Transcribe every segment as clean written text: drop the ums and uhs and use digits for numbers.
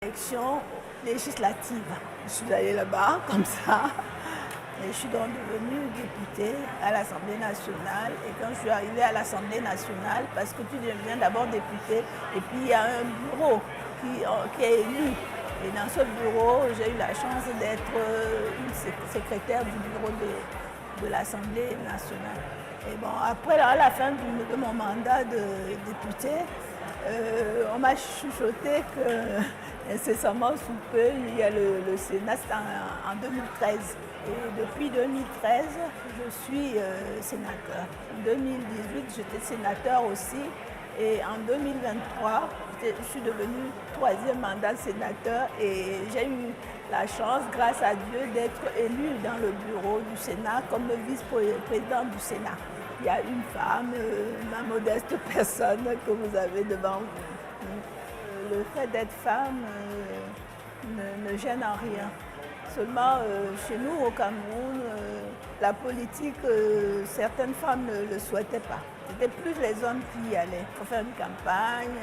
Élection législative. Je suis allée là-bas comme ça. Et je suis donc devenue députée à l'Assemblée nationale. Et quand je suis arrivée à l'Assemblée nationale, parce que tu deviens d'abord députée, et puis il y a un bureau qui est élu. Et dans ce bureau, j'ai eu la chance d'être une secrétaire du bureau de l'Assemblée nationale. Et bon, après, à la fin de mon mandat de députée, on m'a chuchoté que incessamment sous peu, il y a le Sénat, c'était en 2013. Et depuis 2013, je suis sénateur. En 2018, j'étais sénateur aussi. Et en 2023, je suis devenue troisième mandat sénateur et j'ai eu la chance, grâce à Dieu, d'être élue dans le bureau du Sénat comme vice-présidente du Sénat. Il y a une femme, ma modeste personne que vous avez devant vous. Le fait d'être femme ne gêne en rien. Seulement, chez nous, au Cameroun, la politique, certaines femmes ne le souhaitaient pas. C'était plus les hommes qui y allaient pour faire une campagne.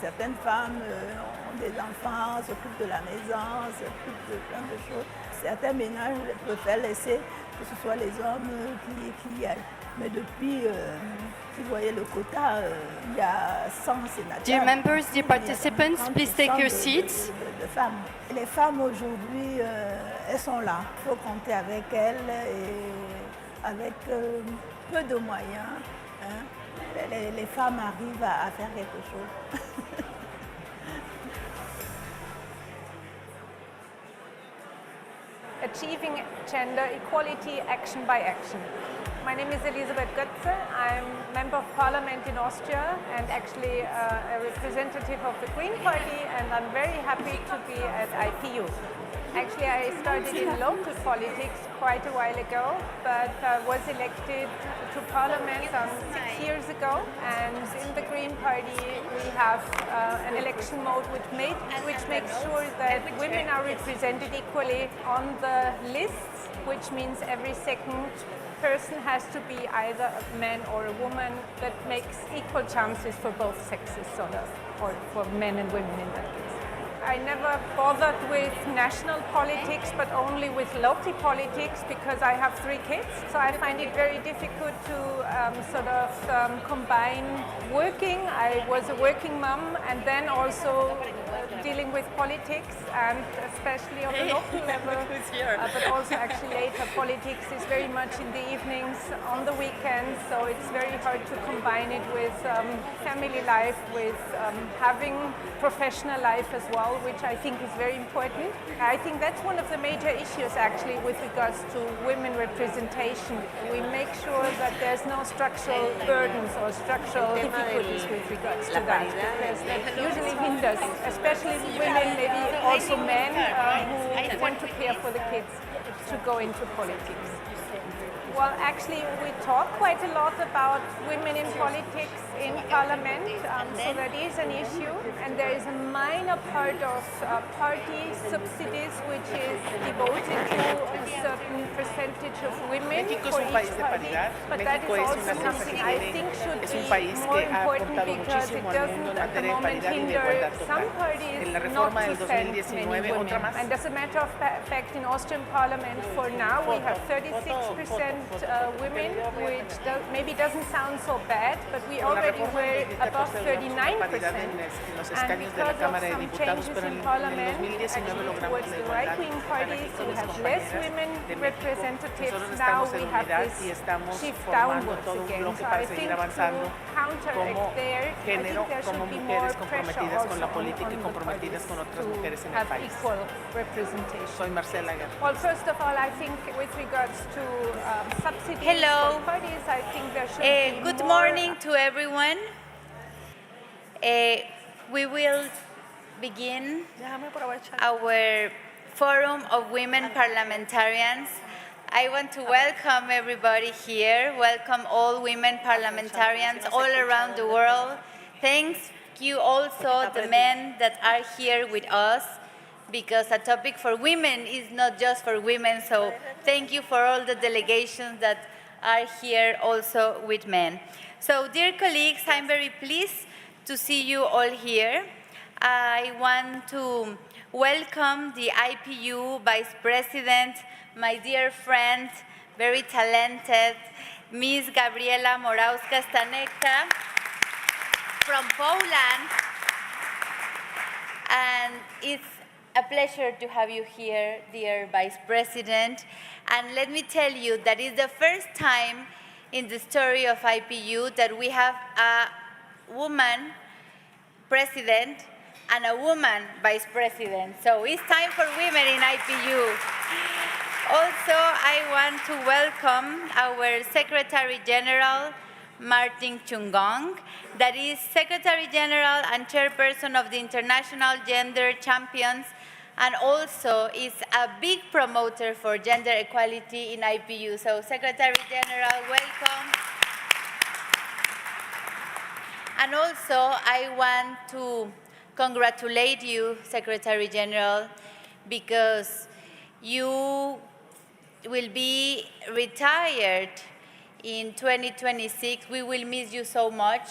Certaines femmes ont des enfants, s'occupent de la maison, s'occupent de plein de choses. Certains ménages préfèrent laisser que ce soit les hommes qui y aillent. Mais depuis, vous voyez le quota, il y a 100 sénateurs. Dear members, dear participants, please take your seats. De femmes. Les femmes aujourd'hui, elles sont là. Il faut compter avec elles et avec peu de moyens. Hein, les femmes arrivent à faire quelque chose. Achieving gender equality action by action. My name is Elisabeth Götze. I'm Member of Parliament in Austria and actually a representative of the Green Party, and I'm very happy to be at IPU. Actually, I started in local politics quite a while ago, but was elected to Parliament 6 years ago. And in the Green Party, we have an election mode which makes sure that women are represented equally on the lists, which means every second person has to be either a man or a woman. That makes equal chances for both sexes, sort of, or for men and women in that case. I never bothered with national politics, but only with local politics because I have 3 kids. So I find it very difficult to combine working. I was a working mom and then also dealing with politics, and especially on the local level, but also actually later politics is very much in the evenings, on the weekends, so it's very hard to combine it with family life, with having professional life as well, which I think is very important. I think that's one of the major issues actually with regards to women representation. We make sure that there's no structural burdens or structural difficulties with regards to that, because that usually hinders, especially women, maybe also men who want to care for the kids, to go into politics. Well, actually, we talk quite a lot about women in politics in Parliament, so that is an issue. And there is a minor part of party subsidies which is devoted to a certain percentage of women for each party. But that is also something I think should be more important because it doesn't at the moment hinder some parties not to send many women. And as a matter of fact, in Austrian Parliament for now we have 36% women, which maybe doesn't sound so bad, but we already were above 39%. And because of some changes in Parliament, actually towards the right-wing parties, we have less women representatives. Now we have this shift downwards again. So I think to counteract there, I think there should be more pressure also on the parties to have equal representation. Well, first of all, I think with regards to subsidies for parties, I think there should be good more morning to everyone. We will begin our Forum of Women Parliamentarians. I want to welcome everybody here, welcome all women parliamentarians all around the world. Thank you also the men that are here with us, because a topic for women is not just for women, so thank you for all the delegations that are here also with men. So, dear colleagues, I'm very pleased to see you all here. I want to welcome the IPU Vice President, my dear friend, very talented, Ms. Gabriela Morawska-Staneka from Poland. And it's a pleasure to have you here, dear Vice President. And let me tell you that it's the first time in the story of IPU that we have a woman president and a woman vice president. So it's time for women in IPU. Also, I want to welcome our Secretary General, Martin Chungong, that is Secretary General and Chairperson of the International Gender Champions, and also is a big promoter for gender equality in IPU. So Secretary General, welcome. And also, I want to congratulate you, Secretary General, because you will be retired in 2026. We will miss you so much.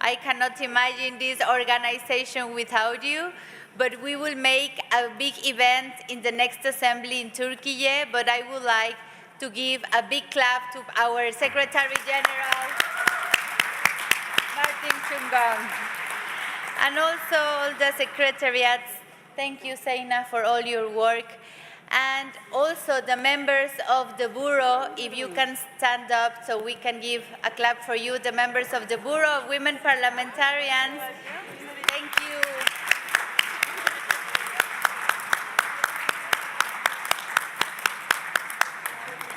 I cannot imagine this organization without you, but we will make a big event in the next assembly in Turkey. But I would like to give a big clap to our Secretary General, Martin Chungong. And also all the secretariats. Thank you, Seina, for all your work. And also the members of the Bureau, if you can stand up so we can give a clap for you, the members of the Bureau of Women Parliamentarians. Thank you.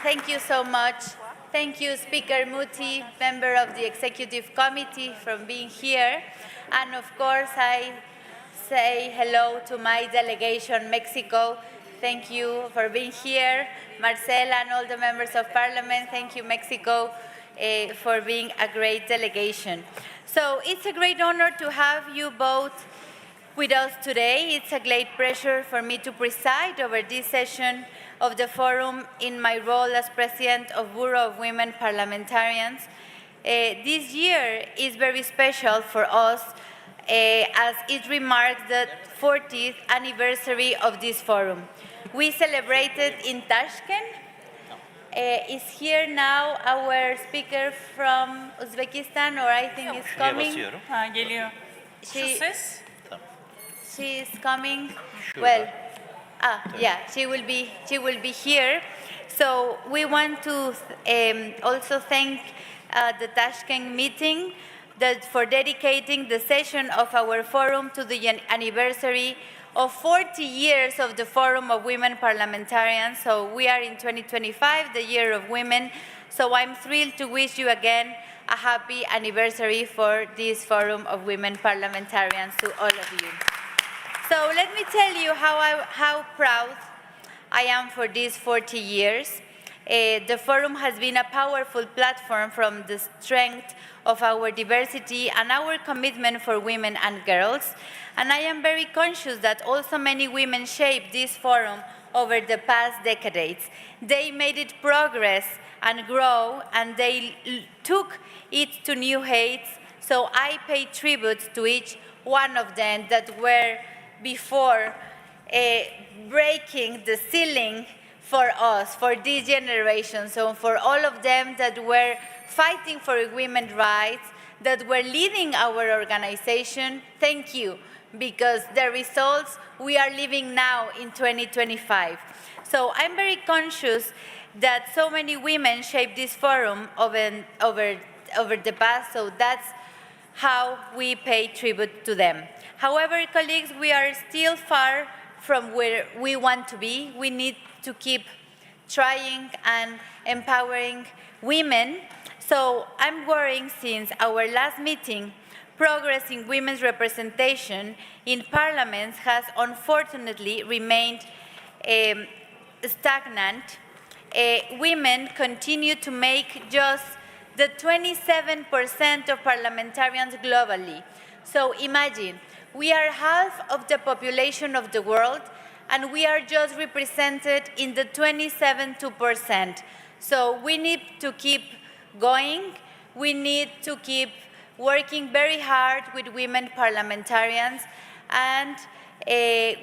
Thank you so much. Thank you, Speaker Muti, member of the Executive Committee, for being here. And of course, I say hello to my delegation, Mexico. Thank you for being here. Marcela and all the members of Parliament, thank you, Mexico, for being a great delegation. So it's a great honor to have you both with us today. It's a great pleasure for me to preside over this session of the forum in my role as President of Bureau of Women Parliamentarians. This year is very special for us as it remarks the 40th anniversary of this forum. We celebrated in Tashkent. Is here now our speaker from Uzbekistan, or I think is coming. She is coming. Well, yeah, she will be here. So we want to also thank the Tashkent meeting for dedicating the session of our forum to the anniversary of 40 years of the Forum of Women Parliamentarians. So we are in 2025, the year of women. So I'm thrilled to wish you again a happy anniversary for this Forum of Women Parliamentarians to all of you. So let me tell you how proud I am for these 40 years. The forum has been a powerful platform from the strength of our diversity and our commitment for women and girls. And I am very conscious that also many women shaped this forum over the past decades. They made it progress and grow, and they took it to new heights. So I pay tribute to each one of them that were before breaking the ceiling for us, for this generation. So for all of them that were fighting for women's rights, that were leading our organization, thank you, because the results we are living now in 2025. So I'm very conscious that so many women shaped this forum over the past, so that's how we pay tribute to them. However, colleagues, we are still far from where we want to be. We need to keep trying and empowering women. So I'm worrying since our last meeting, progress in women's representation in parliaments has unfortunately remained stagnant. Women continue to make just the 27% of parliamentarians globally. So imagine, we are half of the population of the world, and we are just represented in the 27%. So we need to keep going. We need to keep working very hard with women parliamentarians. and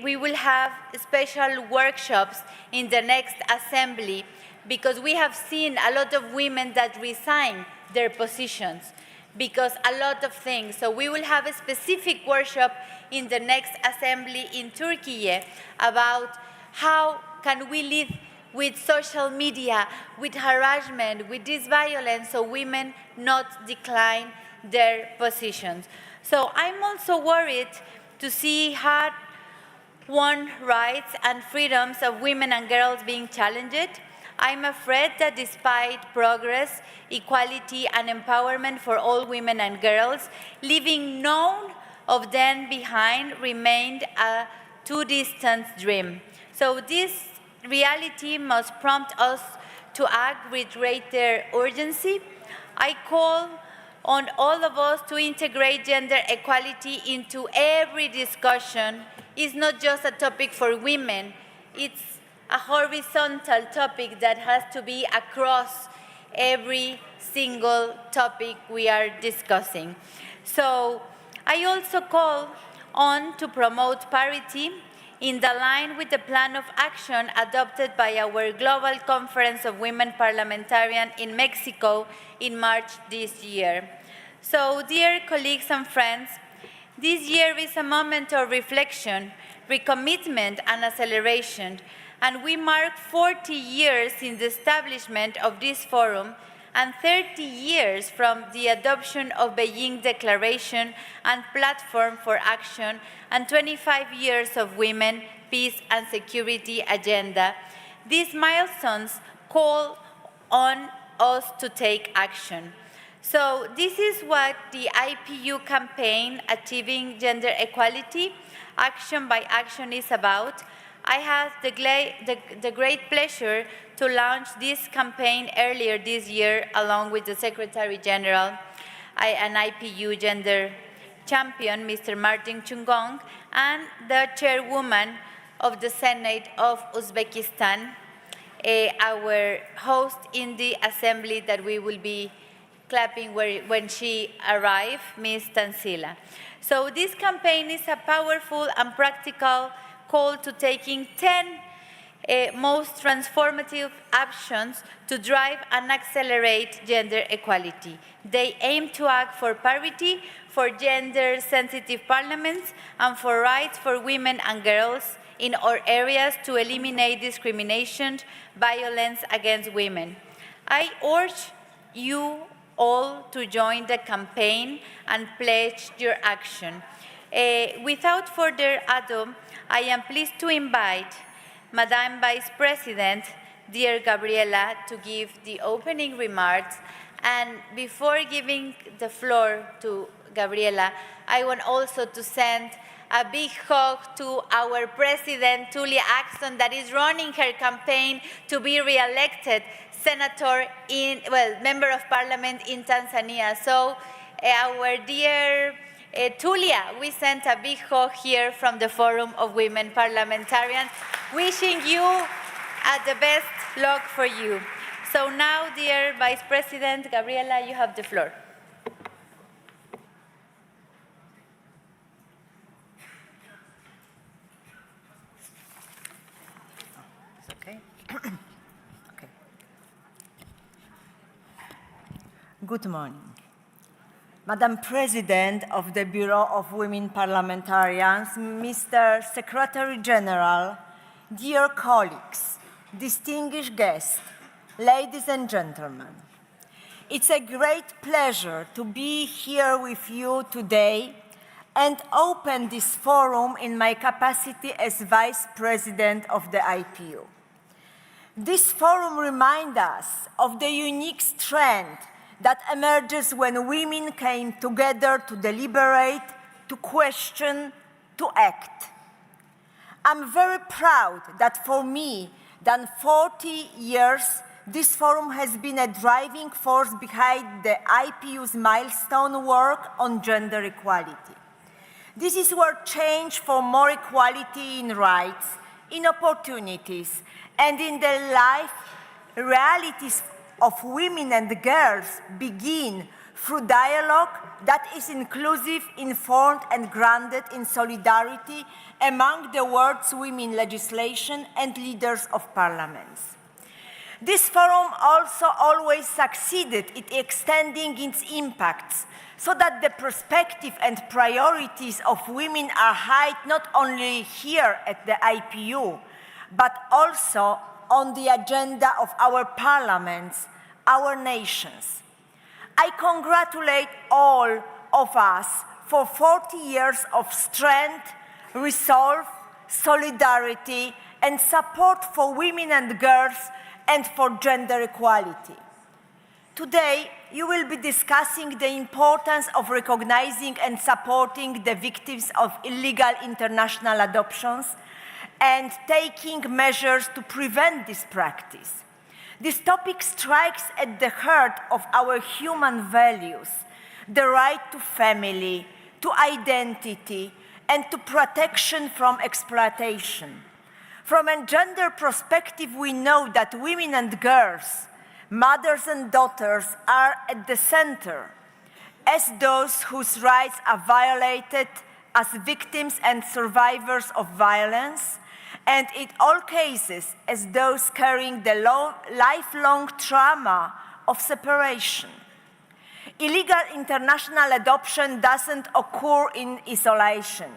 we will have special workshops in the next assembly, because we have seen a lot of women that resign their positions because a lot of things. So we will have a specific workshop in the next assembly in Turkey about how can we live with social media, with harassment, with this violence, so women not decline their positions. So I'm also worried to see hard-won rights and freedoms of women and girls being challenged. I'm afraid that despite progress, equality, and empowerment for all women and girls, leaving none of them behind remained a too distant dream. So this reality must prompt us to act with greater urgency. I call on all of us to integrate gender equality into every discussion. It's not just a topic for women, it's a horizontal topic that has to be across every single topic we are discussing. So I also call on to promote parity in the line with the plan of action adopted by our Global Conference of Women Parliamentarians in Mexico in March this year. So, dear colleagues and friends, this year is a moment of reflection, recommitment, and acceleration, and we mark 40 years in the establishment of this forum and 30 years from the adoption of Beijing Declaration and Platform for Action, and 25 years of Women, Peace and Security Agenda. These milestones call on us to take action. So this is what the IPU campaign, Achieving Gender Equality, Action by Action, is about. I had the great pleasure to launch this campaign earlier this year along with the Secretary General and IPU gender champion, Mr. Martin Chungong, and the chairwoman of the Senate of Uzbekistan, our host in the assembly that we will be clapping when she arrived, Ms. Tansila. So this campaign is a powerful and practical call to taking 10 most transformative actions to drive and accelerate gender equality. They aim to act for parity, for gender-sensitive parliaments, and for rights for women and girls in all areas to eliminate discrimination, violence against women. I urge you all to join the campaign and pledge your action. Without further ado, I am pleased to invite Madam Vice President, dear Gabriela, to give the opening remarks. And before giving the floor to Gabriela, I want also to send a big hug to our President, Tulia Axton, that is running her campaign to be re-elected Member of Parliament in Tanzania. So our dear Tulia, we sent a big hug here from the Forum of Women Parliamentarians, wishing you the best luck for you. So now, dear Vice President, Gabriela, you have the floor. Okay. Okay. Good morning. Madam President of the Bureau of Women Parliamentarians, Mr. Secretary General, dear colleagues, distinguished guests, ladies and gentlemen, it's a great pleasure to be here with you today and open this forum in my capacity as Vice President of the IPU. This forum reminds us of the unique strength that emerges when women came together to deliberate, to question, to act. I'm very proud that for me, than 40 years, this forum has been a driving force behind the IPU's milestone work on gender equality. This is where change for more equality in rights, in opportunities, and in the life realities of women and girls begin through dialogue that is inclusive, informed, and grounded in solidarity among the world's women legislation and leaders of parliaments. This forum also always succeeded in extending its impacts so that the perspective and priorities of women are high not only here at the IPU, but also on the agenda of our parliaments, our nations. I congratulate all of us for 40 years of strength, resolve, solidarity, and support for women and girls and for gender equality. Today, you will be discussing the importance of recognizing and supporting the victims of illegal international adoptions and taking measures to prevent this practice. This topic strikes at the heart of our human values, the right to family, to identity, and to protection from exploitation. From a gender perspective, we know that women and girls, mothers and daughters are at the center as those whose rights are violated as victims and survivors of violence, and in all cases as those carrying the lifelong trauma of separation. Illegal international adoption doesn't occur in isolation.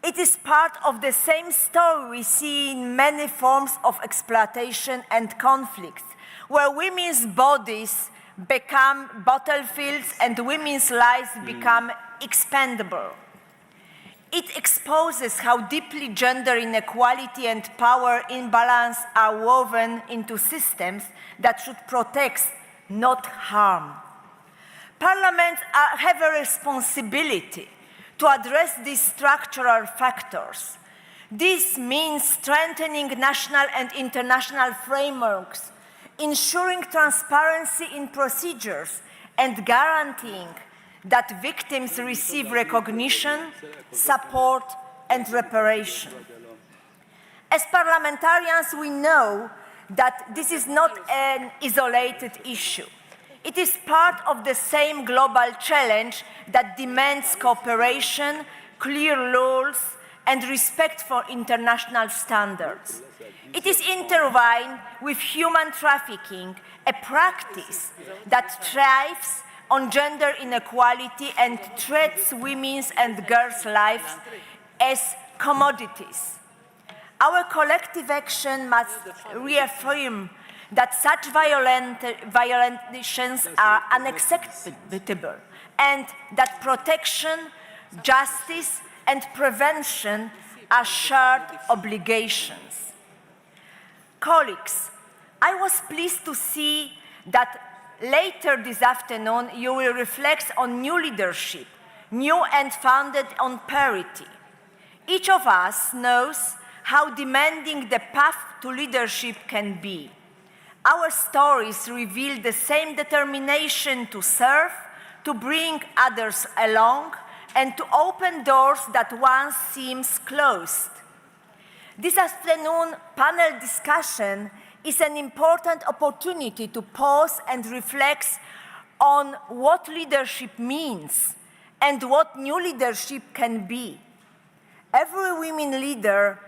It is part of the same story we see in many forms of exploitation and conflict, where women's bodies become battlefields and women's lives become expendable. It exposes how deeply gender inequality and power imbalance are woven into systems that should protect, not harm. Parliaments have a responsibility to address these structural factors. This means strengthening national and international frameworks, ensuring transparency in procedures, and guaranteeing that victims receive recognition, support, and reparation. As parliamentarians, we know that this is not an isolated issue. It is part of the same global challenge that demands cooperation, clear rules, and respect for international standards. It is intertwined with human trafficking, a practice that thrives on gender inequality and treats women's and girls' lives as commodities. Our collective action must reaffirm that such violations are unacceptable and that protection, justice, and prevention are shared obligations. Colleagues, I was pleased to see that later this afternoon you will reflect on new leadership, new and founded on parity. Each of us knows how demanding the path to leadership can be. Our stories reveal the same determination to serve, to bring others along, and to open doors that once seemed closed. This afternoon panel discussion is an important opportunity to pause and reflect on what leadership means and what new leadership can be. Every women leader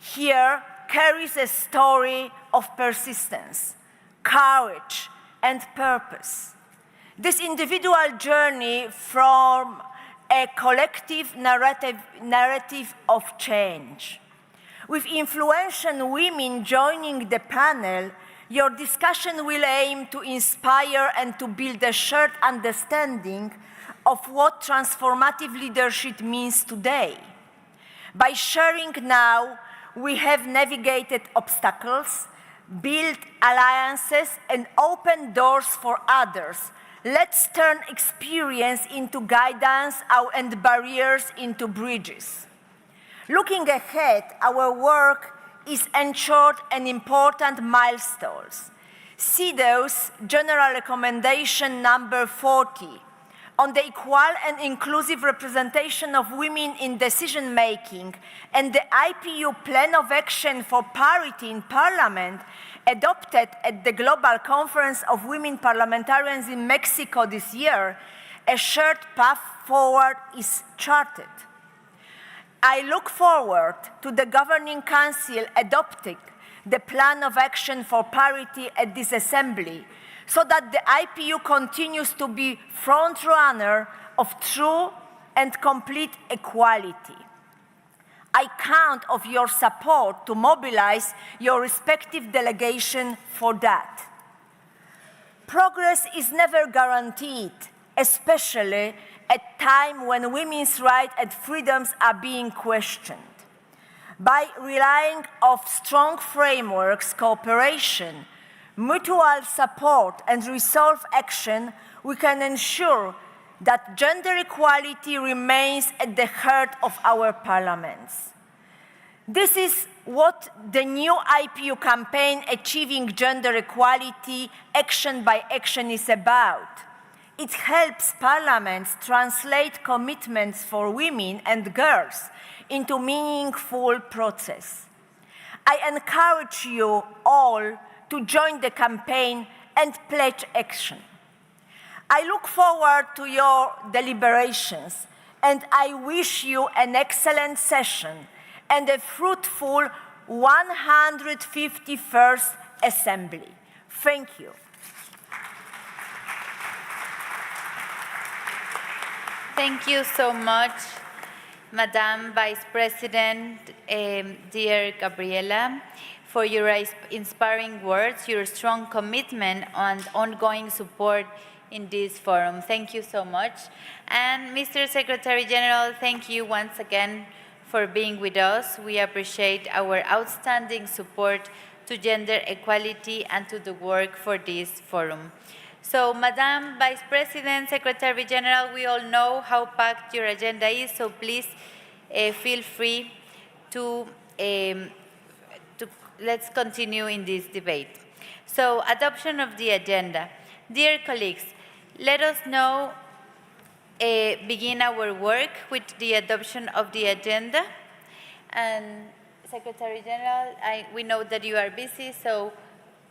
here carries a story of persistence, courage, and purpose. This individual journey from a collective narrative of change. With influential women joining the panel, your discussion will aim to inspire and to build a shared understanding of what transformative leadership means today. By sharing now, we have navigated obstacles, built alliances, and opened doors for others. Let's turn experience into guidance and barriers into bridges. Looking ahead, our work is ensured in important milestones. CEDAW's General Recommendation number 40 on the equal and inclusive representation of women in decision-making and the IPU Plan of Action for Parity in Parliament, adopted at the Global Conference of Women Parliamentarians in Mexico this year, a shared path forward is charted. I look forward to the Governing Council adopting the Plan of Action for Parity at this Assembly, so that the IPU continues to be front-runner of true and complete equality. I count on your support to mobilize your respective delegation for that. Progress is never guaranteed, especially at a time when women's rights and freedoms are being questioned. By relying on strong frameworks, cooperation, mutual support and resolve action, we can ensure that gender equality remains at the heart of our parliaments. This is what the new IPU campaign, Achieving Gender Equality, Action by Action, is about. It helps parliaments translate commitments for women and girls into meaningful process. I encourage you all to join the campaign and pledge action. I look forward to your deliberations, and I wish you an excellent session and a fruitful 151st Assembly. Thank you. Thank you so much, Madam Vice President, dear Gabriela, for your inspiring words, your strong commitment and ongoing support in this forum. Thank you so much. And Mr. Secretary General, thank you once again for being with us. We appreciate our outstanding support to gender equality and to the work for this forum. So, Madam Vice President, Secretary General, we all know how packed your agenda is, so please feel free to let's continue in this debate. So, adoption of the agenda. Dear colleagues, let us now begin our work with the adoption of the agenda. And Secretary General, we know that you are busy, so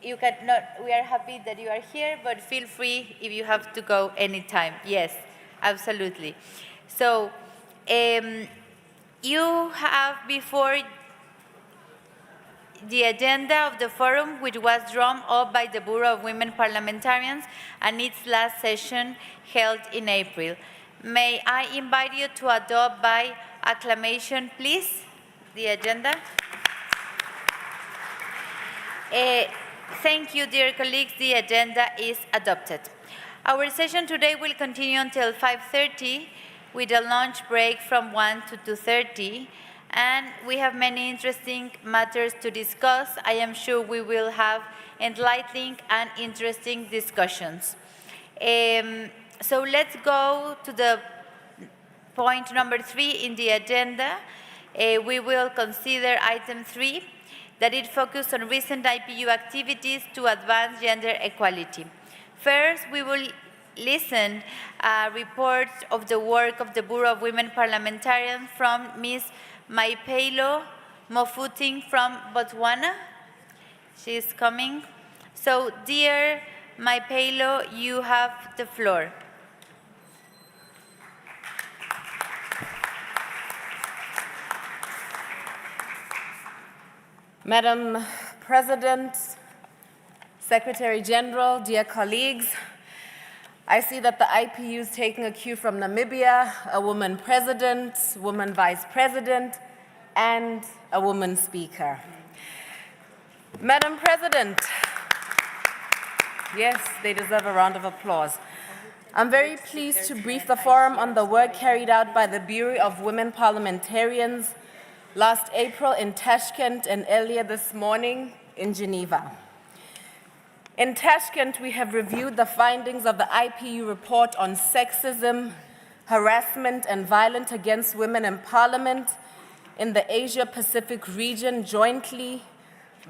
you cannot, we are happy that you are here, but feel free if you have to go anytime. Yes, absolutely. So, you have before the agenda of the forum, which was drawn up by the Bureau of Women Parliamentarians and its last session held in April. May I invite you to adopt by acclamation, please, the agenda? Thank you, dear colleagues. The agenda is adopted. Our session today will continue until 5:30 with a lunch break from 1 to 2:30. And we have many interesting matters to discuss. I am sure we will have enlightening and interesting discussions. So let's go to the point number 3 in the agenda. We will consider item 3, that it focused on recent IPU activities to advance gender equality. First, we will listen reports of the work of the Bureau of Women Parliamentarians from Ms. Maipelo Mofuting from Botswana. She is coming. So, dear Maipelo, you have the floor. Madam President, Secretary General, dear colleagues, I see that the IPU is taking a cue from Namibia, a woman president, woman vice president, and a woman speaker. Madam President, yes, they deserve a round of applause. I'm very pleased to brief the forum on the work carried out by the Bureau of Women Parliamentarians last April in Tashkent and earlier this morning in Geneva. In Tashkent, we have reviewed the findings of the IPU report on sexism, harassment, and violence against women in Parliament in the Asia-Pacific region jointly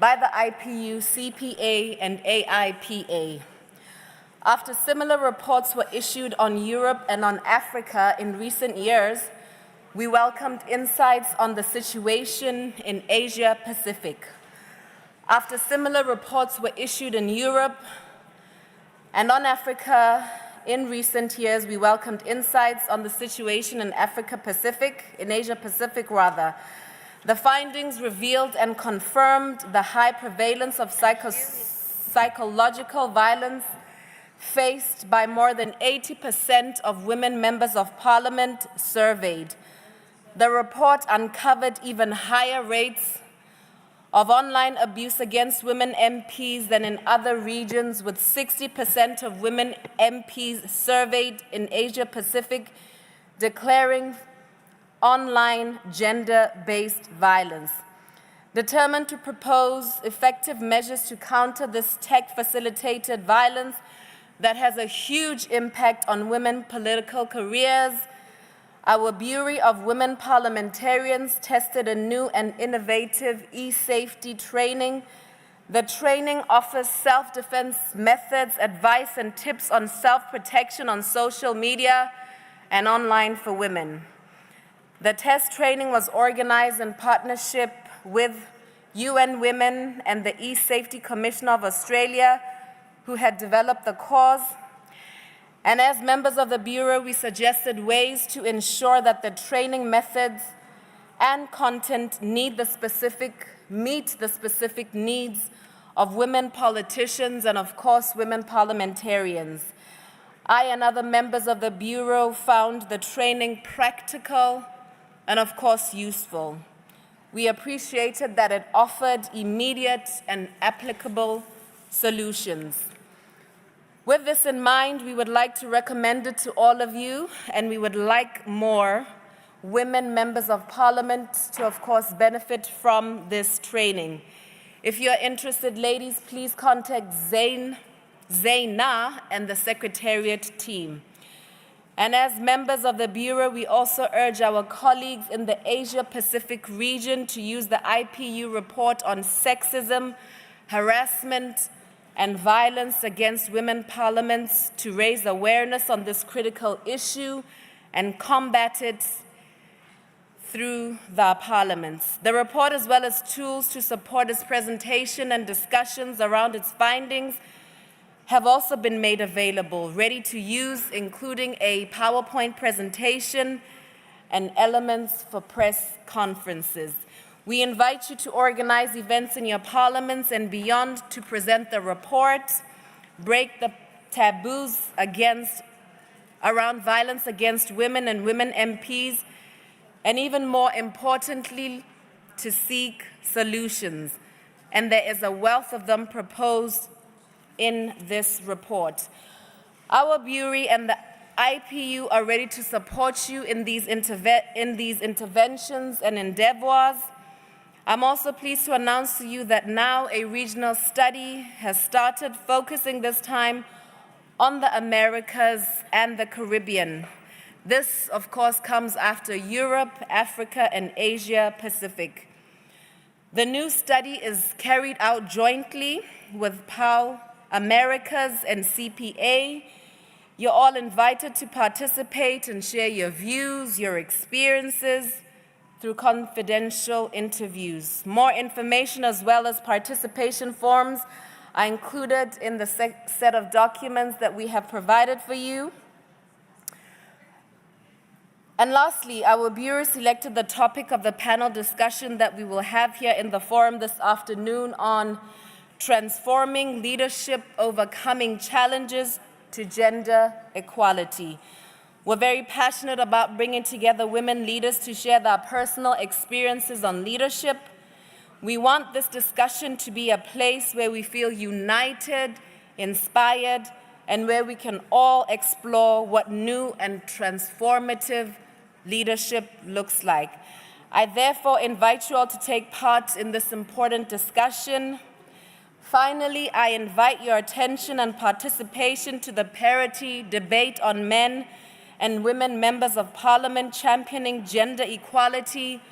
by the IPU, CPA, and AIPA. After similar reports were issued on Europe and on Africa in recent years, we welcomed insights on the situation in Asia Pacific. After similar reports were issued in Europe and on Africa in recent years, we welcomed insights on the situation in Asia Pacific rather. The findings revealed and confirmed the high prevalence of psychological violence faced by more than 80% of women members of parliament surveyed. The report uncovered even higher rates of online abuse against women MPs than in other regions, with 60% of women MPs surveyed in Asia Pacific declaring online gender-based violence. Determined to propose effective measures to counter this tech-facilitated violence that has a huge impact on women's political careers, our Bureau of Women Parliamentarians tested a new and innovative e-safety training. The training offers self-defense methods, advice, and tips on self-protection on social media and online for women. The test training was organized in partnership with UN Women and the E-Safety Commission of Australia, who had developed the course. And as members of the Bureau, we suggested ways to ensure that the training methods and content meet the specific needs of women politicians and, of course, women parliamentarians. I and other members of the Bureau found the training practical and, of course, useful. We appreciated that it offered immediate and applicable solutions. With this in mind, we would like to recommend it to all of you, and we would like more women members of parliament to, of course, benefit from this training. If you're interested, ladies, please contact Zaina and the Secretariat team. And as members of the Bureau, we also urge our colleagues in the Asia Pacific region to use the IPU report on sexism, harassment, and violence against women parliaments to raise awareness on this critical issue and combat it through the parliaments. The report, as well as tools to support its presentation and discussions around its findings, have also been made available, ready to use, including a PowerPoint presentation and elements for press conferences. We invite you to organize events in your parliaments and beyond to present the report, break the taboos around violence against women and women MPs, and even more importantly, to seek solutions. And there is a wealth of them proposed in this report. Our Bureau and the IPU are ready to support you in these interventions and endeavors. I'm also pleased to announce to you that now a regional study has started focusing this time on the Americas and the Caribbean. This, of course, comes after Europe, Africa, and Asia Pacific. The new study is carried out jointly with POW Americas and CPA. You're all invited to participate and share your views, your experiences, through confidential interviews. More information as well as participation forms are included in the set of documents that we have provided for you. And lastly, our Bureau selected the topic of the panel discussion that we will have here in the forum this afternoon on transforming leadership, overcoming challenges to gender equality. We're very passionate about bringing together women leaders to share their personal experiences on leadership. We want this discussion to be a place where we feel united, inspired, and where we can all explore what new and transformative leadership looks like. I therefore invite you all to take part in this important discussion. Finally, I invite your attention and participation to the parity debate on men and women members of Parliament championing gender equality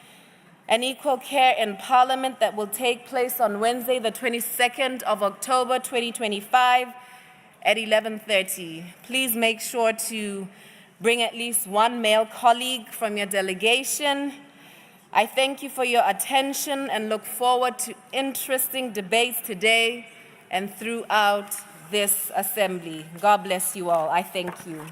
and equal care in Parliament that will take place on Wednesday, the 22nd of October, 2025 at 11:30. Please make sure to bring at least one male colleague from your delegation. I thank you for your attention and look forward to interesting debates today and throughout this assembly. God bless you all. I thank you.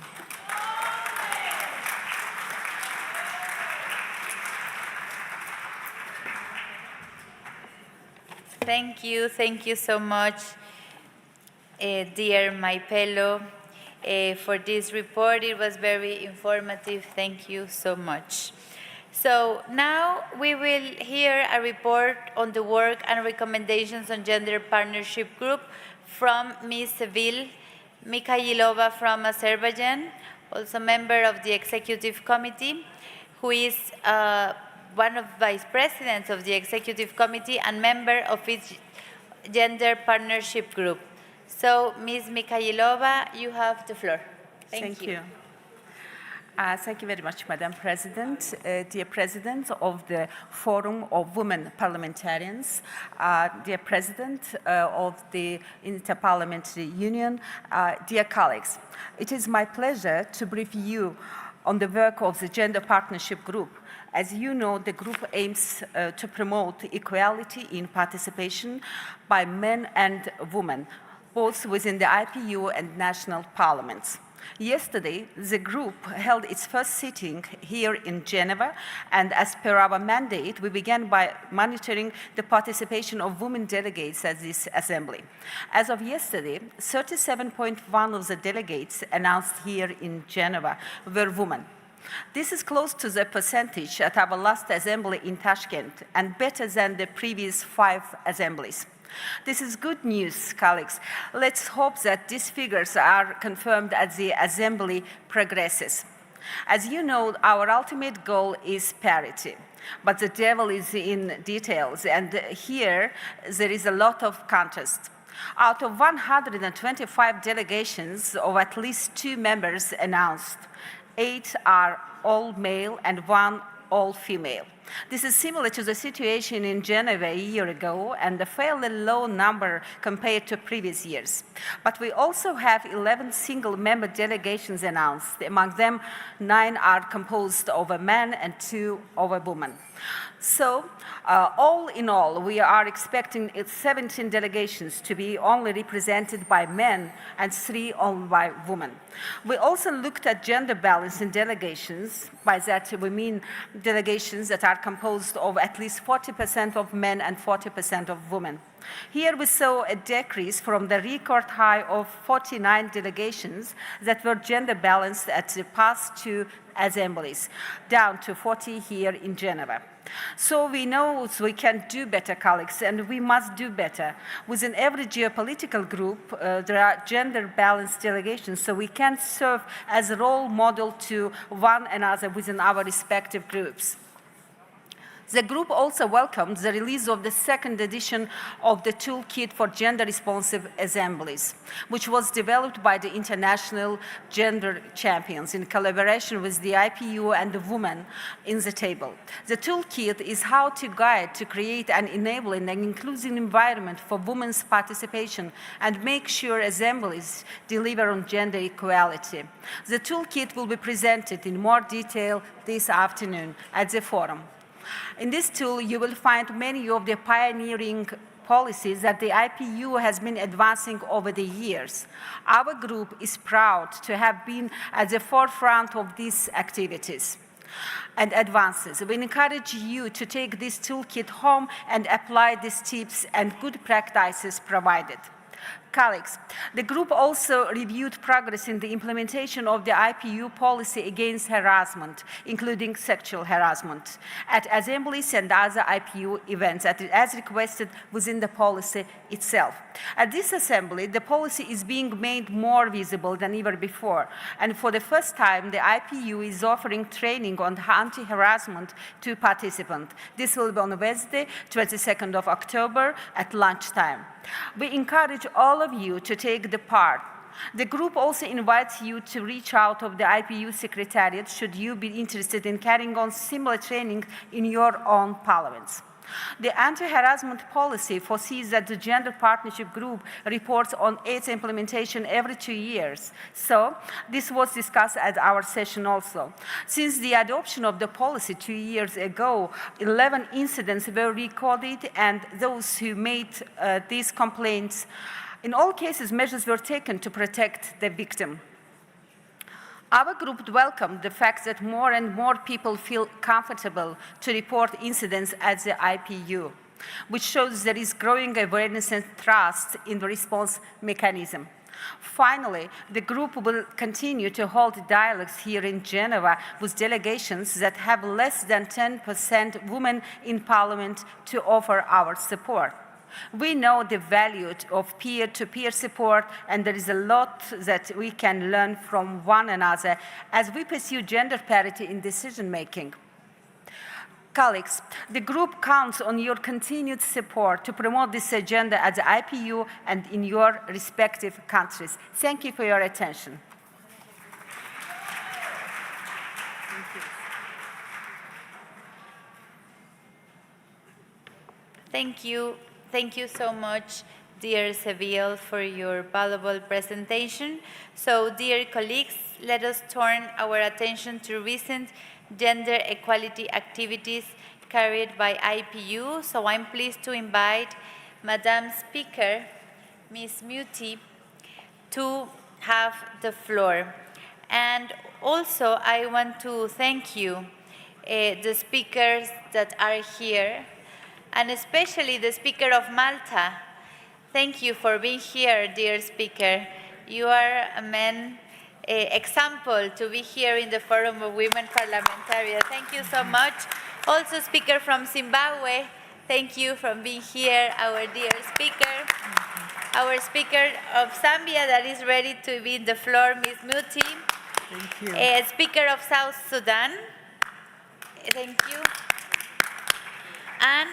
Thank you so much, dear Maipelo, for this report. It was very informative. Thank you so much. So now we will hear a report on the work and recommendations on Gender Partnership Group from Ms. Sevil Mikhailova from Azerbaijan, also member of the Executive Committee, who is one of vice presidents of the Executive Committee and member of its Gender Partnership Group. So, Ms. Mikhailova, you have the floor. Thank you. Thank you very much, Madam President. Dear President of the Forum of Women Parliamentarians, dear President of the Inter-parliamentary Union, dear colleagues, it is my pleasure to brief you on the work of the Gender Partnership Group. As you know, the group aims to promote equality in participation by men and women, both within the IPU and national parliaments. Yesterday, the group held its first sitting here in Geneva, and as per our mandate, we began by monitoring the participation of women delegates at this assembly. As of yesterday, 37.1% of the delegates announced here in Geneva were women. This is close to the percentage at our last assembly in Tashkent and better than the previous 5 assemblies. This is good news, colleagues. Let's hope that these figures are confirmed as the assembly progresses. As you know, our ultimate goal is parity, but the devil is in details, and here there is a lot of contrast. Out of 125 delegations of at least 2 members announced, 8 are all male and 1 all female. This is similar to the situation in Geneva a year ago and a fairly low number compared to previous years. But we also have 11 single-member delegations announced. Among them, 9 are composed of a man and 2 of a woman. So, all in all, we are expecting 17 delegations to be only represented by men and 3 only by women. We also looked at gender balance in delegations. By that, we mean delegations that are composed of at least 40% of men and 40% of women. Here we saw a decrease from the record high of 49 delegations that were gender balanced at the past 2 assemblies, down to 40 here in Geneva. So we know we can do better, colleagues, and we must do better. Within every geopolitical group, there are gender-balanced delegations, so we can serve as a role model to one another within our respective groups. The group also welcomed the release of the 2nd edition of the Toolkit for Gender-Responsive Assemblies, which was developed by the International Gender Champions in collaboration with the IPU and the women in the table. The Toolkit is how to guide to create an enabling and inclusive environment for women's participation and make sure assemblies deliver on gender equality. The Toolkit will be presented in more detail this afternoon at the forum. In this tool, you will find many of the pioneering policies that the IPU has been advancing over the years. Our group is proud to have been at the forefront of these activities and advances. We encourage you to take this toolkit home and apply these tips and good practices provided. Colleagues, the group also reviewed progress in the implementation of the IPU policy against harassment, including sexual harassment, at assemblies and other IPU events, as requested within the policy itself. At this assembly, the policy is being made more visible than ever before, and for the first time, the IPU is offering training on anti-harassment to participants. This will be on Wednesday, 22nd of October at lunchtime. We encourage all of you to take the part. The group also invites you to reach out of the IPU Secretariat should you be interested in carrying on similar training in your own parliaments. The anti-harassment policy foresees that the Gender Partnership Group reports on its implementation every 2 years. So this was discussed at our session also. Since the adoption of the policy 2 years ago, 11 incidents were recorded, and those who made these complaints, in all cases, measures were taken to protect the victim. Our group welcomed the fact that more and more people feel comfortable to report incidents at the IPU, which shows there is growing awareness and trust in the response mechanism. Finally, the group will continue to hold dialogues here in Geneva with delegations that have less than 10% women in parliament to offer our support. We know the value of peer-to-peer support, and there is a lot that we can learn from one another as we pursue gender parity in decision-making. Colleagues, the group counts on your continued support to promote this agenda at the IPU and in your respective countries. Thank you for your attention. Thank you. Thank you so much, dear Seville, for your valuable presentation. So, dear colleagues, let us turn our attention to recent gender equality activities carried by IPU. So I'm pleased to invite Madam Speaker, Ms. Muti, to have the floor. And also, I want to thank you, the speakers that are here, and especially the Speaker of Malta. Thank you for being here, dear Speaker. You are a man example to be here in the Forum of Women Parliamentarians. Thank you so much. Also, Speaker from Zimbabwe, thank you for being here, our dear Speaker. Our Speaker of Zambia that is ready to be in the floor, Ms. Muti. Thank you. Speaker of South Sudan, thank you. And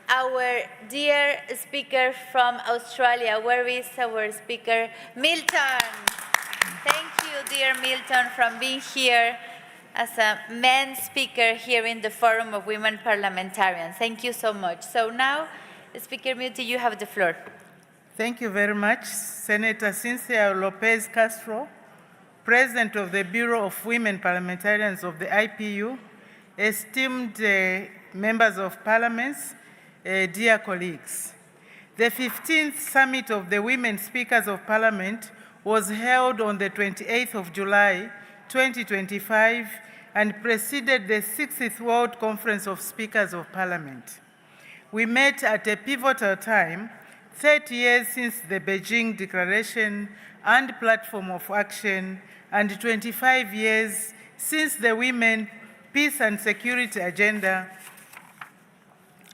our dear speaker from Australia. Where is our speaker? Milton. Thank you, dear Milton, for being here as a main speaker here in the Forum of Women Parliamentarians. Thank you so much. So now, Speaker Muti, you have the floor. Thank you very much, Senator Cynthia Lopez Castro, President of the Bureau of Women Parliamentarians of the IPU, esteemed members of Parliament, dear colleagues. The 15th Summit of the Women Speakers of Parliament was held on the 28th of July, 2025, and preceded the 60th World Conference of Speakers of Parliament. We met at a pivotal time, 30 years since the Beijing Declaration and Platform of Action, and 25 years since the Women, Peace and Security Agenda.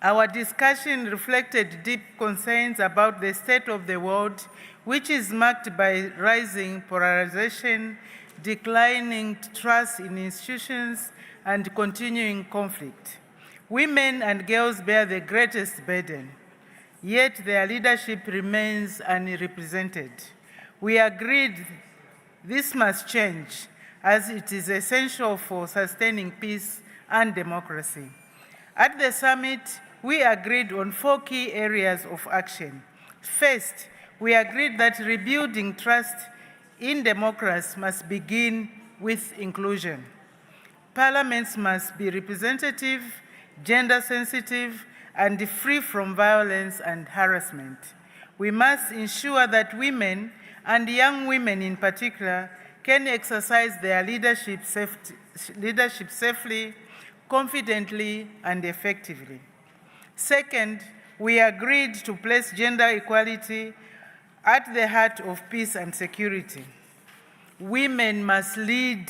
Our discussion reflected deep concerns about the state of the world, which is marked by rising polarization, declining trust in institutions, and continuing conflict. Women and girls bear the greatest burden, yet their leadership remains unrepresented. We agreed this must change, as it is essential for sustaining peace and democracy. At the summit, we agreed on 4 key areas of action. First, we agreed that rebuilding trust in democracy must begin with inclusion. Parliaments must be representative, gender-sensitive, and free from violence and harassment. We must ensure that women, and young women in particular, can exercise their leadership safely, confidently, and effectively. Second, we agreed to place gender equality at the heart of peace and security. Women must lead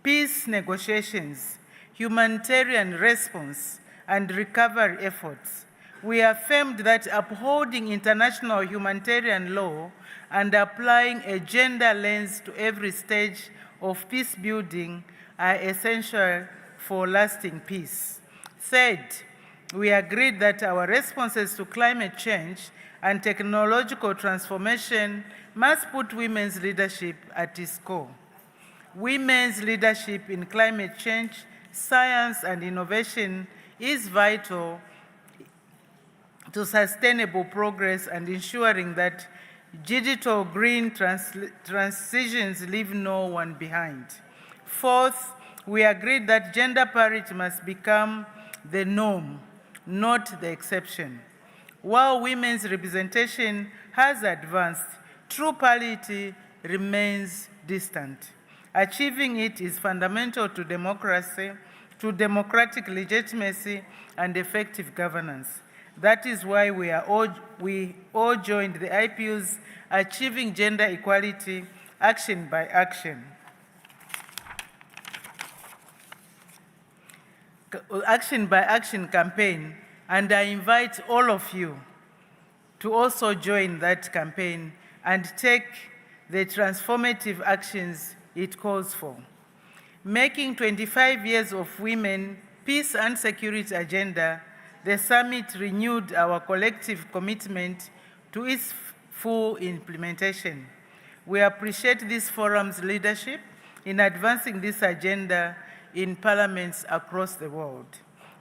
peace negotiations, humanitarian response, and recovery efforts. We affirmed that upholding international humanitarian law and applying a gender lens to every stage of peace building are essential for lasting peace. Third, we agreed that our responses to climate change and technological transformation must put women's leadership at its core. Women's leadership in climate change, science, and innovation is vital to sustainable progress and ensuring that digital green transitions leave no one behind. Fourth, we agreed that gender parity must become the norm, not the exception. While women's representation has advanced, true parity remains distant. Achieving it is fundamental to democracy, to democratic legitimacy, and effective governance. That is why we all joined the IPU's Achieving Gender Equality Action by Action. Action by Action campaign, and I invite all of you to also join that campaign and take the transformative actions it calls for. Making 25 years of women, peace and security agenda, the summit renewed our collective commitment to its full implementation. We appreciate this forum's leadership in advancing this agenda in parliaments across the world.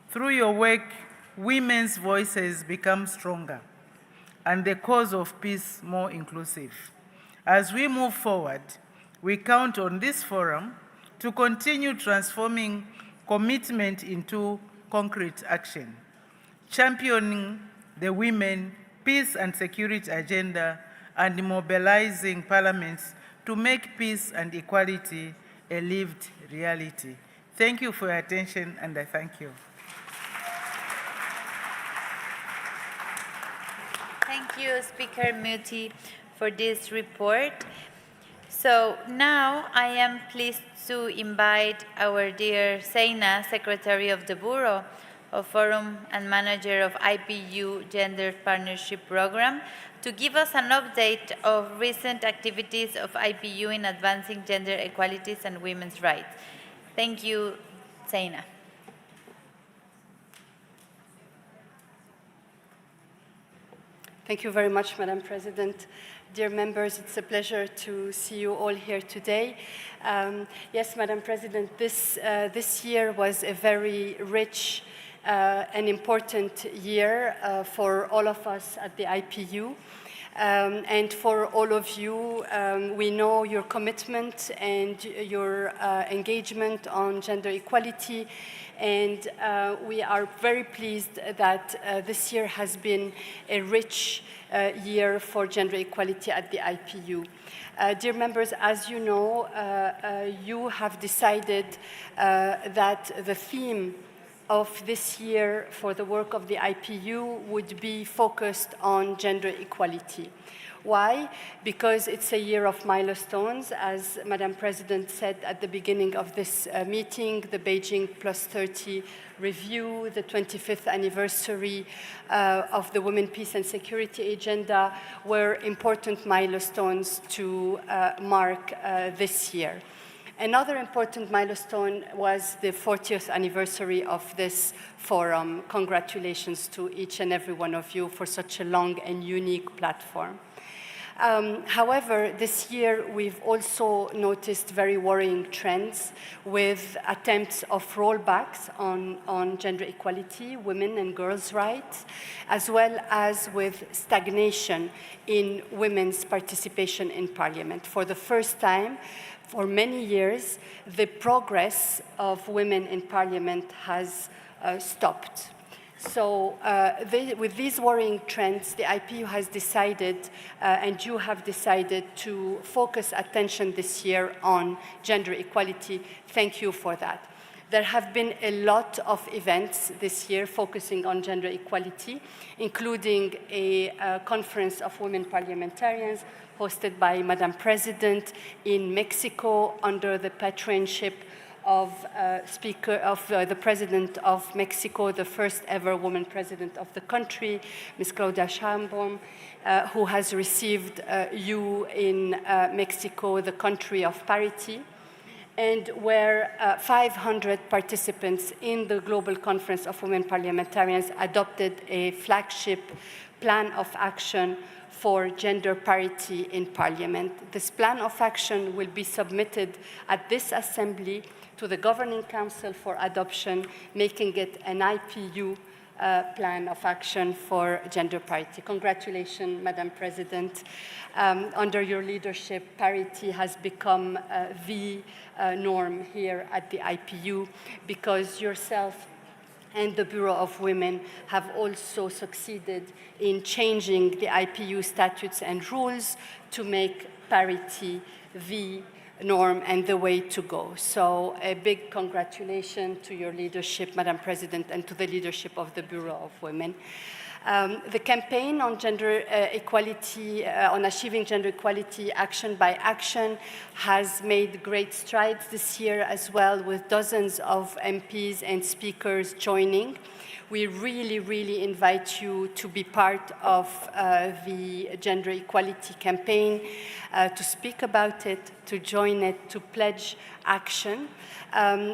Through your work, women's voices become stronger and the cause of peace more inclusive. As we move forward, we count on this forum to continue transforming commitment into concrete action, championing the women, peace and security agenda, and mobilizing parliaments to make peace and equality a lived reality. Thank you for your attention, and I thank you. Thank you, Speaker Muti, for this report. So now I am pleased to invite our dear Zeina, Secretary of the Bureau of Forum and Manager of IPU Gender Partnership Program, to give us an update of recent activities of IPU in advancing gender equalities and women's rights. Thank you, Zeina. Thank you very much, Madam President. Dear members, it's a pleasure to see you all here today. Yes, Madam President, this year was a very rich and important year for all of us at the IPU. And for all of you, we know your commitment and your engagement on gender equality, and we are very pleased that this year has been a rich year for gender equality at the IPU. Dear members, as you know, you have decided that the theme of this year for the work of the IPU would be focused on gender equality. Why? Because it's a year of milestones. As Madam President said at the beginning of this meeting, the Beijing Plus 30 review, the 25th anniversary of the Women, Peace and Security Agenda were important milestones to mark this year. Another important milestone was the 40th anniversary of this forum. Congratulations to each and every one of you for such a long and unique platform. However, this year we've also noticed very worrying trends with attempts of rollbacks on gender equality, women and girls' rights, as well as with stagnation in women's participation in parliament. For the first time, for many years, the progress of women in parliament has stopped. So with these worrying trends, the IPU has decided, and you have decided, to focus attention this year on gender equality. Thank you for that. There have been a lot of events this year focusing on gender equality, including a conference of women parliamentarians hosted by Madam President in Mexico under the patronship of the President of Mexico, the first ever woman president of the country, Ms. Claudia Sheinbaum, who has received you in Mexico, the country of parity, and where 500 participants in the Global Conference of Women Parliamentarians adopted a flagship plan of action for gender parity in Parliament. This plan of action will be submitted at this Assembly to the Governing Council for adoption, making it an IPU plan of action for gender parity. Congratulations, Madam President. Under your leadership, parity has become the norm here at the IPU, because yourself and the Bureau of Women have also succeeded in changing the IPU statutes and rules to make parity the norm and the way to go. So a big congratulations to your leadership, Madam President, and to the leadership of the Bureau of Women. The campaign on gender equality, on achieving gender equality action by action, has made great strides this year as well, with dozens of MPs and speakers joining. We really, really invite you to be part of the gender equality campaign, to speak about it, to join it, to pledge action.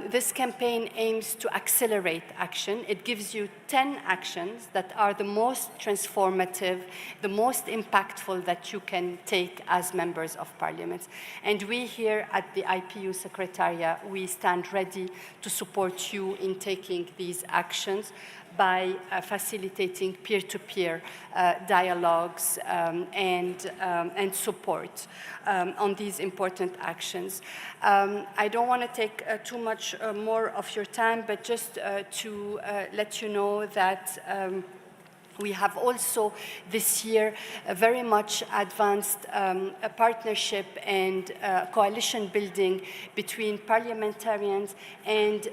This campaign aims to accelerate action. It gives you 10 actions that are the most transformative, the most impactful that you can take as members of parliament. And we here at the IPU Secretariat, we stand ready to support you in taking these actions by facilitating peer-to-peer dialogues and support on these important actions. I don't want to take too much more of your time, but just to let you know that we have also this year very much advanced a partnership and coalition building between parliamentarians and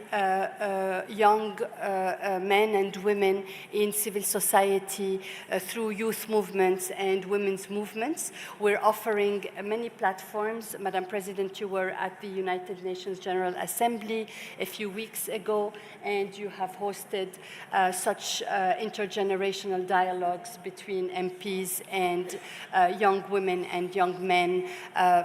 young men and women in civil society through youth movements and women's movements. We're offering many platforms. Madam President, you were at the United Nations General Assembly a few weeks ago, and you have hosted such intergenerational dialogues between MPs and young women and young men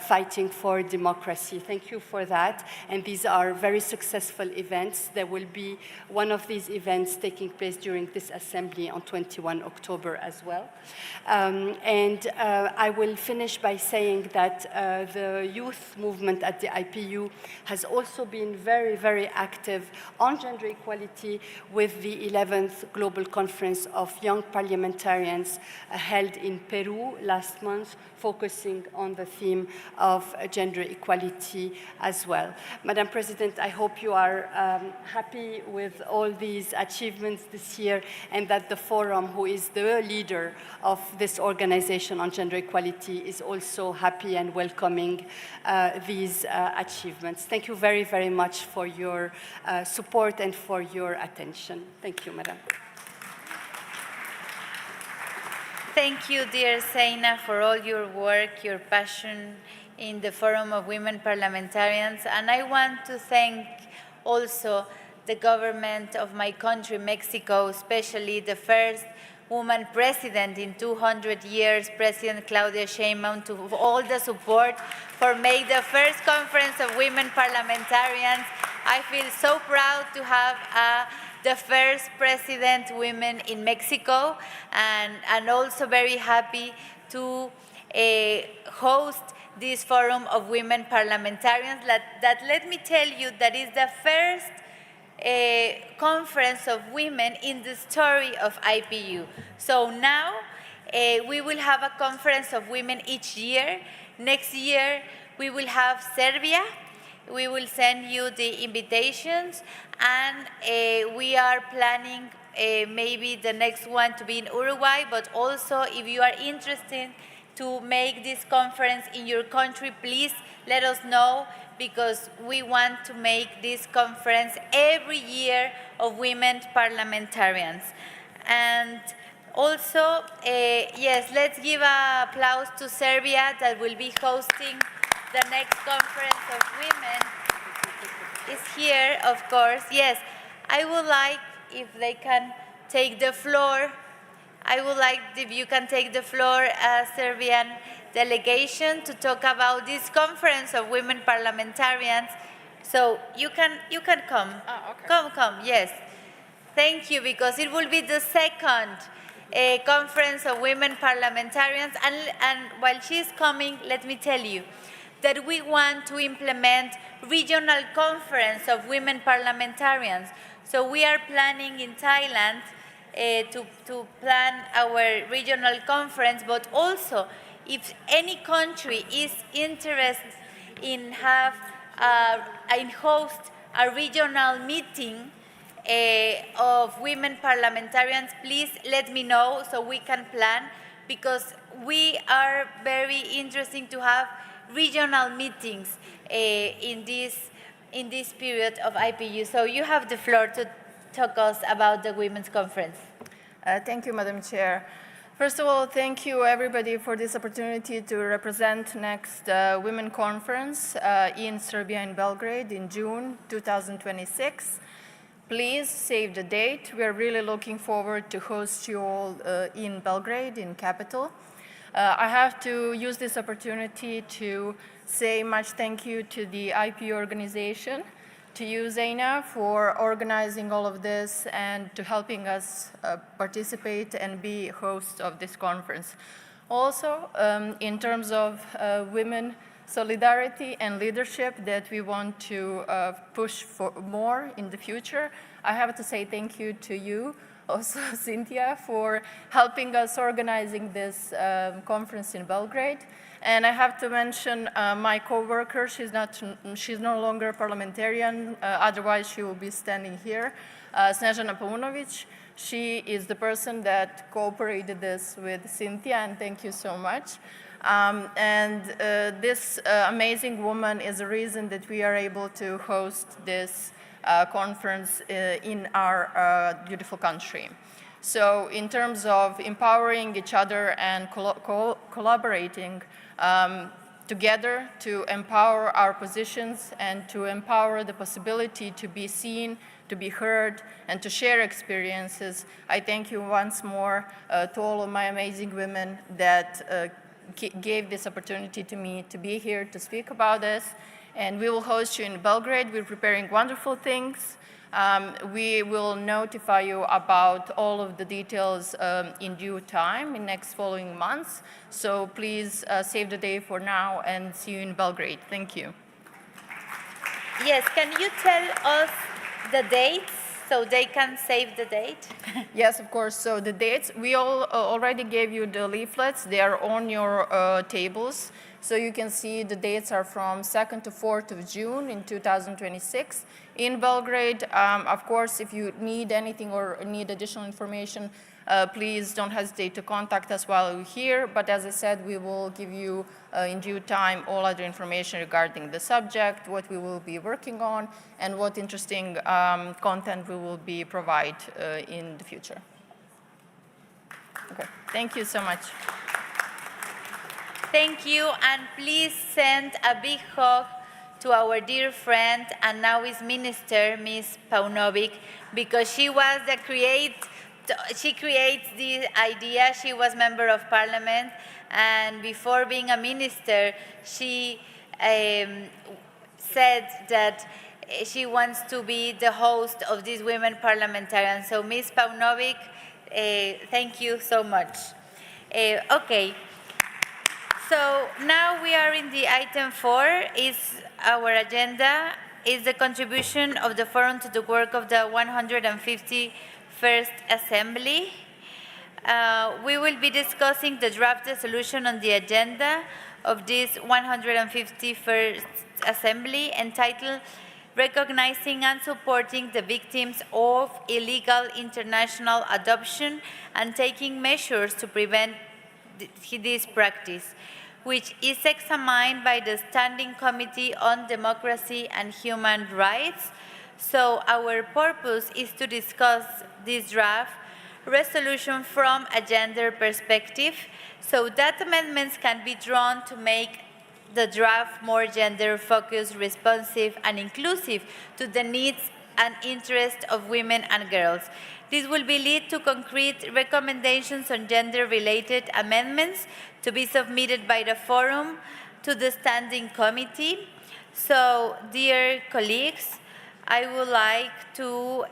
fighting for democracy. Thank you for that. And these are very successful events. There will be one of these events taking place during this assembly on 21 October as well. I will finish by saying that the youth movement at the IPU has also been very, very active on gender equality with the 11th Global Conference of Young Parliamentarians held in Peru last month, focusing on the theme of gender equality as well. Madam President, I hope you are happy with all these achievements this year, and that the Forum, who is the leader of this organization on gender equality, is also happy and welcoming these achievements. Thank you very, very much for your support and for your attention. Thank you, Madam. Thank you, dear Zeina, for all your work, your passion in the Forum of Women Parliamentarians. And I want to thank also the government of my country, Mexico, especially the first woman president in 200 years, President Claudia Sheinbaum, to all the support for making the first conference of women parliamentarians. I feel so proud to have the first president women in Mexico, and also very happy to host this Forum of Women Parliamentarians that let me tell you, that is the first conference of women in the story of IPU. So now we will have a conference of women each year. Next year we will have Serbia. We will send you the invitations, and we are planning maybe the next one to be in Uruguay, but also if you are interested to make this conference in your country, please let us know, because we want to make this conference every year of women parliamentarians. And also, yes, let's give an applause to Serbia that will be hosting the next conference of women. Is here, of course. Yes, I would like if they can take the floor. I would like if you can take the floor as Serbian delegation to talk about this conference of women parliamentarians. So you can come. Oh, okay. Come, yes. Thank you, because it will be the second conference of women parliamentarians. And while she's coming, let me tell you that we want to implement regional conference of women parliamentarians. So we are planning in Thailand to plan our regional conference, but also if any country is interested in host a regional meeting of women parliamentarians, please let me know so we can plan, because we are very interested to have regional meetings in this period of IPU. So you have the floor to talk us about the Women's Conference. Thank you, Madam Chair. First of all, thank you everybody for this opportunity to represent next Women Conference in Serbia in Belgrade in June 2026. Please save the date. We are really looking forward to host you all in Belgrade, in capital. I have to use this opportunity to say much thank you to the IPU organization, to you, Zaina, for organizing all of this and to helping us participate and be hosts of this conference. Also, in terms of women solidarity and leadership that we want to push for more in the future, I have to say thank you to you, also Cynthia, for helping us organizing this conference in Belgrade. And I have to mention my co-worker. She's no longer a parliamentarian, otherwise she will be standing here, Snežana Paunović. She is the person that cooperated this with Cynthia, and thank you so much. This amazing woman is the reason that we are able to host this conference in our beautiful country. So in terms of empowering each other and collaborating together to empower our positions and to empower the possibility to be seen, to be heard, and to share experiences, I thank you once more to all of my amazing women that gave this opportunity to me to be here to speak about this. And we will host you in Belgrade. We're preparing wonderful things. We will notify you about all of the details in due time in next following months. So please save the day for now and see you in Belgrade. Thank you. Yes, can you tell us the dates so they can save the date? Yes, of course. So the dates, we already gave you the leaflets. They are on your tables. So you can see the dates are from 2nd to 4th of June in 2026 in Belgrade. Of course, if you need anything or need additional information, please don't hesitate to contact us while we're here. But as I said, we will give you in due time all other information regarding the subject, what we will be working on, and what interesting content we will be provide in the future. Okay, thank you so much. Thank you, and please send a big hug to our dear friend and now is Minister, Ms. Paunović, because she was she creates this idea. She was Member of Parliament, and before being a minister, she said that she wants to be the host of these women parliamentarians. So, Ms. Paunović, thank you so much. Okay. So now we are in the item 4, is our agenda, is the contribution of the Forum to the work of the 151st Assembly. We will be discussing the draft resolution on the agenda of this 151st Assembly entitled Recognizing and Supporting the Victims of Illegal International Adoption and Taking Measures to Prevent this Practice, which is examined by the Standing Committee on Democracy and Human Rights. So our purpose is to discuss this draft resolution from a gender perspective, so that amendments can be drawn to make the draft more gender-focused, responsive, and inclusive to the needs and interests of women and girls. This will lead to concrete recommendations on gender-related amendments to be submitted by the Forum to the Standing Committee. So, dear colleagues, I would like to,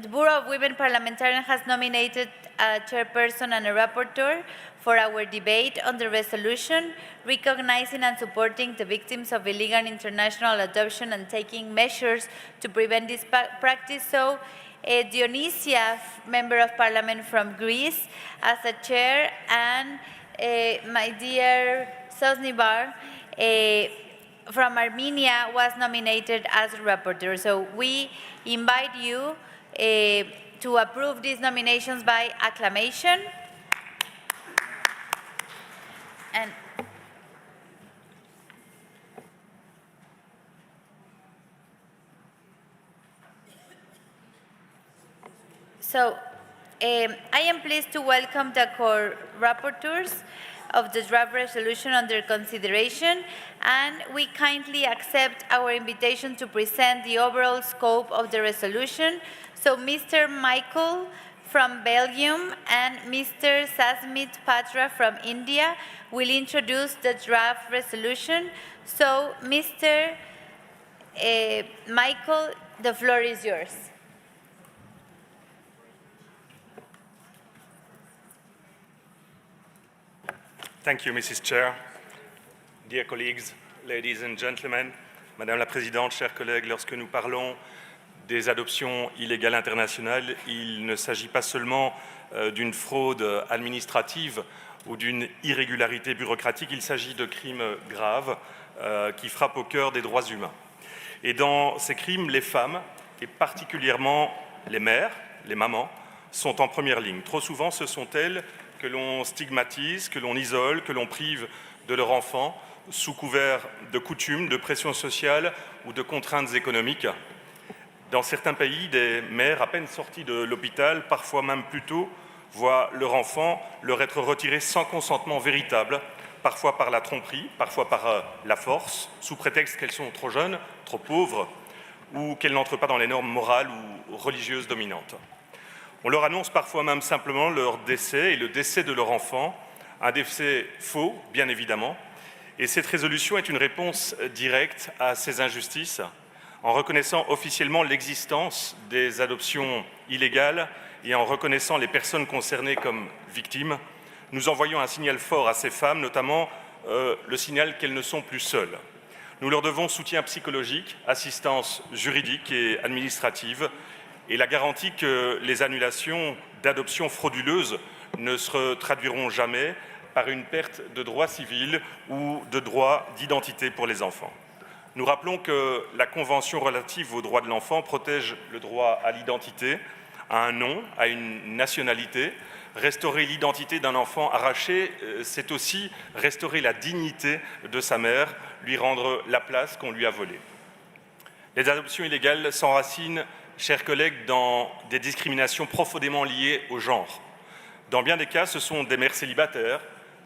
the Bureau of Women Parliamentarians has nominated a chairperson and a rapporteur for our debate on the resolution, recognizing and supporting the victims of illegal international adoption and taking measures to prevent this practice. So, Dionysia, Member of Parliament from Greece, as a chair, and my dear Sosnibar from Armenia was nominated as a rapporteur. So we invite you to approve these nominations by acclamation. And so I am pleased to welcome the co-rapporteurs of the draft resolution under consideration, and we kindly accept our invitation to present the overall scope of the resolution. So Mr. Michael from Belgium and Mr. Sasmit Patra from India will introduce the draft resolution. So Mr. Michael, the floor is yours. Thank you, Mrs. Chair. Dear colleagues, ladies and gentlemen, Madame la Présidente, chers collègues, lorsque nous parlons des adoptions illégales internationales, il ne s'agit pas seulement d'une fraude administrative ou d'une irrégularité bureaucratique, il s'agit de crimes graves qui frappent au cœur des droits humains. Et dans ces crimes, les femmes, et particulièrement les mères, les mamans, sont en première ligne. Trop souvent, ce sont elles que l'on stigmatise, que l'on isole, que l'on prive de leur enfant, sous couvert de coutumes, de pression sociale ou de contraintes économiques. Dans certains pays, des mères à peine sorties de l'hôpital, parfois même plus tôt, voient leur enfant leur être retiré sans consentement véritable, parfois par la tromperie, parfois par la force, sous prétexte qu'elles sont trop jeunes, trop pauvres, ou qu'elles n'entrent pas dans les normes morales ou religieuses dominantes. On leur annonce parfois même simplement leur décès et le décès de leur enfant, un décès faux, bien évidemment. Et cette résolution est une réponse directe à ces injustices, en reconnaissant officiellement l'existence des adoptions illégales et en reconnaissant les personnes concernées comme victimes. Nous envoyons un signal fort à ces femmes, notamment le signal qu'elles ne sont plus seules. Nous leur devons soutien psychologique, assistance juridique et administrative, et la garantie que les annulations d'adoptions frauduleuses ne se traduiront jamais par une perte de droits civils ou de droits d'identité pour les enfants. Nous rappelons que la Convention relative aux droits de l'enfant protège le droit à l'identité, à un nom, à une nationalité. Restaurer l'identité d'un enfant arraché, c'est aussi restaurer la dignité de sa mère, lui rendre la place qu'on lui a volée. Les adoptions illégales s'enracinent, chers collègues, dans des discriminations profondément liées au genre. Dans bien des cas, ce sont des mères célibataires,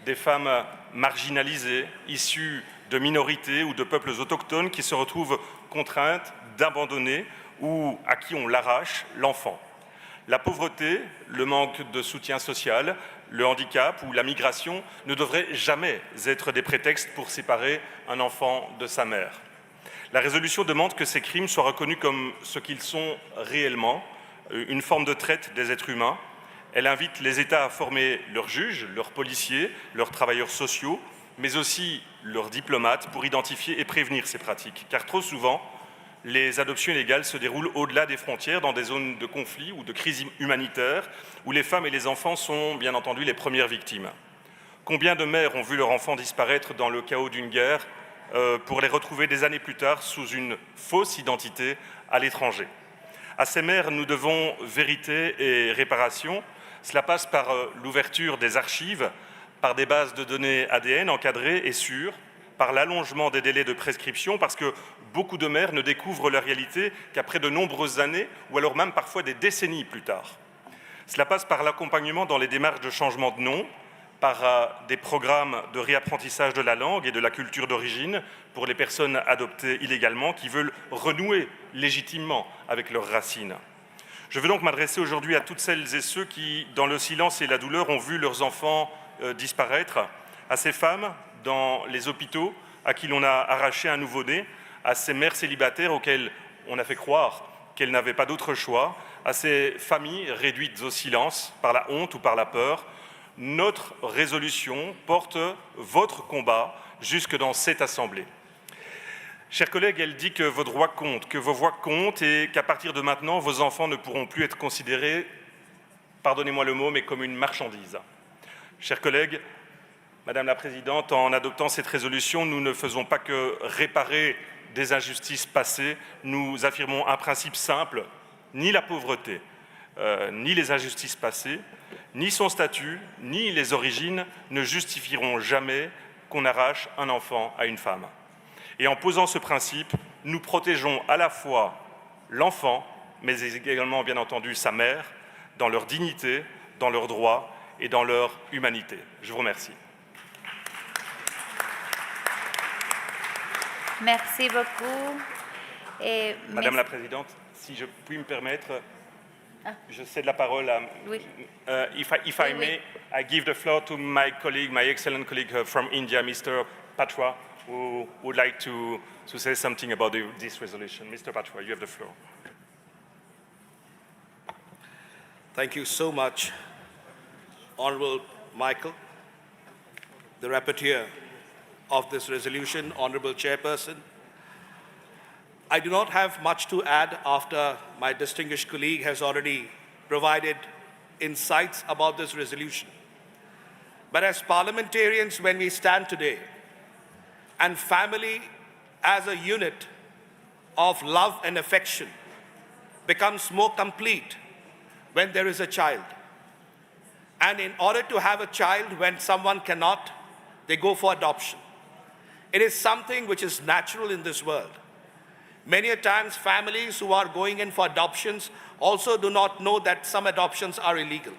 des femmes marginalisées, issues de minorités ou de peuples autochtones qui se retrouvent contraintes d'abandonner ou à qui on l'arrache l'enfant. La pauvreté, le manque de soutien social, le handicap ou la migration ne devraient jamais être des prétextes pour séparer un enfant de sa mère. La résolution demande que ces crimes soient reconnus comme ce qu'ils sont réellement, une forme de traite des êtres humains. Elle invite les États à former leurs juges, leurs policiers, leurs travailleurs sociaux, mais aussi leurs diplomates pour identifier et prévenir ces pratiques. Car trop souvent, les adoptions illégales se déroulent au-delà des frontières, dans des zones de conflit ou de crise humanitaire, où les femmes et les enfants sont bien entendu les premières victimes. Combien de mères ont vu leur enfant disparaître dans le chaos d'une guerre pour les retrouver des années plus tard sous une fausse identité à l'étranger? À ces mères, nous devons vérité et réparation. Cela passe par l'ouverture des archives, par des bases de données ADN encadrées et sûres, par l'allongement des délais de prescription, parce que beaucoup de mères ne découvrent la réalité qu'après de nombreuses années, ou alors même parfois des décennies plus tard. Cela passe par l'accompagnement dans les démarches de changement de nom, par des programmes de réapprentissage de la langue et de la culture d'origine pour les personnes adoptées illégalement qui veulent renouer légitimement avec leurs racines. Je veux donc m'adresser aujourd'hui à toutes celles et ceux qui, dans le silence et la douleur, ont vu leurs enfants disparaître, à ces femmes dans les hôpitaux à qui l'on a arraché un nouveau-né, à ces mères célibataires auxquelles on a fait croire qu'elles n'avaient pas d'autre choix, à ces familles réduites au silence par la honte ou par la peur, notre résolution porte votre combat jusque dans cette Assemblée. Chers collègues, elle dit que vos droits comptent, que vos voix comptent et qu'à partir de maintenant, vos enfants ne pourront plus être considérés, pardonnez-moi le mot, mais comme une marchandise. Chers collègues, Madame la Présidente, en adoptant cette résolution, nous ne faisons pas que réparer des injustices passées, nous affirmons un principe simple, ni la pauvreté, ni les injustices passées, ni son statut, ni les origines ne justifieront jamais qu'on arrache un enfant à une femme. Et en posant ce principe, nous protégeons à la fois l'enfant, mais également, bien entendu, sa mère, dans leur dignité, dans leurs droits et dans leur humanité. Je vous remercie. Merci beaucoup. Madame la Présidente, si je puis me permettre, je cède la parole à... Oui. If I may, I give the floor to my colleague, my excellent colleague from India, Mr. Patra, who would like to say something about this resolution. Mr. Patra, you have the floor. Thank you so much, Honourable Michael, the rapporteur of this resolution, Honourable Chairperson. I do not have much to add after my distinguished colleague has already provided insights about this resolution. But as parliamentarians, when we stand today, and family as a unit of love and affection becomes more complete when there is a child. And in order to have a child, when someone cannot, they go for adoption. It is something which is natural in this world. Many a times, families who are going in for adoptions also do not know that some adoptions are illegal.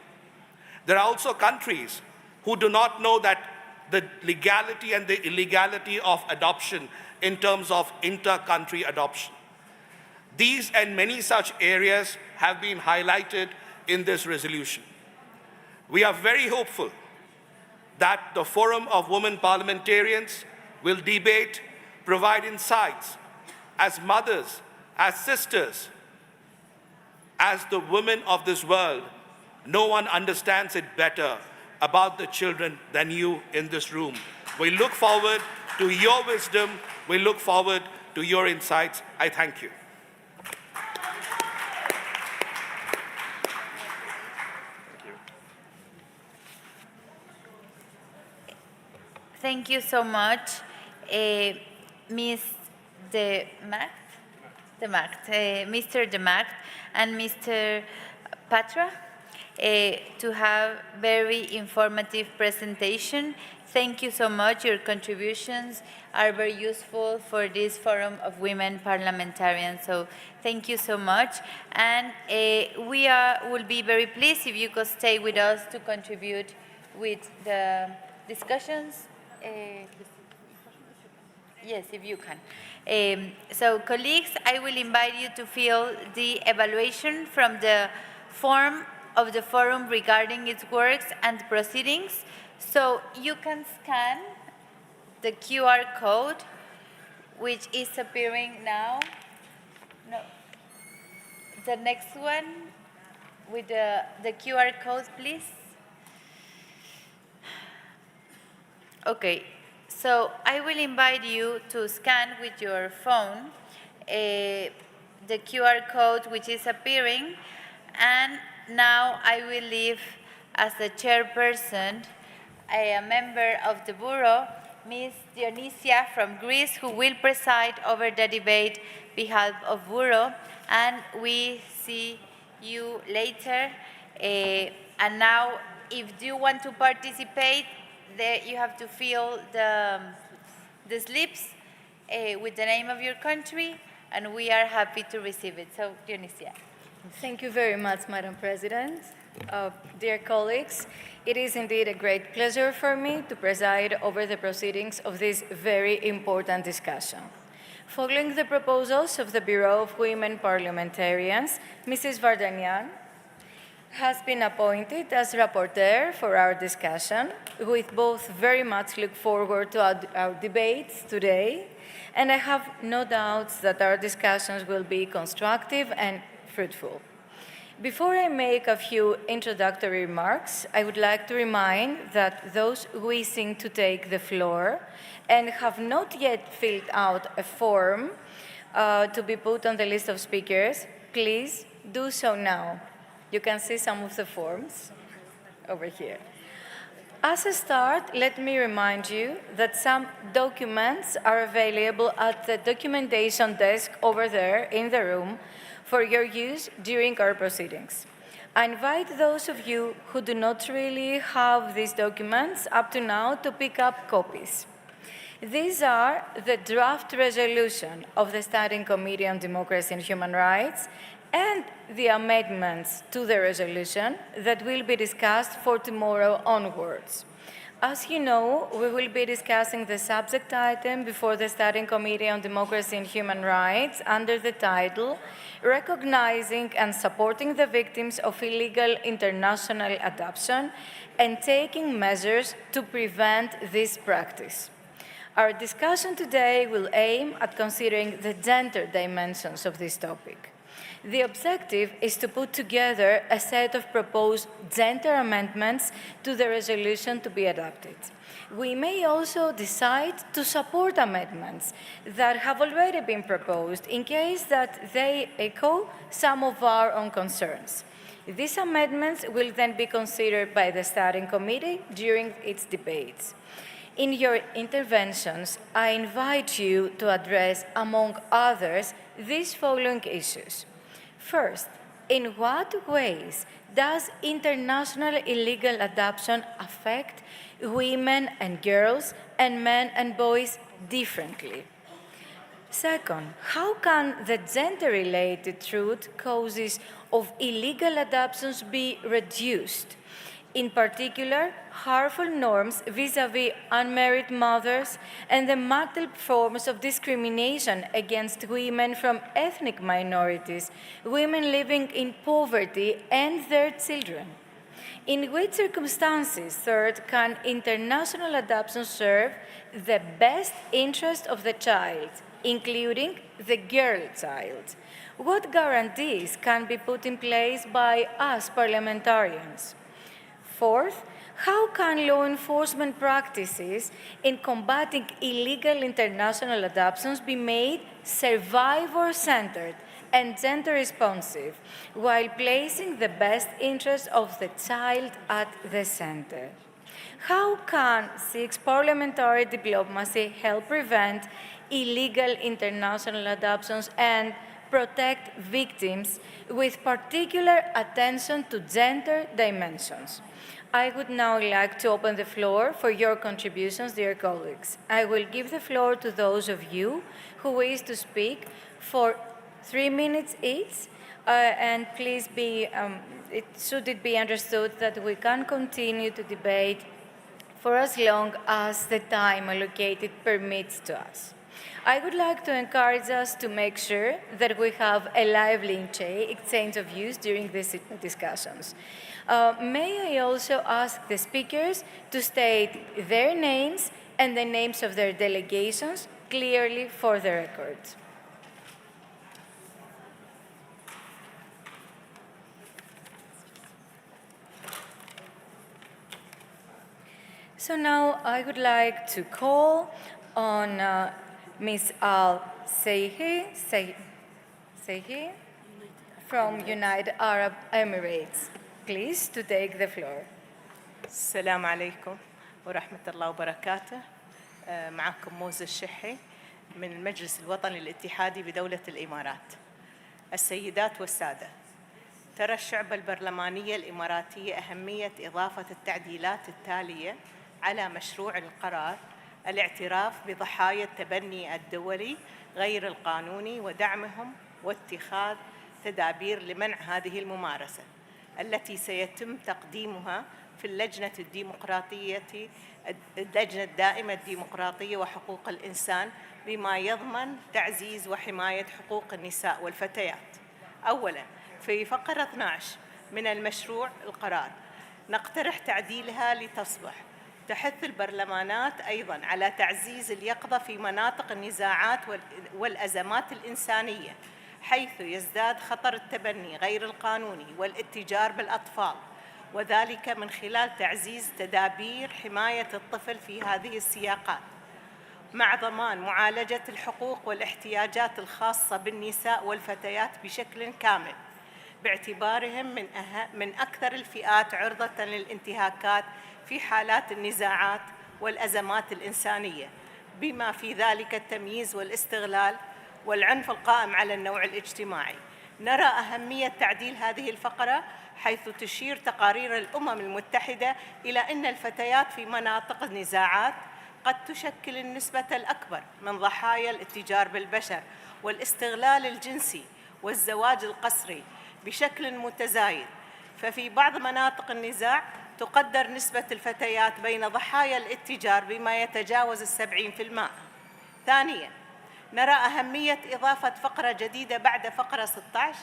There are also countries who do not know that the legality and the illegality of adoption in terms of inter-country adoption. These and many such areas have been highlighted in this resolution. We are very hopeful that the Forum of Women Parliamentarians will debate, provide insights as mothers, as sisters, as the women of this world. No one understands it better about the children than you in this room. We look forward to your wisdom. We look forward to your insights. I thank you. Thank you so much, Ms. Mr. De Macht and Mr. Patra, to have very informative presentation. Thank you so much. Your contributions are very useful for this Forum of Women Parliamentarians. So thank you so much. And we will be very pleased if you could stay with us to contribute with the discussions. Yes, if you can. So colleagues, I will invite you to fill the evaluation from the form of the forum regarding its works and proceedings. So you can scan the QR code, which is appearing now. No, the next one with the QR code, please. Okay, so I will invite you to scan with your phone the QR code which is appearing, and now I will leave as the chairperson a member of the Bureau, Ms. Dionysia from Greece, who will preside over the debate on behalf of Bureau, and we see you later. And now, if you want to participate, there you have to fill the slips with the name of your country, and we are happy to receive it. So, Dionysia. Thank you very much, Madam President. Dear colleagues, it is indeed a great pleasure for me to preside over the proceedings of this very important discussion. Following the proposals of the Bureau of Women Parliamentarians, Mrs. Vardanyan, has been appointed as rapporteur for our discussion. We both very much look forward to our debates today, and I have no doubts that our discussions will be constructive and fruitful. Before I make a few introductory remarks, I would like to remind that those wishing to take the floor and have not yet filled out a form to be put on the list of speakers, please do so now. You can see some of the forms over here. As a start, let me remind you that some documents are available at the documentation desk over there in the room for your use during our proceedings. I invite those of you who do not really have these documents up to now to pick up copies. These are the draft resolution of the Standing Committee on Democracy and Human Rights and the amendments to the resolution that will be discussed for tomorrow onwards. As you know, we will be discussing the subject item before the Standing Committee on Democracy and Human Rights under the title Recognizing and Supporting the Victims of Illegal International Adoption and Taking Measures to Prevent this Practice. Our discussion today will aim at considering the gender dimensions of this topic. The objective is to put together a set of proposed gender amendments to the resolution to be adopted. We may also decide to support amendments that have already been proposed in case that they echo some of our own concerns. These amendments will then be considered by the Standing Committee during its debates. In your interventions, I invite you to address, among others, these following issues. First, in what ways does international illegal adoption affect women and girls and men and boys differently? Second, how can the gender-related root causes of illegal adoptions be reduced? In particular, harmful norms vis-à-vis unmarried mothers and the multiple forms of discrimination against women from ethnic minorities, women living in poverty and their children. In which circumstances, third, can international adoption serve the best interest of the child, including the girl child? What guarantees can be put in place by us parliamentarians? Fourth, how can law enforcement practices in combating illegal international adoptions be made survivor-centered and gender-responsive while placing the best interests of the child at the center? How can parliamentary diplomacy help prevent illegal international adoptions and protect victims with particular attention to gender dimensions? I would now like to open the floor for your contributions, dear colleagues. I will give the floor to those of you who wish to speak for 3 minutes each, and please should it be understood that we can continue to debate for as long as the time allocated permits to us. I would like to encourage us to make sure that we have a lively exchange of views during these discussions. May I also ask the speakers to state their names and the names of their delegations clearly for the record. So now I would like to call on Ms. Al-Seihi from United Arab Emirates, please, to take the floor. السلام عليكم ورحمة الله وبركاته. معكم موزة الشحي من المجلس الوطني الاتحادي بدولة الإمارات. السيدات والسادة، ترى الشعب البرلمانية الإماراتية أهمية إضافة التعديلات التالية على مشروع القرار الاعتراف بضحايا التبني الدولي غير القانوني ودعمهم واتخاذ تدابير لمنع هذه الممارسة التي سيتم تقديمها في اللجنة الدائمة الديمقراطية وحقوق الإنسان بما يضمن تعزيز وحماية حقوق النساء والفتيات. أولاً، في فقرة 12 من المشروع القرار. نقترح تعديلها لتصبح تحث البرلمانات أيضاً على تعزيز اليقظة في مناطق النزاعات والأزمات الإنسانية، حيث يزداد خطر التبني غير القانوني والاتجار بالأطفال، وذلك من خلال تعزيز تدابير حماية الطفل في هذه السياقات، مع ضمان معالجة الحقوق والاحتياجات الخاصة بالنساء والفتيات بشكل كامل، باعتبارهم من أكثر الفئات عرضة للانتهاكات في حالات النزاعات والأزمات الإنسانية، بما في ذلك التمييز والاستغلال والعنف القائم على النوع الاجتماعي. نرى أهمية تعديل هذه الفقرة، حيث تشير تقارير الأمم المتحدة إلى أن الفتيات في مناطق النزاعات قد تشكل النسبة الأكبر من ضحايا الاتجار بالبشر والاستغلال الجنسي والزواج القسري بشكل متزايد، ففي بعض مناطق النزاع تقدر نسبة الفتيات بين ضحايا الاتجار بما يتجاوز 70%. ثانياً، نرى أهمية إضافة فقرة جديدة بعد فقرة 16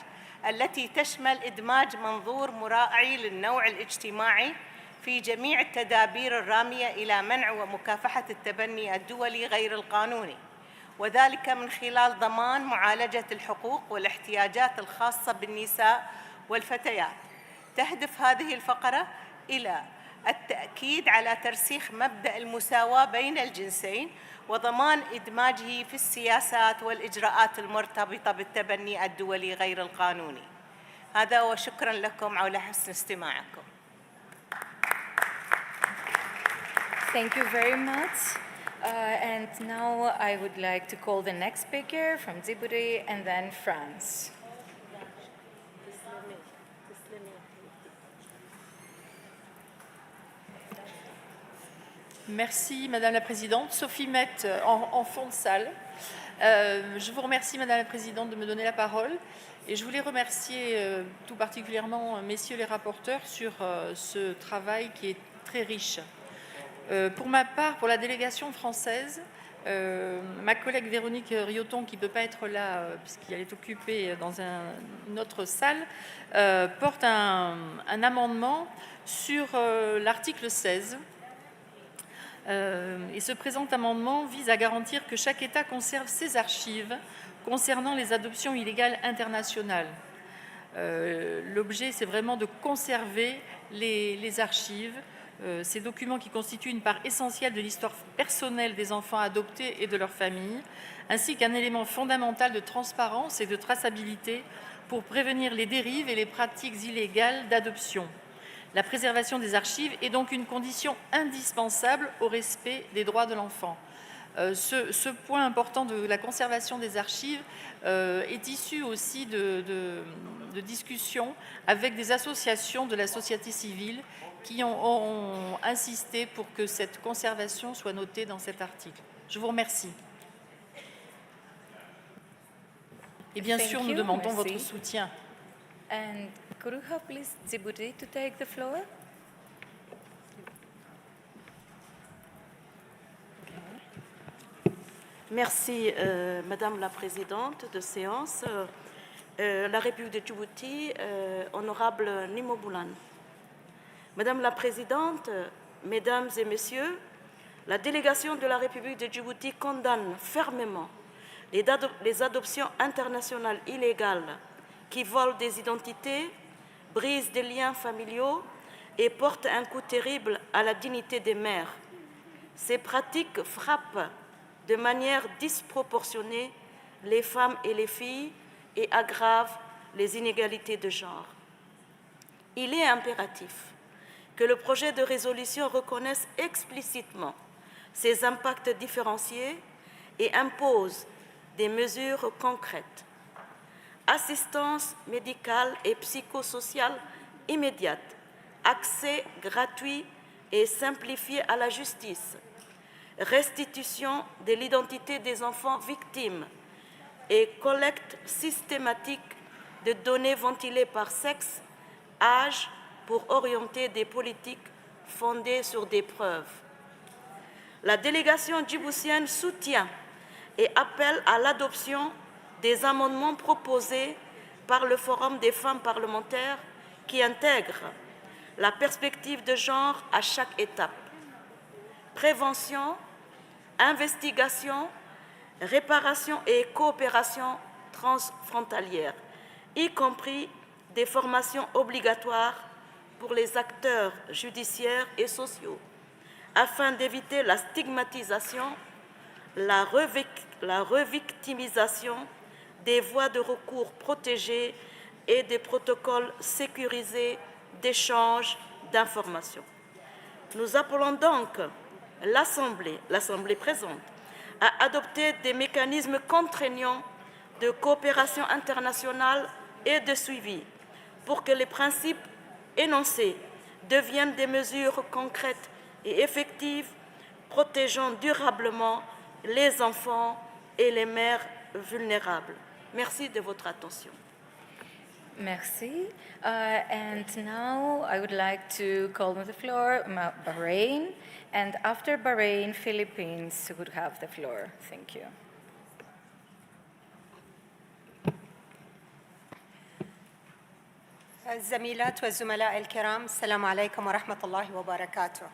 التي تشمل إدماج منظور مراعي للنوع الاجتماعي في جميع التدابير الرامية إلى منع ومكافحة التبني الدولي غير القانوني، وذلك من خلال ضمان معالجة الحقوق والاحتياجات الخاصة بالنساء والفتيات. تهدف هذه الفقرة إلى التأكيد على ترسيخ مبدأ المساواة بين الجنسين وضمان إدماجه في السياسات والإجراءات المرتبطة بالتبني الدولي غير القانوني. هذا وشكرا لكم على حسن استماعكم. Thank you very much. And now I would like to call the next speaker from Djibouti and then France. Merci Madame la Présidente. Sophie Mette en fond de salle. Je vous remercie Madame la Présidente de me donner la parole et je voulais remercier tout particulièrement messieurs les rapporteurs sur ce travail qui est très riche. Pour ma part, pour la délégation française, ma collègue Véronique Rioton, qui ne peut pas être là puisqu'elle est occupée dans une autre salle, porte un amendement sur l'article 16. Et ce présent amendement vise à garantir que chaque État conserve ses archives concernant les adoptions illégales internationales. L'objet, c'est vraiment de conserver les archives, ces documents qui constituent une part essentielle de l'histoire personnelle des enfants adoptés et de leurs familles, ainsi qu'un élément fondamental de transparence et de traçabilité pour prévenir les dérives et les pratiques illégales d'adoption. La préservation des archives est donc une condition indispensable au respect des droits de l'enfant. Ce point important de la conservation des archives est issu aussi de discussions avec des associations de la société civile qui ont insisté pour que cette conservation soit notée dans cet article. Je vous remercie. Et bien sûr, nous demandons votre soutien. And could we have please Djibouti to take the floor? Merci, Madame la Présidente de séance. La République de Djibouti, honorable Nimo Boulan. Madame la Présidente, Mesdames et Messieurs, la délégation de la République de Djibouti condamne fermement les adoptions internationales illégales qui volent des identités, brisent des liens familiaux et portent un coup terrible à la dignité des mères. Ces pratiques frappent de manière disproportionnée les femmes et les filles et aggravent les inégalités de genre. Il est impératif que le projet de résolution reconnaisse explicitement ces impacts différenciés et impose des mesures concrètes. Assistance médicale et psychosociale immédiate, accès gratuit et simplifié à la justice, restitution de l'identité des enfants victimes et collecte systématique de données ventilées par sexe, âge, pour orienter des politiques fondées sur des preuves. La délégation djiboutienne soutient et appelle à l'adoption des amendements proposés par le Forum des femmes parlementaires qui intègre la perspective de genre à chaque étape. Prévention, investigation, réparation et coopération transfrontalière, y compris des formations obligatoires pour les acteurs judiciaires et sociaux, afin d'éviter la stigmatisation, la revictimisation, des voies de recours protégées et des protocoles sécurisés d'échange d'informations. Nous appelons donc l'Assemblée présente, à adopter des mécanismes contraignants de coopération internationale et de suivi pour que les principes énoncés deviennent des mesures concrètes et effectives protégeant durablement les enfants et les mères vulnérables. Merci de votre attention. Merci. And now I would like to call on the floor Bahrain, and after Bahrain, Philippines would have the floor. Thank you. الزميلات والزملاء الكرام، السلام عليكم ورحمة الله وبركاته.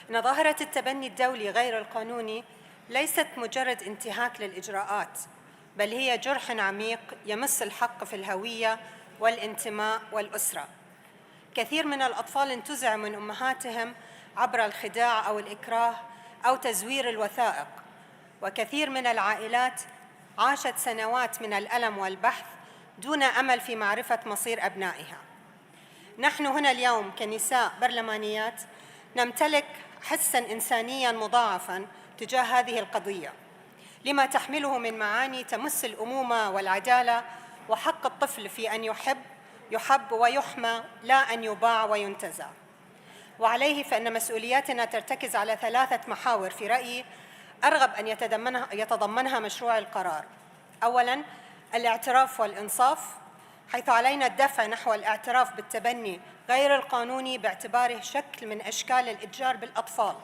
إن ظاهرة التبني الدولي غير القانوني ليست مجرد انتهاك للإجراءات، بل هي جرح عميق يمس الحق في الهوية والانتماء والأسرة. كثير من الأطفال انتزعوا من أمهاتهم عبر الخداع أو الإكراه أو تزوير الوثائق، وكثير من العائلات عاشت سنوات من الألم والبحث دون أمل في معرفة مصير أبنائها. نحن هنا اليوم كنساء برلمانيات نمتلك حساً إنسانياً مضاعفاً تجاه هذه القضية، لما تحمله من معاني تمس الأمومة والعدالة وحق الطفل في أن يحب ويحمى، لا أن يباع وينتزع. وعليه فإن مسؤولياتنا ترتكز على 3 محاور في رأيي أرغب أن يتضمنها مشروع القرار. أولاً، الاعتراف والإنصاف، حيث علينا الدفع نحو الاعتراف بالتبني غير القانوني باعتباره شكل من أشكال الإتجار بالأطفال،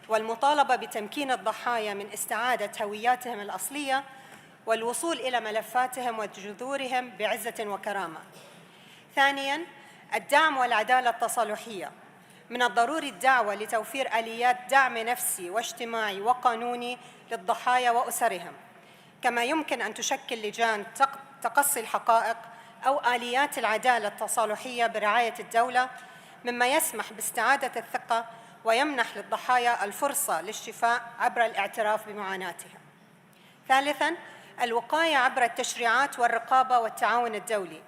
والمطالبة بتمكين الضحايا من استعادة هوياتهم الأصلية والوصول إلى ملفاتهم وجذورهم بعزة وكرامة. ثانياً، الدعم والعدالة التصالحية. من الضروري الدعوة لتوفير آليات دعم نفسي واجتماعي وقانوني للضحايا وأسرهم، كما يمكن أن تشكل لجان تقصي الحقائق أو آليات العدالة التصالحية برعاية الدولة، مما يسمح باستعادة الثقة ويمنح للضحايا الفرصة للشفاء عبر الاعتراف بمعاناتهم. ثالثاً، الوقاية عبر التشريعات والرقابة والتعاون الدولي.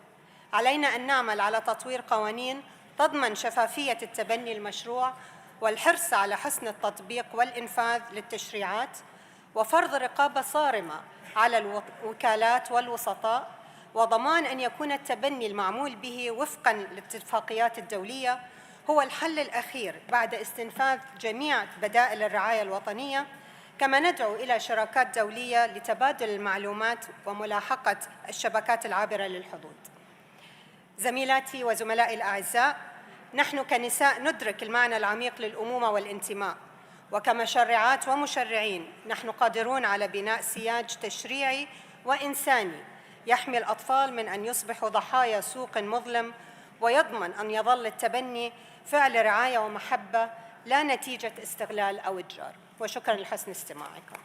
علينا أن نعمل على تطوير قوانين تضمن شفافية التبني المشروع والحرص على حسن التطبيق والإنفاذ للتشريعات، وفرض رقابة صارمة على الوكالات والوسطاء، وضمان أن يكون التبني المعمول به وفقاً للاتفاقيات الدولية هو الحل الأخير بعد استنفاذ جميع بدائل الرعاية الوطنية. كما ندعو إلى شراكات دولية لتبادل المعلومات وملاحقة الشبكات العابرة للحدود. زميلاتي وزملائي الأعزاء، نحن كنساء ندرك المعنى العميق للأمومة والانتماء، وكمشرعات ومشرعين نحن قادرون على بناء سياج تشريعي وإنساني يحمي الأطفال من أن يصبحوا ضحايا سوق مظلم، ويضمن أن يظل التبني فعل رعاية ومحبة لا نتيجة استغلال أو إتجار. وشكرا لحسن استماعكم.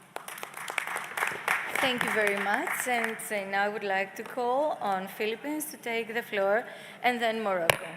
Thank you very much. And now I would like to call on Philippines to take the floor, and then Morocco.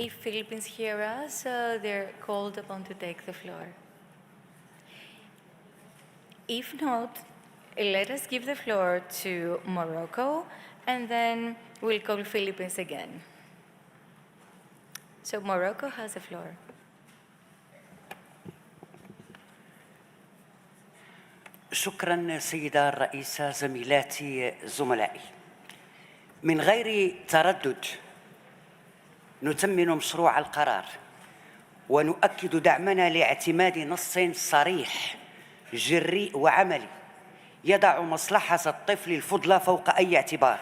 If Philippines hear us, they're called upon to take the floor. If not, let us give the floor to Morocco, and then we'll call Philippines again. So Morocco has the floor. شكرا سيدة الرئيسة، زميلاتي زملائي. من غير تردد نتمم مشروع القرار ونؤكد دعمنا لاعتماد نص صريح جريء وعملي يضع مصلحة الطفل الفضلى فوق أي اعتبار،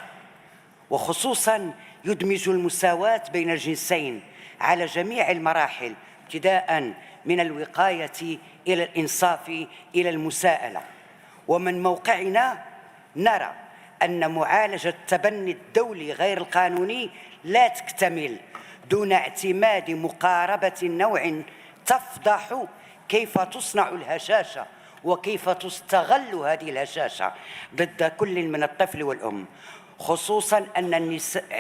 وخصوصاً يدمج المساواة بين الجنسين على جميع المراحل ابتداءً من الوقاية إلى الإنصاف إلى المساءلة. ومن موقعنا نرى أن معالجة التبني الدولي غير القانوني لا تكتمل دون اعتماد مقاربة نوع تفضح كيف تصنع الهشاشة وكيف تستغل هذه الهشاشة ضد كل من الطفل والأم، خصوصاً أن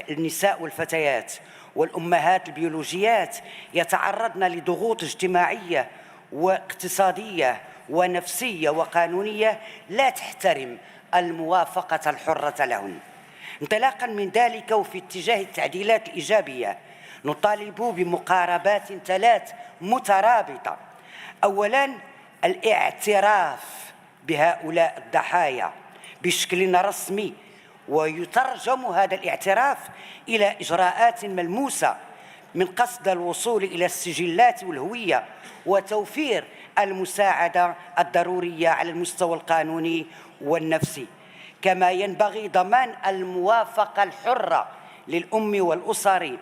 النساء والفتيات والأمهات البيولوجيات يتعرضن لضغوط اجتماعية واقتصادية ونفسية وقانونية لا تحترم الموافقة الحرة لهن. انطلاقاً من ذلك وفي اتجاه التعديلات الإيجابية نطالب بمقاربات ثلاث مترابطة. أولاً الاعتراف بهؤلاء الضحايا بشكل رسمي، ويترجم هذا الاعتراف إلى إجراءات ملموسة من قصد الوصول إلى السجلات والهوية وتوفير المساعدة الضرورية على المستوى القانوني والنفسي. كما ينبغي ضمان الموافقة الحرة للأم والأسر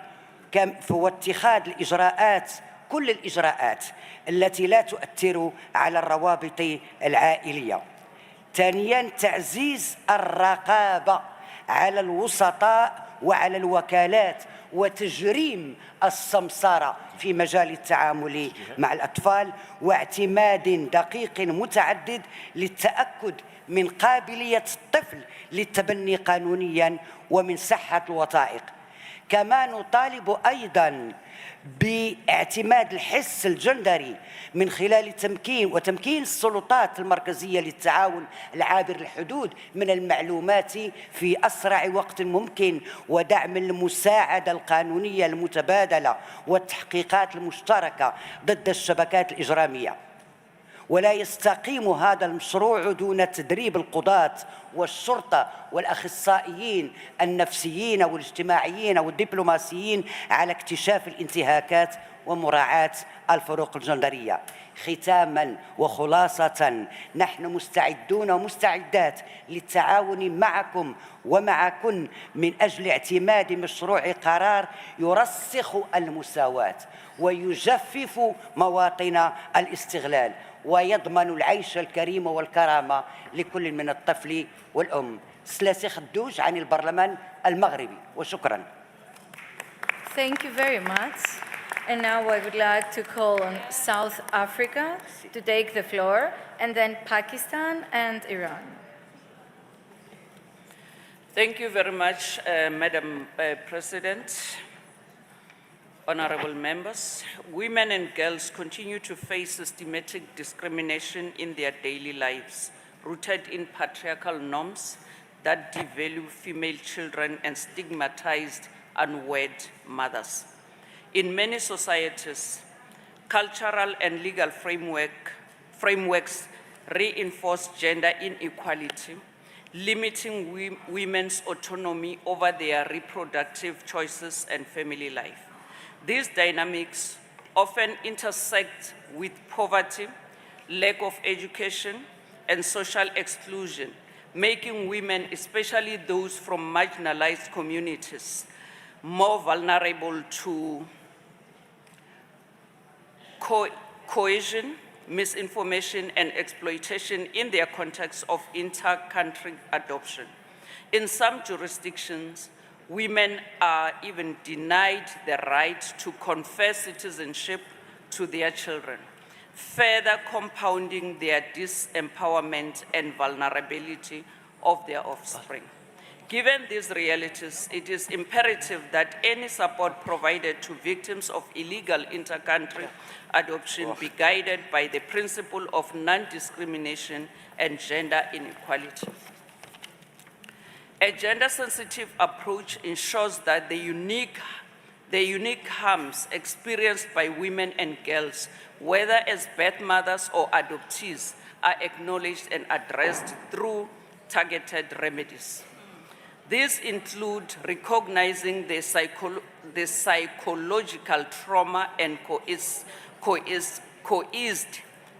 واتخاذ الإجراءات كل الإجراءات التي لا تؤثر على الروابط العائلية. ثانياً تعزيز الرقابة على الوسطاء وعلى الوكالات وتجريم السمسرة في مجال التعامل مع الأطفال، واعتماد دقيق متعدد للتأكد من قابلية الطفل للتبني قانونياً ومن صحة الوثائق. كما نطالب أيضاً باعتماد الحس الجندري من خلال تمكين السلطات المركزية للتعاون العابر الحدود من المعلومات في أسرع وقت ممكن، ودعم المساعدة القانونية المتبادلة والتحقيقات المشتركة ضد الشبكات الإجرامية. ولا يستقيم هذا المشروع دون تدريب القضاة والشرطة والأخصائيين النفسيين والاجتماعيين والدبلوماسيين على اكتشاف الانتهاكات ومراعاة الفروق الجندرية. ختاماً وخلاصة، نحن مستعدون ومستعدات للتعاون معكم ومعكن من أجل اعتماد مشروع قرار يرسخ المساواة ويجفف مواطن الاستغلال ويضمن العيش الكريم والكرامة لكل من الطفل والأم. سلاسي خدوج عن البرلمان المغربي، وشكراً. Thank you very much. And now I would like to call on South Africa to take the floor, and then Pakistan and Iran. Thank you very much, Madam President. Honorable members, women and girls continue to face systematic discrimination in their daily lives, rooted in patriarchal norms that devalue female children and stigmatized unwed mothers. In many societies, cultural and legal frameworks reinforce gender inequality, limiting women's autonomy over their reproductive choices and family life. These dynamics often intersect with poverty, lack of education, and social exclusion, making women, especially those from marginalized communities, more vulnerable to coercion, misinformation, and exploitation in their context of inter-country adoption. In some jurisdictions, women are even denied the right to confer citizenship to their children, further compounding their disempowerment and vulnerability of their offspring. Given these realities, it is imperative that any support provided to victims of illegal inter-country adoption be guided by the principle of non-discrimination and gender inequality. A gender-sensitive approach ensures that the unique harms experienced by women and girls, whether as birth mothers or adoptees, are acknowledged and addressed through targeted remedies. These include recognizing the psychological trauma and coerced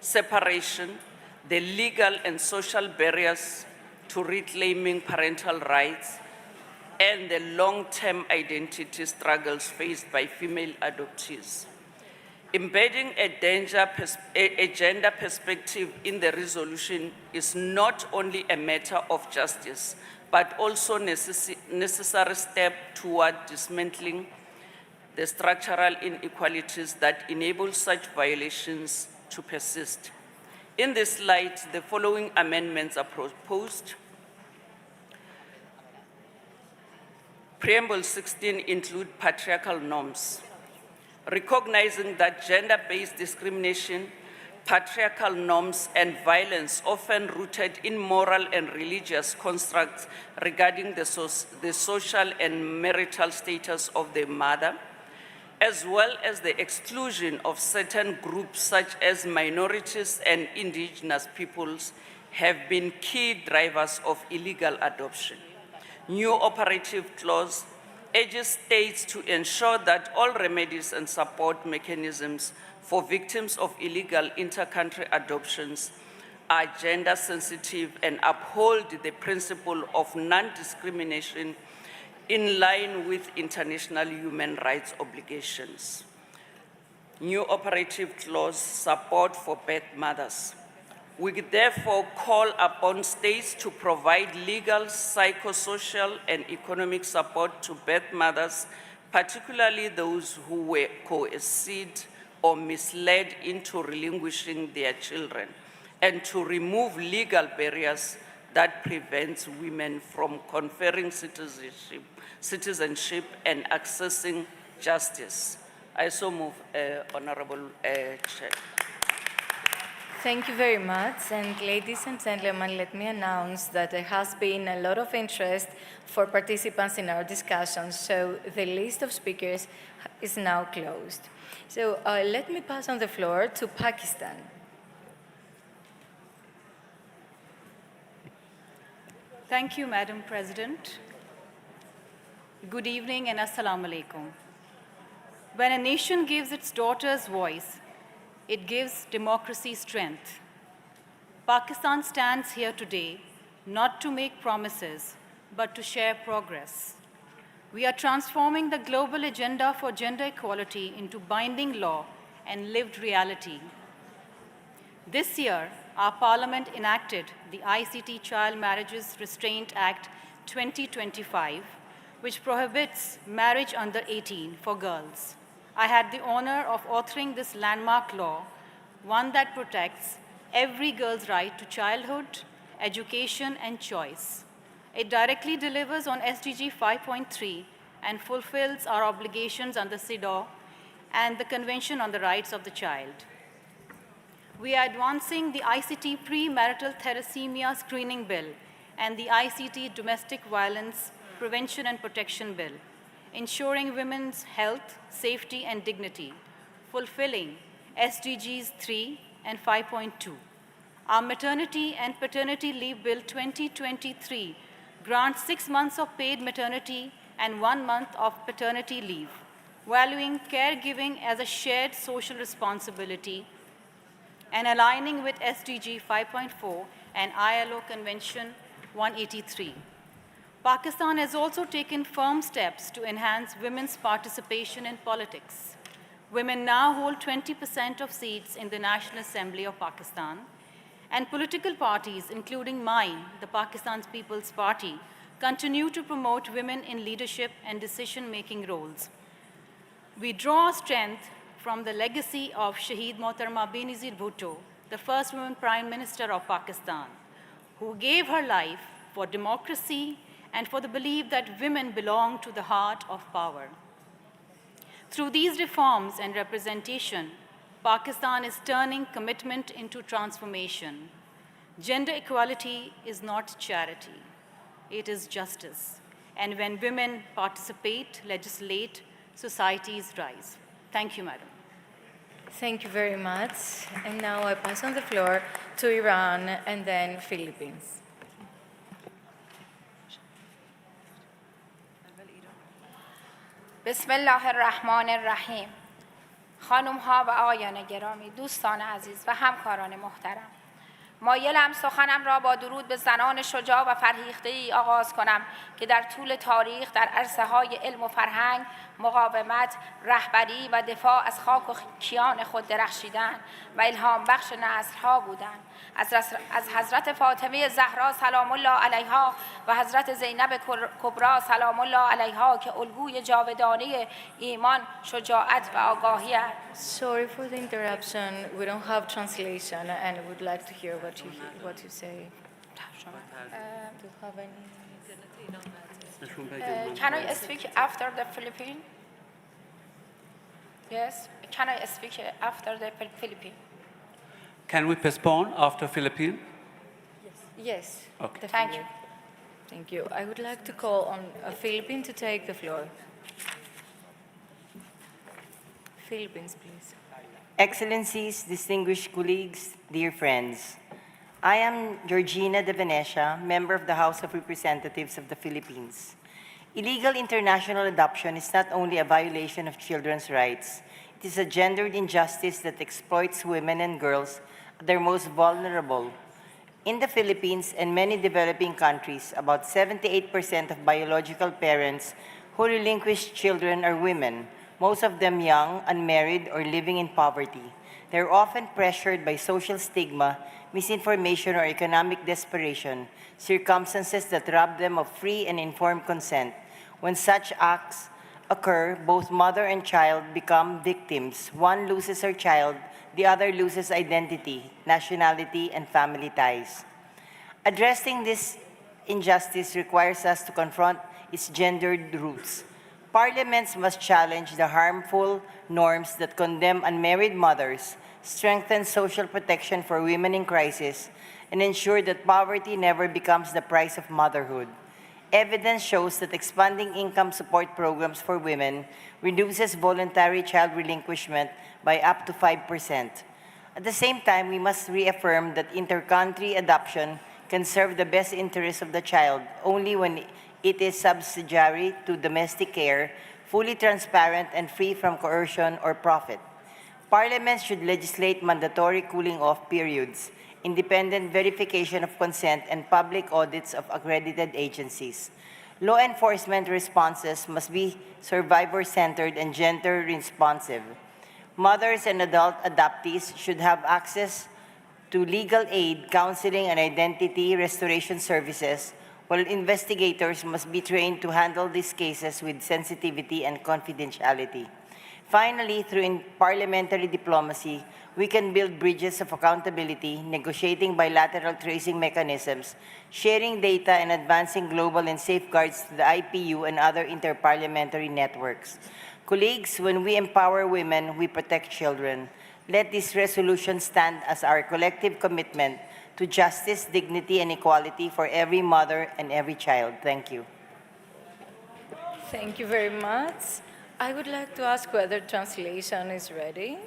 separation the legal and social barriers to reclaiming parental rights, and the long-term identity struggles faced by female adoptees. Embedding a gender perspective in the resolution is not only a matter of justice, but also necessary step toward dismantling the structural inequalities that enable such violations to persist. In this light, the following amendments are proposed. Preamble 16 include patriarchal norms. Recognizing that gender-based discrimination, patriarchal norms, and violence often rooted in moral and religious constructs regarding the social and marital status of the mother, as well as the exclusion of certain groups such as minorities and indigenous peoples, have been key drivers of illegal adoption. New operative clause urges states to ensure that all remedies and support mechanisms for victims of illegal inter-country adoptions are gender sensitive and uphold the principle of non-discrimination in line with international human rights obligations. New operative clause, support for birth mothers. We therefore call upon states to provide legal, psychosocial, and economic support to birth mothers, particularly those who were coerced or misled into relinquishing their children, and to remove legal barriers that prevent women from conferring citizenship and accessing justice. I so move, Honorable Chair. Thank you very much. And ladies and gentlemen, let me announce that there has been a lot of interest for participants in our discussion, so the list of speakers is now closed. So let me pass on the floor to Pakistan. Thank you, Madam President. Good evening and Assalamu alaikum. When a nation gives its daughters voice, it gives democracy strength. Pakistan stands here today not to make promises, but to share progress. We are transforming the global agenda for gender equality into binding law and lived reality. This year, our Parliament enacted the ICT Child Marriages Restraint Act 2025, which prohibits marriage under 18 for girls. I had the honor of authoring this landmark law, one that protects every girl's right to childhood, education, and choice. It directly delivers on SDG 5.3 and fulfills our obligations under CEDAW and the Convention on the Rights of the Child. We are advancing the ICT Pre-Marital Thalassemia Screening Bill and the ICT Domestic Violence Prevention and Protection Bill, ensuring women's health, safety, and dignity, fulfilling SDGs 3 and 5.2. Our Maternity and Paternity Leave Bill 2023 grants 6 months of paid maternity and 1 month of paternity leave, valuing caregiving as a shared social responsibility and aligning with SDG 5.4 and ILO Convention 183. Pakistan has also taken firm steps to enhance women's participation in politics. Women now hold 20% of seats in the National Assembly of Pakistan, and political parties, including mine, the Pakistan People's Party, continue to promote women in leadership and decision-making roles. We draw strength from the legacy of Shaheed Mohtarama Benazir Bhutto, the first woman Prime Minister of Pakistan, who gave her life for democracy and for the belief that women belong to the heart of power. Through these reforms and representation, Pakistan is turning commitment into transformation. Gender equality is not charity, it is justice. And when women participate, legislate, societies rise. Thank you, Madam. Thank you very much. And now I pass on the floor to Iran and then Philippines. بسم الله الرحمن الرحیم. خانم ها و آقایان گرامی، دوستان عزیز و همکاران محترم، مایلم سخنم را با درود به زنان شجاع و فرهیخته‌ای آغاز کنم که در طول تاریخ در عرصه‌های علم و فرهنگ، مقاومت، رهبری و دفاع از خاک و کیان خود درخشیدند و الهام بخش نسل‌ها بودند. از حضرت فاطمه زهرا سلام الله علیها و حضرت زینب کبری سلام الله علیها که الگوی جاودانه ایمان، شجاعت و آگاهی است. Sorry for the interruption. We don't have translation, and we would like to hear what you say. Do you have any? Can I speak after the Philippine? Yes. Can I speak after the Philippine? Can we postpone after Philippine? Yes. Okay. Thank you. Thank you. I would like to call on Philippine to take the floor. Philippines, please. Excellencies, distinguished colleagues, dear friends. I am Georgina de Venecia, member of the House of Representatives of the Philippines. Illegal international adoption is not only a violation of children's rights, it is a gendered injustice that exploits women and girls at their most vulnerable. In the Philippines and many developing countries, about 78% of biological parents who relinquish children are women, most of them young, unmarried, or living in poverty. They are often pressured by social stigma, misinformation, or economic desperation, circumstances that rob them of free and informed consent. When such acts occur, both mother and child become victims. One loses her child, the other loses identity, nationality, and family ties. Addressing this injustice requires us to confront its gendered roots. Parliaments must challenge the harmful norms that condemn unmarried mothers, strengthen social protection for women in crisis, and ensure that poverty never becomes the price of motherhood. Evidence shows that expanding income support programs for women reduces voluntary child relinquishment by up to 5%. At the same time, we must reaffirm that inter-country adoption can serve the best interests of the child only when it is subsidiary to domestic care, fully transparent, and free from coercion or profit. Parliament should legislate mandatory cooling-off periods, independent verification of consent, and public audits of accredited agencies. Law enforcement responses must be survivor-centered and gender-responsive. Mothers and adult adoptees should have access to legal aid, counseling, and identity restoration services, while investigators must be trained to handle these cases with sensitivity and confidentiality. Finally, through parliamentary diplomacy, we can build bridges of accountability, negotiating bilateral tracing mechanisms, sharing data, and advancing global and safeguards to the IPU and other inter-parliamentary networks. Colleagues, when we empower women, we protect children. Let this resolution stand as our collective commitment to justice, dignity, and equality for every mother and every child. Thank you. Thank you very much. I would like to ask whether translation is ready.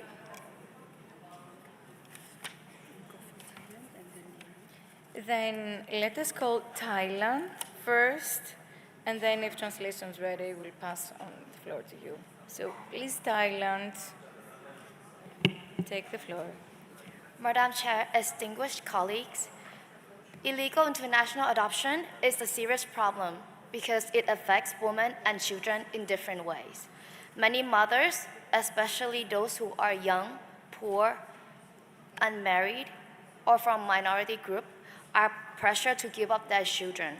Then let us call Thailand first, and then if translation is ready, we'll pass on the floor to you. So please, Thailand, take the floor. Madam Chair, distinguished colleagues, illegal international adoption is a serious problem because it affects women and children in different ways. Many mothers, especially those who are young, poor, unmarried, or from minority group, are pressured to give up their children.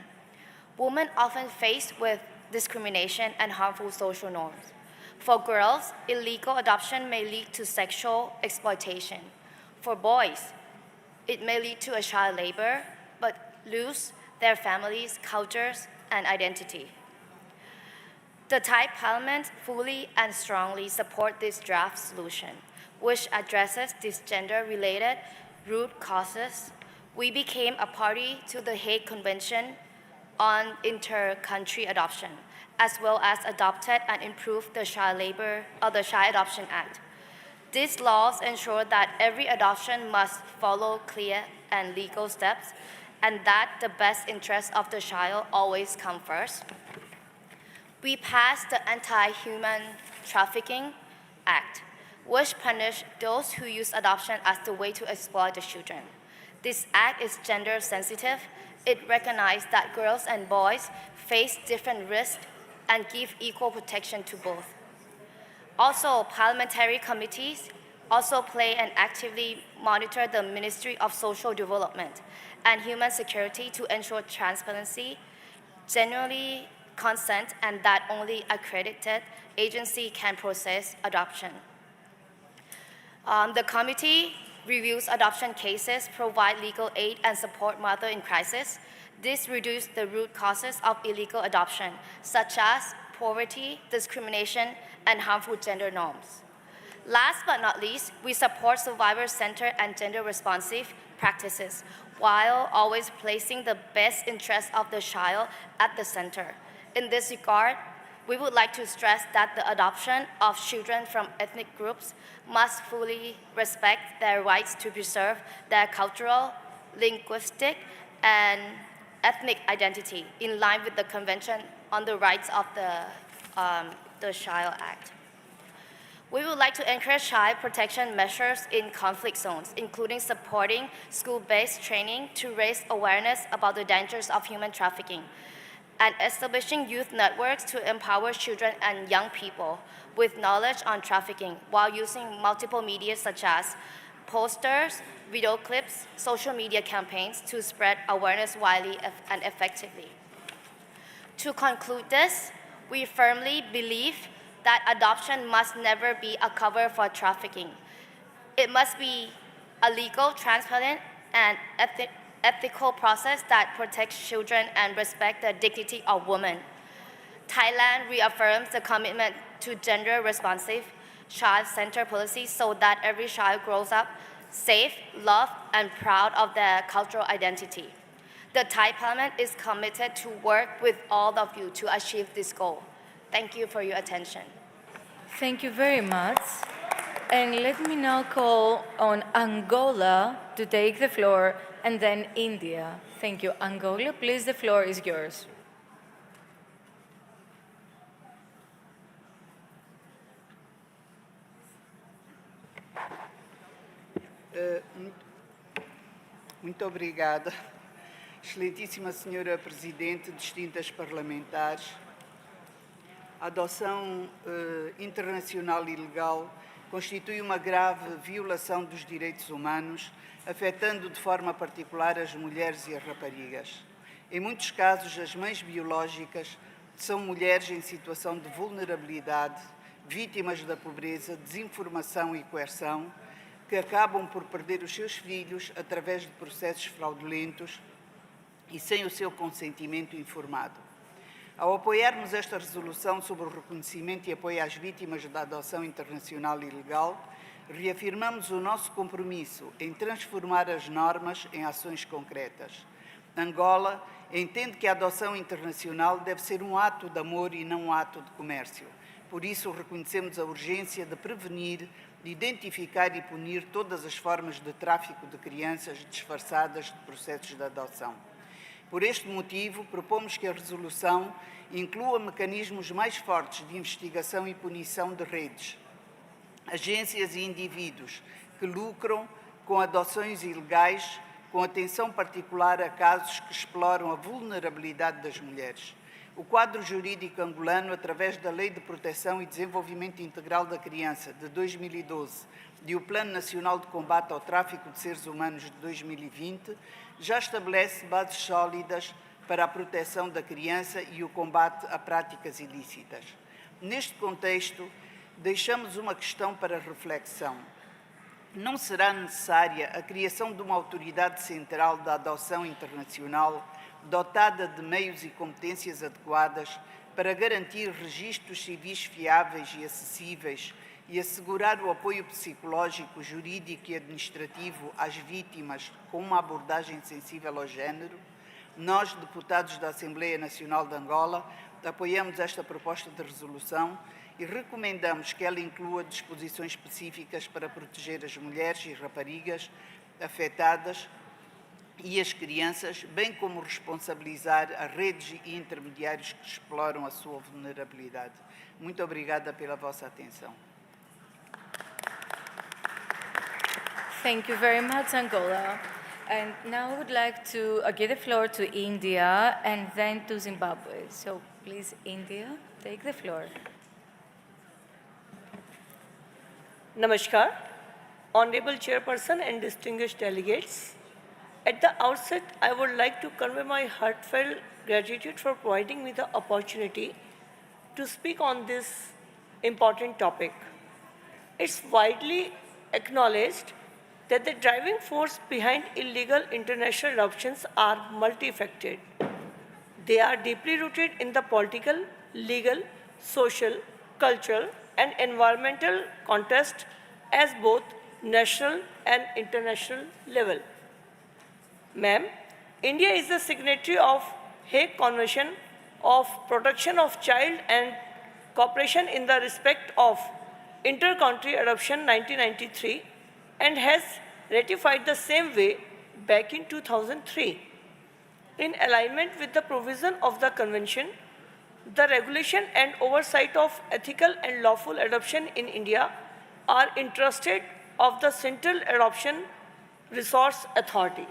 Women often faced with discrimination and harmful social norms. For girls, illegal adoption may lead to sexual exploitation. For boys, it may lead to a child labor, but lose their families, cultures, and identity. The Thai Parliament fully and strongly support this draft solution, which addresses these gender-related root causes. We became a party to the Hague Convention on Inter-country Adoption, as well as adopted and improved the Child Adoption Act. These laws ensure that every adoption must follow clear and legal steps, and that the best interests of the child always come first. We passed the Anti-Human Trafficking Act, which punished those who use adoption as the way to exploit the children. This act is gender sensitive. It recognizes that girls and boys face different risks and give equal protection to both. Also, parliamentary committees also play and actively monitor the Ministry of Social Development and Human Security to ensure transparency, genuinely consent, and that only accredited agency can process adoption. The committee reviews adoption cases, provide legal aid, and support mothers in crisis. This reduces the root causes of illegal adoption, such as poverty, discrimination, and harmful gender norms. Last but not least, we support survivor-centered and gender-responsive practices while always placing the best interest of the child at the center. In this regard, we would like to stress that the adoption of children from ethnic groups must fully respect their rights to preserve their cultural, linguistic, and ethnic identity in line with the Convention on the Rights of the Child Act. We would like to encourage child protection measures in conflict zones, including supporting school-based training to raise awareness about the dangers of human trafficking, and establishing youth networks to empower children and young people with knowledge on trafficking while using multiple media such as posters, video clips, social media campaigns to spread awareness widely and effectively. To conclude this, we firmly believe that adoption must never be a cover for trafficking. It must be a legal, transparent, and ethical process that protects children and respects the dignity of women. Thailand reaffirms the commitment to gender-responsive, child-centered policies so that every child grows up safe, loved, and proud of their cultural identity. The Thai Parliament is committed to work with all of you to achieve this goal. Thank you for your attention. Thank you very much. And let me now call on Angola to take the floor, and then India. Thank you. Angola, please, the floor is yours. Muito obrigada. Excelentíssima Senhora Presidente, distintas parlamentares, a adoção internacional ilegal constitui uma grave violação dos direitos humanos, afetando de forma particular as mulheres e as raparigas. Em muitos casos, as mães biológicas são mulheres em situação de vulnerabilidade, vítimas da pobreza, desinformação e coerção, que acabam por perder os seus filhos através de processos fraudulentos e sem o seu consentimento informado. Ao apoiarmos esta resolução sobre o reconhecimento e apoio às vítimas da adoção internacional ilegal, reafirmamos o nosso compromisso em transformar as normas em ações concretas. Angola entende que a adoção internacional deve ser um ato de amor e não um ato de comércio. Por isso, reconhecemos a urgência de prevenir, de identificar e punir todas as formas de tráfico de crianças disfarçadas de processos de adoção. Por este motivo, propomos que a resolução inclua mecanismos mais fortes de investigação e punição de redes, agências e indivíduos que lucram com adoções ilegais, com atenção particular a casos que exploram a vulnerabilidade das mulheres. O quadro jurídico angolano, através da Lei de Proteção e Desenvolvimento Integral da Criança, de 2012, e o Plano Nacional de Combate ao Tráfico de Seres Humanos, de 2020, já estabelece bases sólidas para a proteção da criança e o combate a práticas ilícitas. Neste contexto, deixamos uma questão para reflexão. Não será necessária a criação de uma autoridade central da adoção internacional dotada de meios e competências adequadas para garantir registros civis fiáveis e acessíveis e assegurar o apoio psicológico, jurídico e administrativo às vítimas com uma abordagem sensível ao género? Nós, deputados da Assembleia Nacional de Angola, apoiamos esta proposta de resolução e recomendamos que ela inclua disposições específicas para proteger as mulheres e raparigas afetadas e as crianças, bem como responsabilizar as redes e intermediários que exploram a sua vulnerabilidade. Muito obrigada pela vossa atenção. Thank you very much, Angola. And now I would like to give the floor to India and then to Zimbabwe. So please, India, take the floor. Namaskar, Honorable Chairperson and distinguished delegates. At the outset, I would like to convey my heartfelt gratitude for providing me the opportunity to speak on this important topic. It's widely acknowledged that the driving force behind illegal international adoptions are multifaceted. They are deeply rooted in the political, legal, social, cultural, and environmental context as both national and international level. Ma'am, India is the signatory of Hague Convention of Protection of Child and Cooperation in the Respect of Inter-country Adoption 1993 and has ratified the same way back in 2003. In alignment with the provision of the Convention, the regulation and oversight of ethical and lawful adoption in India are entrusted of the Central Adoption Resource Authority.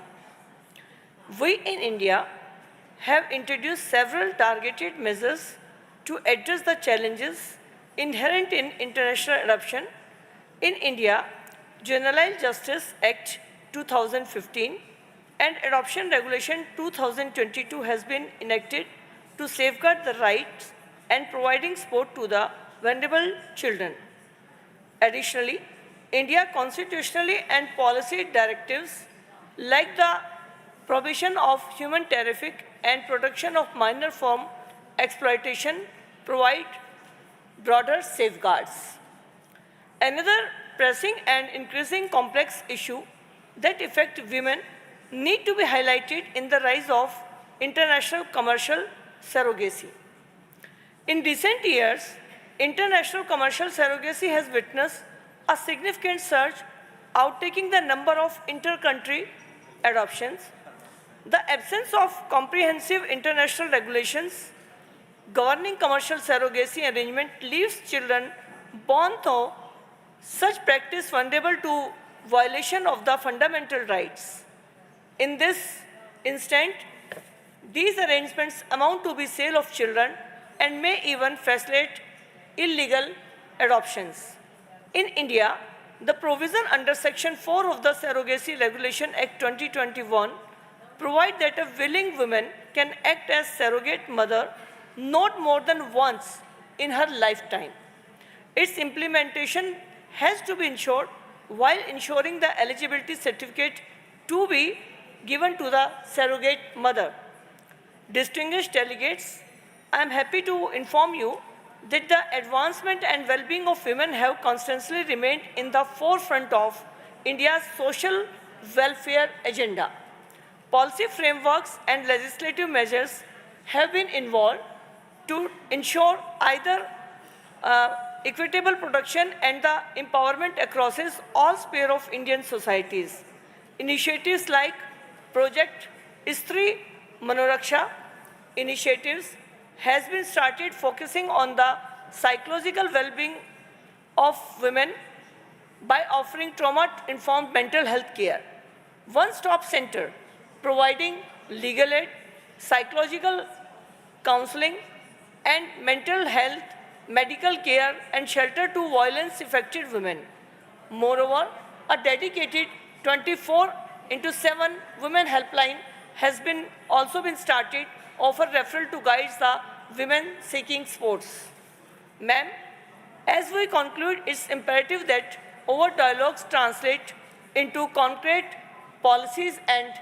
We in India have introduced several targeted measures to address the challenges inherent in international adoption. In India, Juvenile Justice Act 2015 and Adoption Regulation 2022 has been enacted to safeguard the rights and providing support to the vulnerable children. Additionally, India constitutionally and policy directives like the prohibition of human trafficking and protection of minors from exploitation provide broader safeguards. Another pressing and increasing complex issue that affect women need to be highlighted in the rise of international commercial surrogacy. In recent years, international commercial surrogacy has witnessed a significant surge, outtaking the number of inter-country adoptions. The absence of comprehensive international regulations governing commercial surrogacy arrangement leaves children born through such practice vulnerable to violation of the fundamental rights. In this instant, these arrangements amount to be sale of children and may even facilitate illegal adoptions. In India, the provision under Section 4 of the Surrogacy Regulation Act 2021 provide that a willing woman can act as surrogate mother not more than once in her lifetime. Its implementation has to be ensured while ensuring the eligibility certificate to be given to the surrogate mother. Distinguished delegates, I am happy to inform you that the advancement and well-being of women have constantly remained in the forefront of India's social welfare agenda. Policy frameworks and legislative measures have been involved to ensure either equitable protection and the empowerment across all spheres of Indian societies. Initiatives like Project Istri Manoraksha initiatives has been started focusing on the psychological well-being of women by offering trauma-informed mental health care. One-stop center providing legal aid, psychological counseling, and mental health, medical care, and shelter to violence-affected women. Moreover, a dedicated 24/7 women helpline has also been started, offer referral to guide the women seeking sports. Ma'am, as we conclude, it's imperative that our dialogues translate into concrete policies and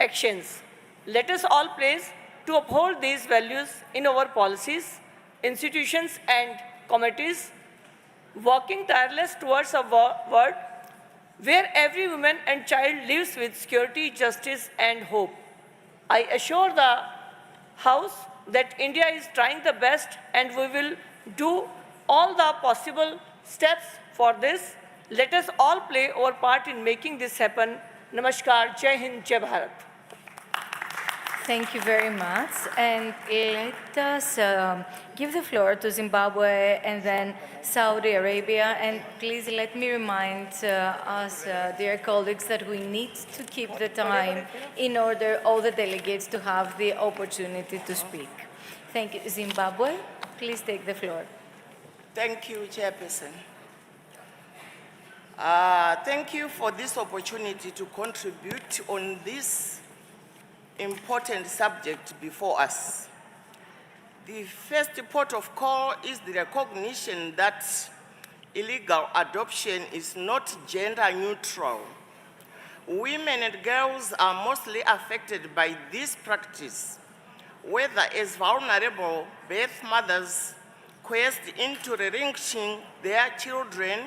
actions. Let us all pledge to uphold these values in our policies, institutions, and committees, working tirelessly towards a world where every woman and child lives with security, justice, and hope. I assure the House that India is trying the best and we will do all the possible steps for this. Let us all play our part in making this happen. Namaskar, Jai Hind, Jai Bharat. Thank you very much. And let us give the floor to Zimbabwe and then Saudi Arabia. And please let me remind us, dear colleagues, that we need to keep the time in order all the delegates to have the opportunity to speak. Thank you. Zimbabwe, please take the floor. Thank you, Chairperson. Thank you for this opportunity to contribute on this important subject before us. The first port of call is the recognition that illegal adoption is not gender neutral. Women and girls are mostly affected by this practice, whether as vulnerable birth mothers coerced into relinquishing their children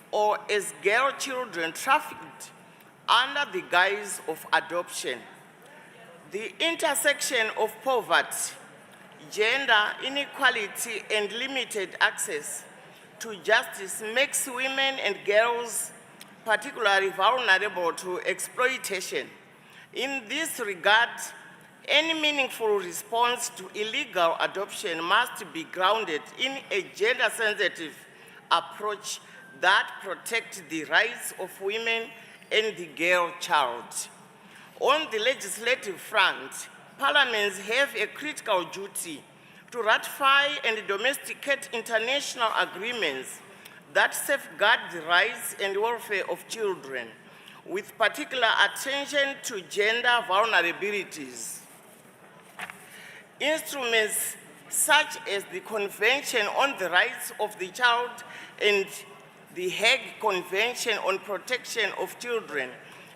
or as girl children trafficked under the guise of adoption. The intersection of poverty, gender inequality, and limited access to justice makes women and girls particularly vulnerable to exploitation. In this regard, any meaningful response to illegal adoption must be grounded in a gender-sensitive approach that protects the rights of women and the girl child. On the legislative front, parliaments have a critical duty to ratify and domesticate international agreements that safeguard the rights and welfare of children, with particular attention to gender vulnerabilities. Instruments such as the Convention on the Rights of the Child and the Hague Convention on Protection of Children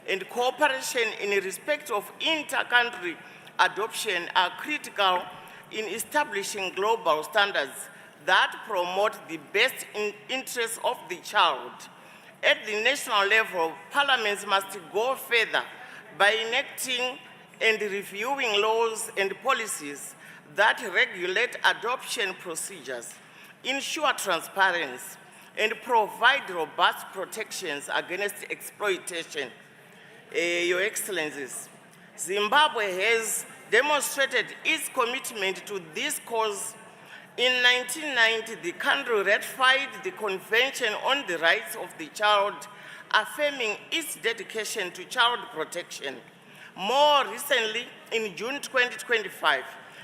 and cooperation in respect of inter-country adoption are critical in establishing global standards that promote the best interests of the child. At the national level, parliaments must go further by enacting and reviewing laws and policies that regulate adoption procedures, ensure transparency, and provide robust protections against exploitation. Your Excellencies, Zimbabwe has demonstrated its commitment to this cause. In 1990, the country ratified the Convention on the Rights of the Child, affirming its dedication to child protection. More recently, in June 2025,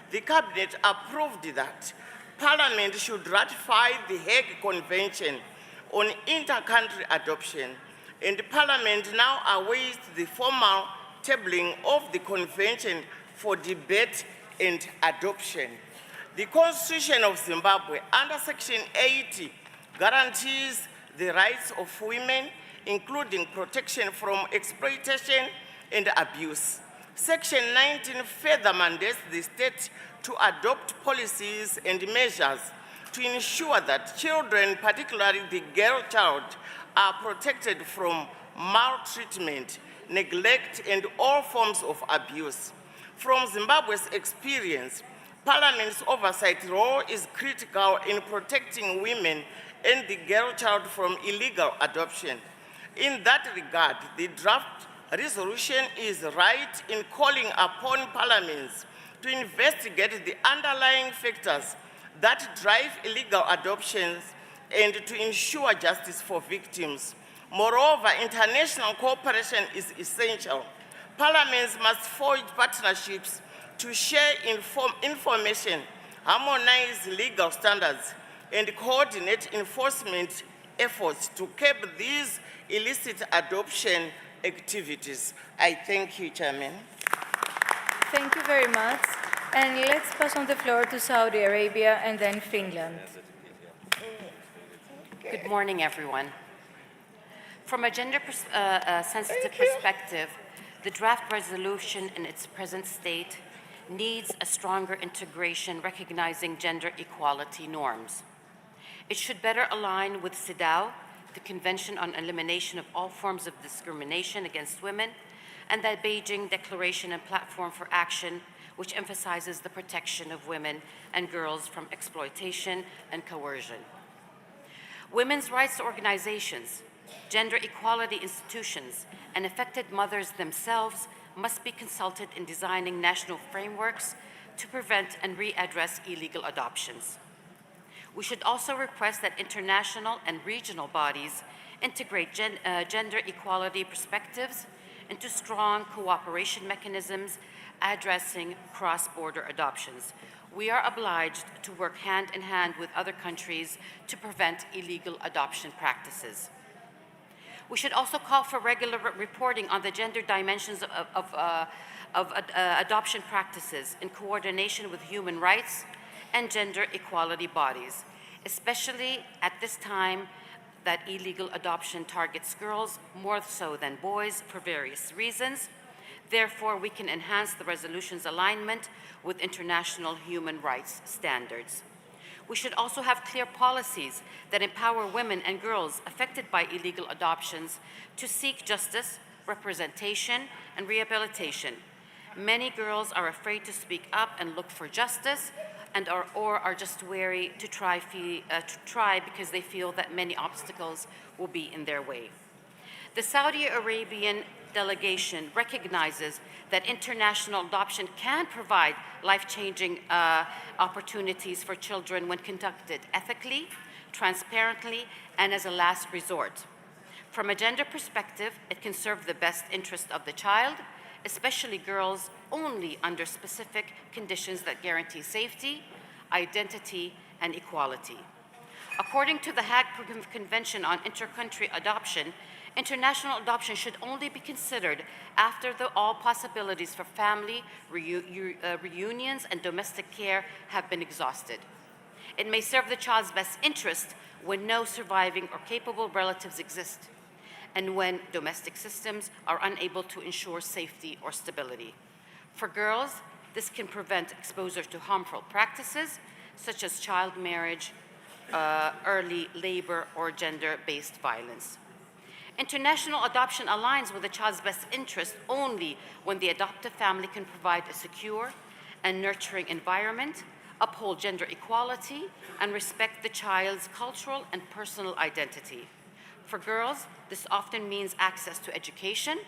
the Cabinet approved that Parliament should ratify the Hague Convention on inter-country adoption, and Parliament now awaits the formal tabling of the Convention for debate and adoption. The Constitution of Zimbabwe, under Section 80, guarantees the rights of women, including protection from exploitation and abuse. Section 19 further mandates the state to adopt policies and measures to ensure that children, particularly the girl child, are protected from maltreatment, neglect, and all forms of abuse. From Zimbabwe's experience, Parliament's oversight role is critical in protecting women and the girl child from illegal adoption. In that regard, the draft resolution is right in calling upon parliaments to investigate the underlying factors that drive illegal adoptions and to ensure justice for victims. Moreover, international cooperation is essential. Parliaments must forge partnerships to share information, harmonize legal standards, and coordinate enforcement efforts to curb these illicit adoption activities. I thank you, Chairman. Thank you very much. And let's pass on the floor to Saudi Arabia and then Finland. Good morning, everyone. From a gender-sensitive perspective, the draft resolution in its present state needs a stronger integration recognizing gender equality norms. It should better align with CEDAW, the Convention on Elimination of All Forms of Discrimination Against Women, and the Beijing Declaration and Platform for Action, which emphasizes the protection of women and girls from exploitation and coercion. Women's rights organizations, gender equality institutions, and affected mothers themselves must be consulted in designing national frameworks to prevent and readdress illegal adoptions. We should also request that international and regional bodies integrate gender equality perspectives into strong cooperation mechanisms addressing cross-border adoptions. We are obliged to work hand in hand with other countries to prevent illegal adoption practices. We should also call for regular reporting on the gender dimensions of adoption practices in coordination with human rights and gender equality bodies, especially at this time that illegal adoption targets girls more so than boys for various reasons. Therefore, we can enhance the resolution's alignment with international human rights standards. We should also have clear policies that empower women and girls affected by illegal adoptions to seek justice, representation, and rehabilitation. Many girls are afraid to speak up and look for justice, and are just wary to try because they feel that many obstacles will be in their way. The Saudi Arabian delegation recognizes that international adoption can provide life-changing opportunities for children when conducted ethically, transparently, and as a last resort. From a gender perspective, it can serve the best interest of the child, especially girls, only under specific conditions that guarantee safety, identity, and equality. According to the Hague Convention on Inter-Country Adoption, international adoption should only be considered after all possibilities for family reunions and domestic care have been exhausted. It may serve the child's best interest when no surviving or capable relatives exist, and when domestic systems are unable to ensure safety or stability. For girls, this can prevent exposure to harmful practices such as child marriage, early labor, or gender-based violence. International adoption aligns with the child's best interest only when the adoptive family can provide a secure and nurturing environment, uphold gender equality, and respect the child's cultural and personal identity. For girls, this often means access to education,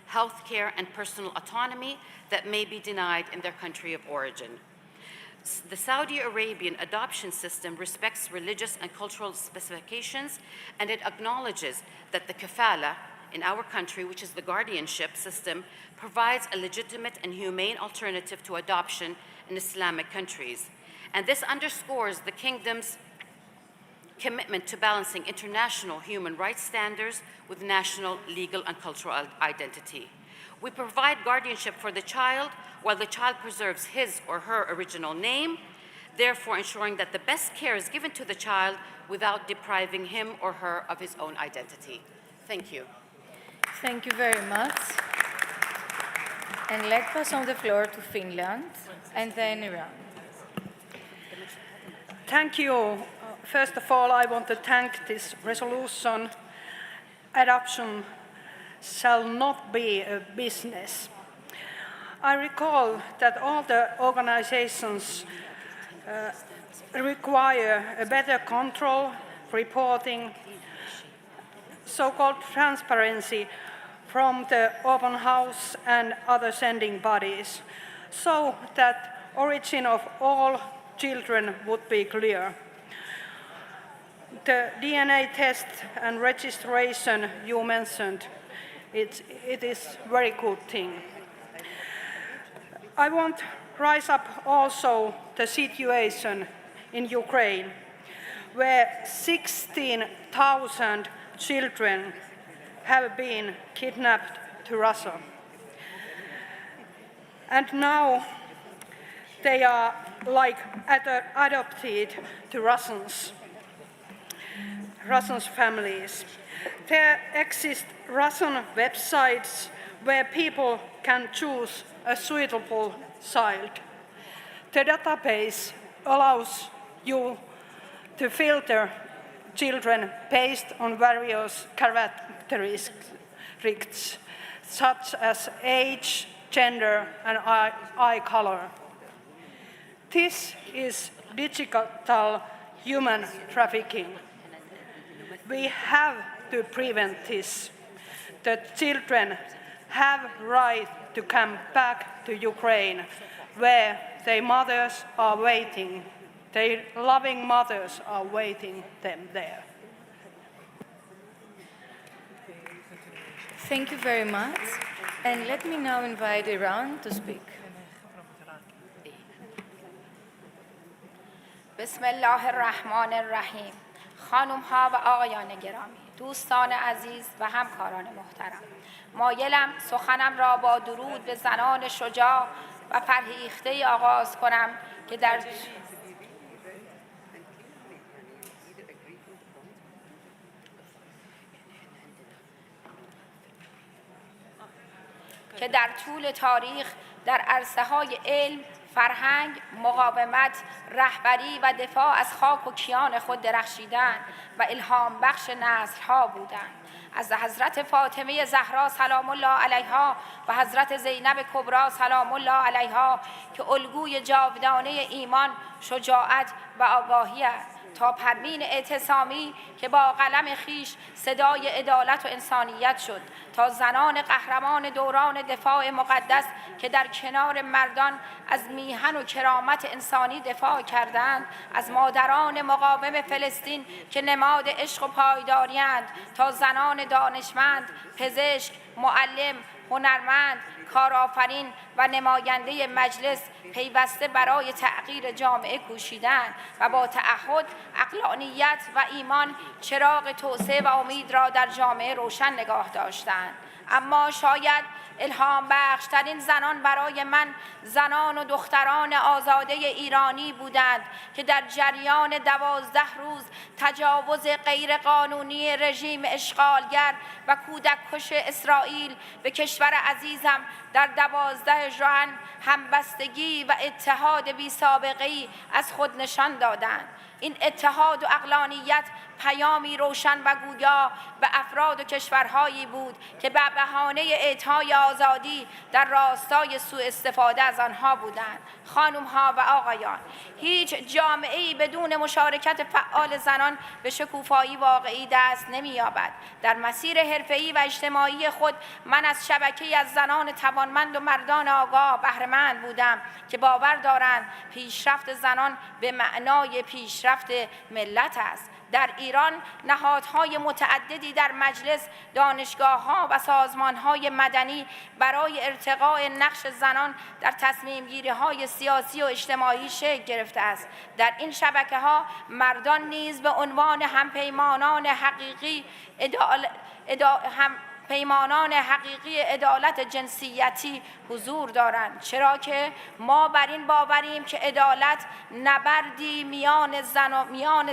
health care, and personal autonomy that may be denied in their country of origin. The Saudi Arabian adoption system respects religious and cultural specifications, and it acknowledges that the kafala in our country, which is the guardianship system, provides a legitimate and humane alternative to adoption in Islamic countries. And this underscores the kingdom's commitment to balancing international human rights standards with national legal and cultural identity. We provide guardianship for the child while the child preserves his or her original name, therefore ensuring that the best care is given to the child without depriving him or her of his own identity. Thank you. Thank you very much. And let's pass on the floor to Finland and then Iran. Thank you. First of all, I want to thank this resolution. Adoption shall not be a business. I recall that all the organizations require a better control, reporting, so-called transparency from the open house and other sending bodies, so that origin of all children would be clear. The DNA test and registration you mentioned, it is a very good thing. I want to rise up also the situation in Ukraine, where 16,000 children have been kidnapped to Russia. And now they are adopted to Russian families. There exist Russian websites where people can choose a suitable child. The database allows you to filter children based on various characteristics, such as age, gender, and eye color. This is digital human trafficking. We have to prevent this. The children have right to to come back to Ukraine, where their mothers are waiting. Their loving mothers are waiting them there. Thank you very much. And let me now invite Iran to speak. بسم الله الرحمن الرحیم. خانم ها و آقایان گرامی، دوستان عزیز و همکاران محترم، مایلم سخنم را با درود به زنان شجاع و فرهیخته آغاز کنم که در طول تاریخ در عرصه‌های علم، فرهنگ، مقاومت، رهبری و دفاع از خاک و کیان خود درخشیدند و الهام بخش نسل‌ها بودند. از حضرت فاطمه زهرا سلام الله علیها و حضرت زینب کبری سلام الله علیها که الگوی جاودانه ایمان، شجاعت و آگاهی است، تا پروین اعتصامی که با قلم خیش صدای عدالت و انسانیت شد، تا زنان قهرمان دوران دفاع مقدس که در کنار مردان از میهن و کرامت انسانی دفاع کردند، از مادران مقاوم فلسطین که نماد عشق و پایداری‌اند، تا زنان دانشمند، پزشک، معلم، هنرمند، کارآفرین و نماینده مجلس پیوسته برای تغییر جامعه کوشیدند و با تعهد، عقلانیت و ایمان چراغ توسعه و امید را در جامعه روشن نگاه داشتند. اما شاید الهام بخشترین زنان برای من زنان و دختران آزاده ایرانی بودند که در جریان 12 روز تجاوز غیرقانونی رژیم اشغالگر و کودککش اسرائیل به کشور عزیزم در 12 ژوئن همبستگی و اتحاد بی‌سابقه‌ای از خود نشان دادند. این اتحاد و عقلانیت پیامی روشن و گویا به افراد و کشورهایی بود که به بهانه اعطای آزادی در راستای سوء استفاده از آنها بودند. خانم‌ها و آقایان، هیچ جامعه‌ای بدون مشارکت فعال زنان به شکوفایی واقعی دست نمی‌یابد. در مسیر حرفه‌ای و اجتماعی خود من از شبکه‌ای از زنان توانمند و مردان آگاه بهره‌مند بودم که باور دارند پیشرفت زنان به معنای پیشرفت ملت است. در ایران نهادهای متعددی در مجلس، دانشگاه‌ها و سازمان‌های مدنی برای ارتقاء نقش زنان در تصمیم‌گیری‌های سیاسی و اجتماعی شکل گرفته است. در این شبکه‌ها مردان نیز به عنوان همپیمانان حقیقی عدالت جنسیتی حضور دارند، چرا که ما بر این باوریم که عدالت نبردی میان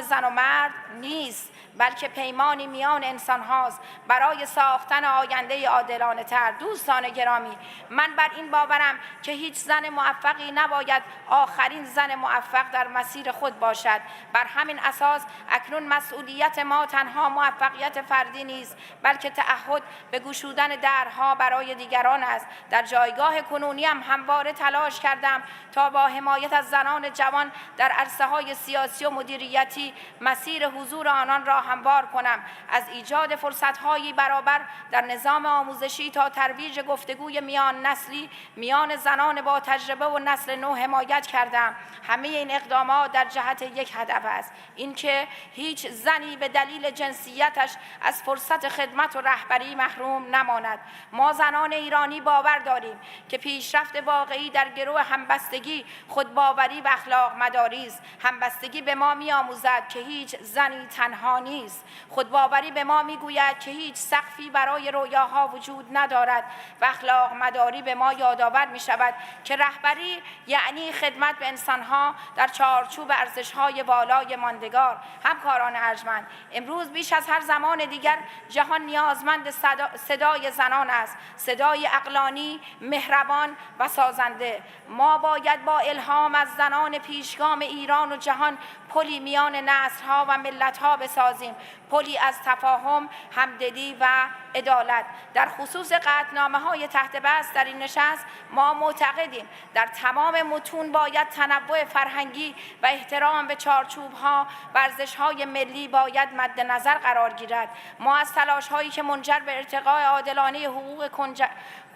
زن و مرد نیست، بلکه پیمانی میان انسان هاست برای ساختن آینده عادلانه تر. دوستان گرامی، من بر این باورم که هیچ زن موفقی نباید آخرین زن موفق در مسیر خود باشد. بر همین اساس اکنون مسئولیت ما تنها موفقیت فردی نیست، بلکه تعهد به گشودن درها برای دیگران است. در جایگاه کنونیم همواره تلاش کردم تا با حمایت از زنان جوان در عرصه‌های سیاسی و مدیریتی مسیر حضور آنان را هموار کنم. از ایجاد فرصت‌های برابر در نظام آموزشی تا ترویج گفتگوی میان نسلی میان زنان با تجربه و نسل نو حمایت کردم. همه این اقدامات در جهت یک هدف است، اینکه هیچ زنی به دلیل جنسیتش از فرصت خدمت و رهبری محروم نماند. ما زنان ایرانی باور داریم که پیشرفت واقعی در گرو همبستگی، خودباوری و اخلاق مداری است. همبستگی به ما می‌آموزد که هیچ زنی تنها نیست. خودباوری به ما میگوید که هیچ سقفی برای رویاها وجود ندارد و اخلاق مداری به ما یادآور می شود که رهبری یعنی خدمت به انسانها در چارچوب ارزش‌های والای ماندگار. همکاران ارجمند، امروز بیش از هر زمان دیگر جهان نیازمند صدای زنان است، صدای عقلانی، مهربان و سازنده. ما باید با الهام از زنان پیشگام ایران و جهان پلی میان نسل‌ها و ملت‌ها بسازیم، پلی از تفاهم، همدلی و عدالت. در خصوص قطعنامه‌های تحت بحث در این نشست ما معتقدیم در تمام متون باید تنوع فرهنگی و احترام به چارچوب‌ها و ارزش‌های ملی باید مد نظر قرار گیرد. ما از تلاش‌هایی که منجر به ارتقاء عادلانه حقوق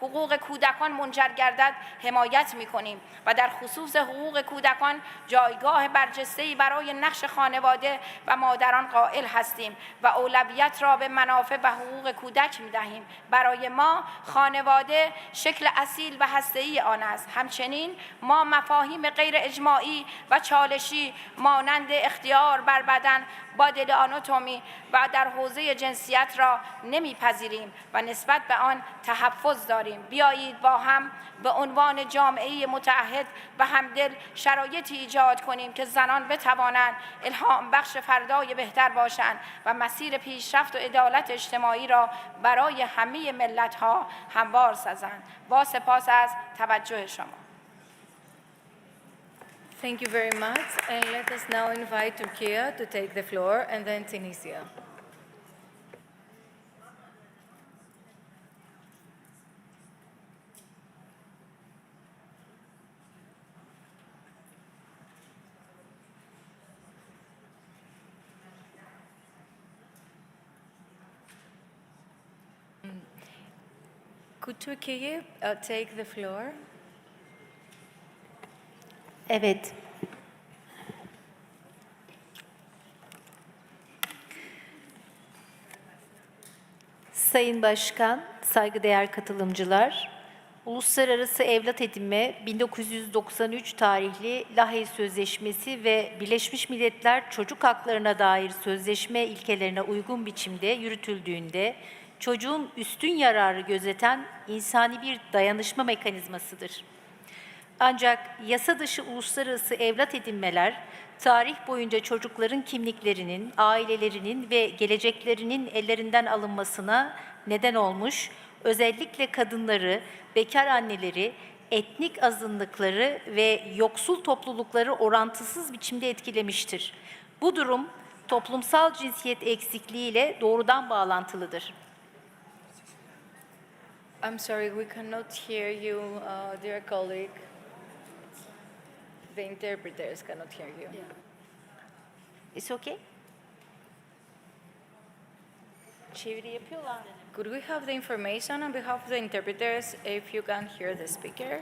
حقوق کودکان منجر گردد حمایت می‌کنیم و در خصوص حقوق کودکان جایگاه برجسته‌ای برای نقش خانواده و مادران قائل هستیم و اولویت را به منافع و حقوق کودک می‌دهیم. برای ما خانواده شکل اصیل و هسته‌ای آن است. همچنین ما مفاهیم غیر اجماعی و چالشی مانند اختیار بر بدن، بادی آناتومی و در حوزه جنسیت را نمیپذیریم و نسبت به آن تحفظ داریم. بیایید با هم به عنوان جامعه متعهد و همدل شرایطی ایجاد کنیم که زنان بتوانند الهام بخش فردای بهتر باشند و مسیر پیشرفت و عدالت اجتماعی را برای همه ملت‌ها هموار سازند. با سپاس از توجه شما. Thank you very much, and let us now invite Turkey to take the floor, and then Tunisia. Could Turkey take the floor? Evet. Sayın Başkan, saygıdeğer katılımcılar, Uluslararası Evlat Edinme 1993 tarihli Lahey Sözleşmesi ve Birleşmiş Milletler Çocuk Haklarına dair sözleşme ilkelerine uygun biçimde yürütüldüğünde çocuğun üstün yararı gözeten insani bir dayanışma mekanizmasıdır. Ancak yasa dışı uluslararası evlat edinmeler, tarih boyunca çocukların kimliklerinin, ailelerinin ve geleceklerinin ellerinden alınmasına neden olmuş, özellikle kadınları, bekar anneleri, etnik azınlıkları ve yoksul toplulukları orantısız biçimde etkilemiştir. Bu durum, toplumsal cinsiyet eksikliğiyle doğrudan bağlantılıdır. I'm sorry, we cannot hear you, dear colleague. The interpreters cannot hear you. It's okay? Çeviri yapıyorlar. Could we have the information on behalf of the interpreters if you can hear the speaker?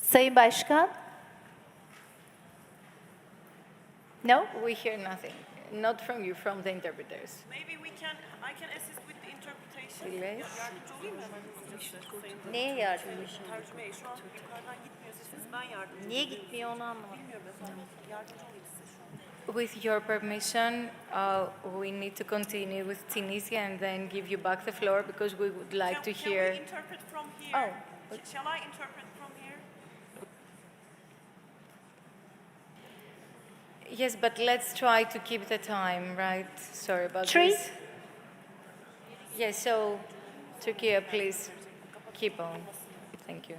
Sayın Başkan. No? We hear nothing. Not from you, from the interpreters. Maybe I can assist with the interpretation. Yes. Yardımcı olayım mı hemen? Neye yardım? Tercümeye şu an yukarıdan gitmiyor sesiniz, ben yardımcı olayım. Niye gitmiyor onu anlamadım. Bilmiyorum efendim. Yardımcı olayım size şu an. With your permission, we need to continue with Tunisia and then give you back the floor because we would like to hear. Can we interpret from here? Oh. Shall I interpret from here? Yes, but let's try to keep the time, right? Sorry about this. Yes, so Turkey, please keep on. Thank you.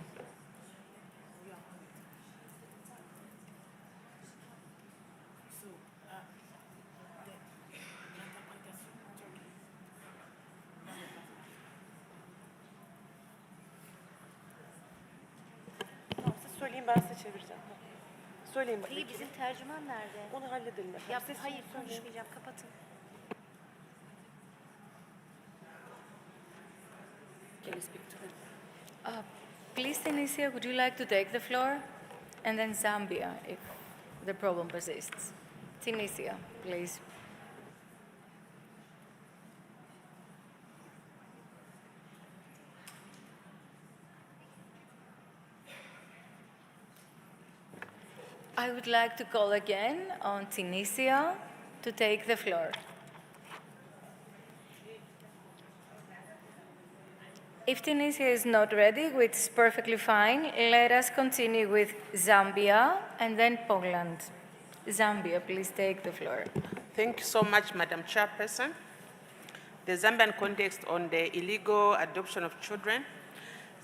Tamam, siz söyleyin, ben size çevireceğim. Söyleyin bakayım. Peki bizim tercüman nerede? Onu halledelim efendim. Ya Siz hayır söyleyin. konuşmayacağım, kapatın. Please, Tunisia, would you like to take the floor? And then Zambia, if the problem persists. Tunisia, please. I would like to call again on Tunisia to take the floor. If Tunisia is not ready, which is perfectly fine, let us continue with Zambia and then Poland. Zambia, please take the floor. Thank you so much, Madam Chairperson. The Zambian context on the illegal adoption of children.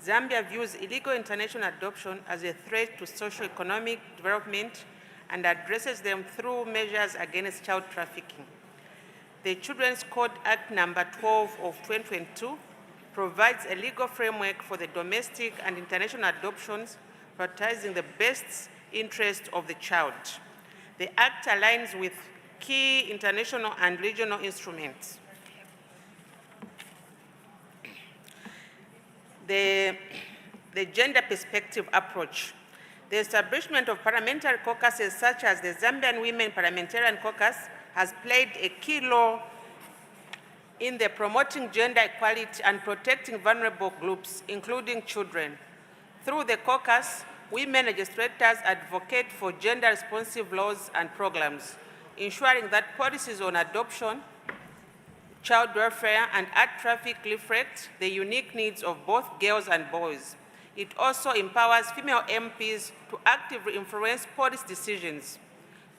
Zambia views illegal international adoption as a threat to socio-economic development and addresses them through measures against child trafficking. The Children's Code Act number 12 of 2022 provides a legal framework for the domestic and international adoptions, prioritizing the best interest of the child. The Act aligns with key international and regional instruments. the gender perspective approach. The establishment of parliamentary caucuses such as the Zambian Women Parliamentarian Caucus has played a key role in the promoting gender equality and protecting vulnerable groups, including children. Through the caucus, women legislators advocate for gender-responsive laws and programs, ensuring that policies on adoption, child welfare, and art traffic reflect the unique needs of both girls and boys. It also empowers female MPs to actively influence policy decisions,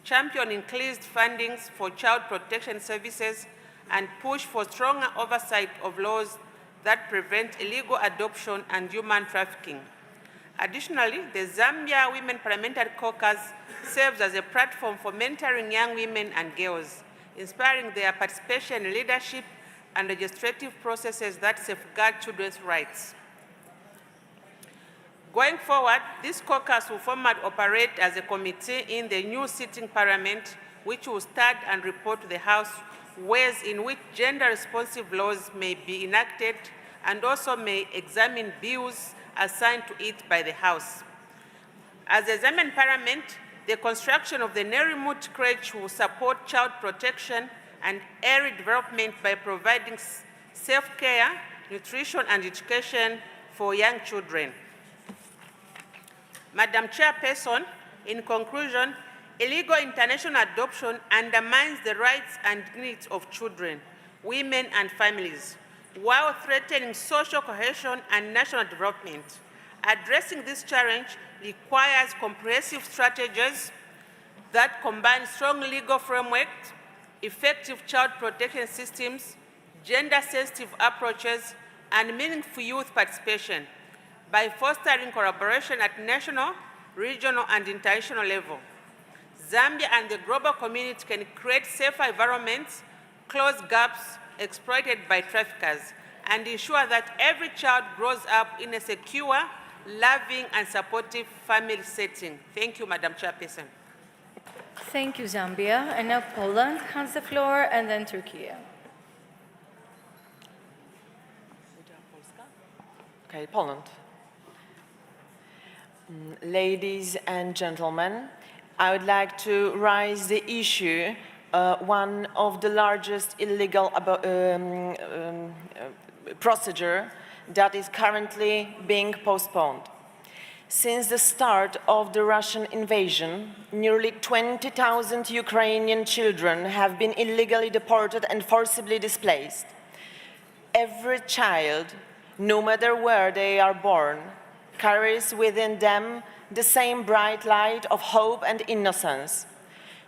champion increased fundings for child protection services, and push for stronger oversight of laws that prevent illegal adoption and human trafficking. Additionally, the Zambia Women Parliamentary Caucus serves as a platform for mentoring young women and girls, inspiring their participation in leadership and legislative processes that safeguard children's rights. Going forward, this caucus will formally operate as a committee in the new sitting parliament, which will start and report to the House ways in which gender-responsive laws may be enacted and also may examine bills assigned to it by the House. As a Zambian parliament, the construction of the Nerimut crèche will support child protection and early development by providing safe care, nutrition, and education for young children. Madam Chairperson, in conclusion, illegal international adoption undermines the rights and needs of children, women, and families, while threatening social cohesion and national development. Addressing this challenge requires comprehensive strategies that combine strong legal frameworks, effective child protection systems, gender-sensitive approaches, and meaningful youth participation by fostering collaboration at national, regional, and international level. Zambia and the global community can create safer environments, close gaps exploited by traffickers, and ensure that every child grows up in a secure, loving, and supportive family setting. Thank you, Madam Chairperson. Thank you, Zambia. And now Poland has the floor, and then Turkey. Okay, Poland. Ladies and gentlemen, I would like to raise the issue, one of the largest illegal procedure that is currently being postponed. Since the start of the Russian invasion, nearly 20,000 Ukrainian children have been illegally deported and forcibly displaced. Every child, no matter where they are born, carries within them the same bright light of hope and innocence.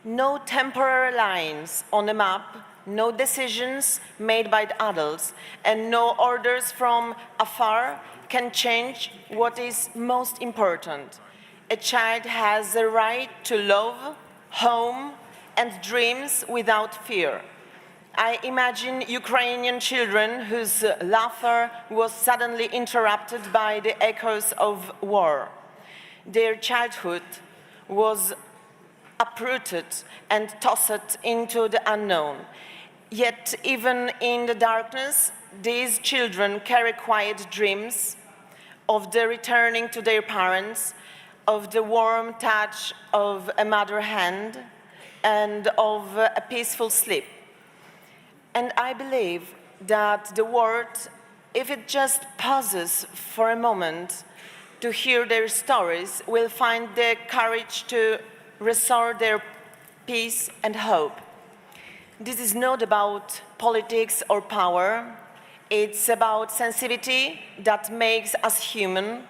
No temporary lines on a map, no decisions made by the adults, and no orders from afar can change what is most important. A child has the right to love, home, and dreams without fear. I imagine Ukrainian children whose laughter was suddenly interrupted by the echoes of war. Their childhood was uprooted and tossed into the unknown. Yet, even in the darkness, these children carry quiet dreams of the returning to their parents, of the warm touch of a mother's hand, and of a peaceful sleep. And I believe that the world, if it just pauses for a moment to hear their stories, will find the courage to restore their peace and hope. This is not about politics or power. It's about sensitivity that makes us human,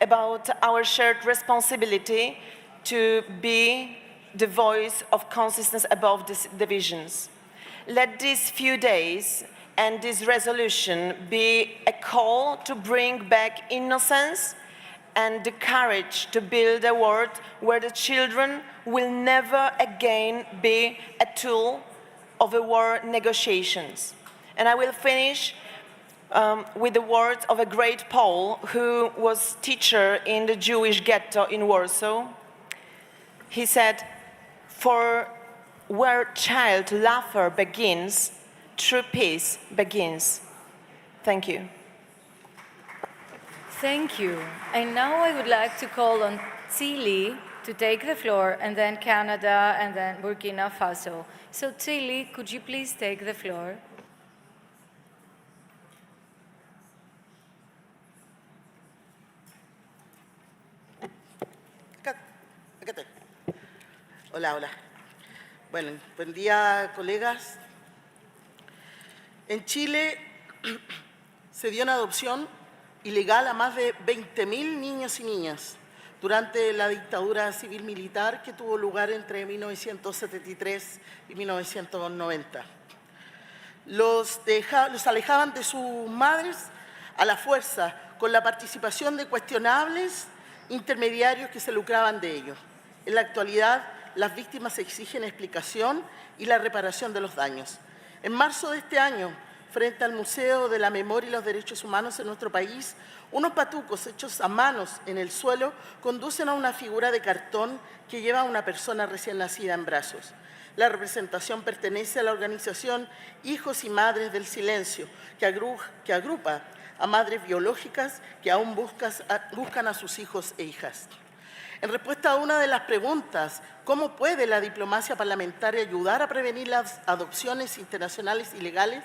about our shared responsibility to be the voice of consistency above these divisions. Let these few days and this resolution be a call to bring back innocence and the courage to build a world where the children will never again be a tool of the war negotiations. And I will finish with the words of a great Pole who was teacher in the Jewish ghetto in Warsaw. He said, "For where child laughter begins, true peace begins." Thank you. Thank you. And now I would like to call on Tsili to take the floor, and then Canada, and then Burkina Faso. So Tsili, could you please take the floor? Hola, hola. Bueno, buen día, colegas. En Chile se dio una adopción ilegal a más de 20.000 niños y niñas durante la dictadura civil-militar que tuvo lugar entre 1973 y 1990. Los alejaban de sus madres a la fuerza, con la participación de cuestionables intermediarios que se lucraban de ello. En la actualidad, las víctimas exigen explicación y la reparación de los daños. En marzo de este año, frente al Museo de la Memoria y los Derechos Humanos en nuestro país, unos patucos hechos a manos en el suelo conducen a una figura de cartón que lleva a una persona recién nacida en brazos. La representación pertenece a la organización Hijos y Madres del Silencio, que agrupa a madres biológicas que aún buscan a sus hijos e hijas. En respuesta a una de las preguntas, ¿cómo puede la diplomacia parlamentaria ayudar a prevenir las adopciones internacionales ilegales?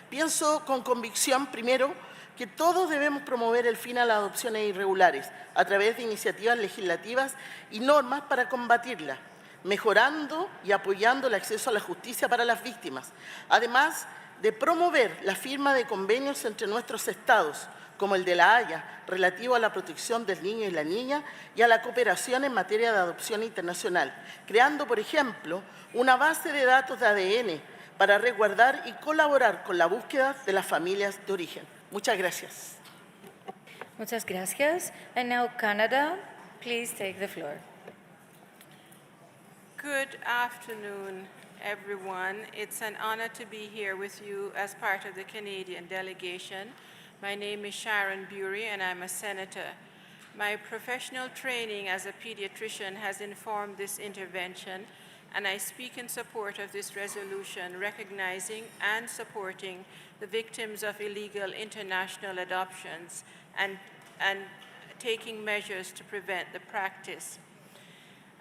Pienso con convicción, primero, que todos debemos promover el fin a las adopciones irregulares a través de iniciativas legislativas y normas para combatirlas, mejorando y apoyando el acceso a la justicia para las víctimas, además de promover la firma de convenios entre nuestros estados, como el de La Haya, relativo a la protección del niño y la niña y a la cooperación en materia de adopción internacional, creando, por ejemplo, una base de datos de ADN para resguardar y colaborar con la búsqueda de las familias de origen. Muchas gracias. Muchas gracias. And now Canada, please take the floor. Good afternoon, everyone. It's an honor to be here with you as part of the Canadian delegation. My name is Sharon Bury, and I'm a senator. My professional training as a pediatrician has informed this intervention, and I speak in support of this resolution, recognizing and supporting the victims of illegal international adoptions and taking measures to prevent the practice.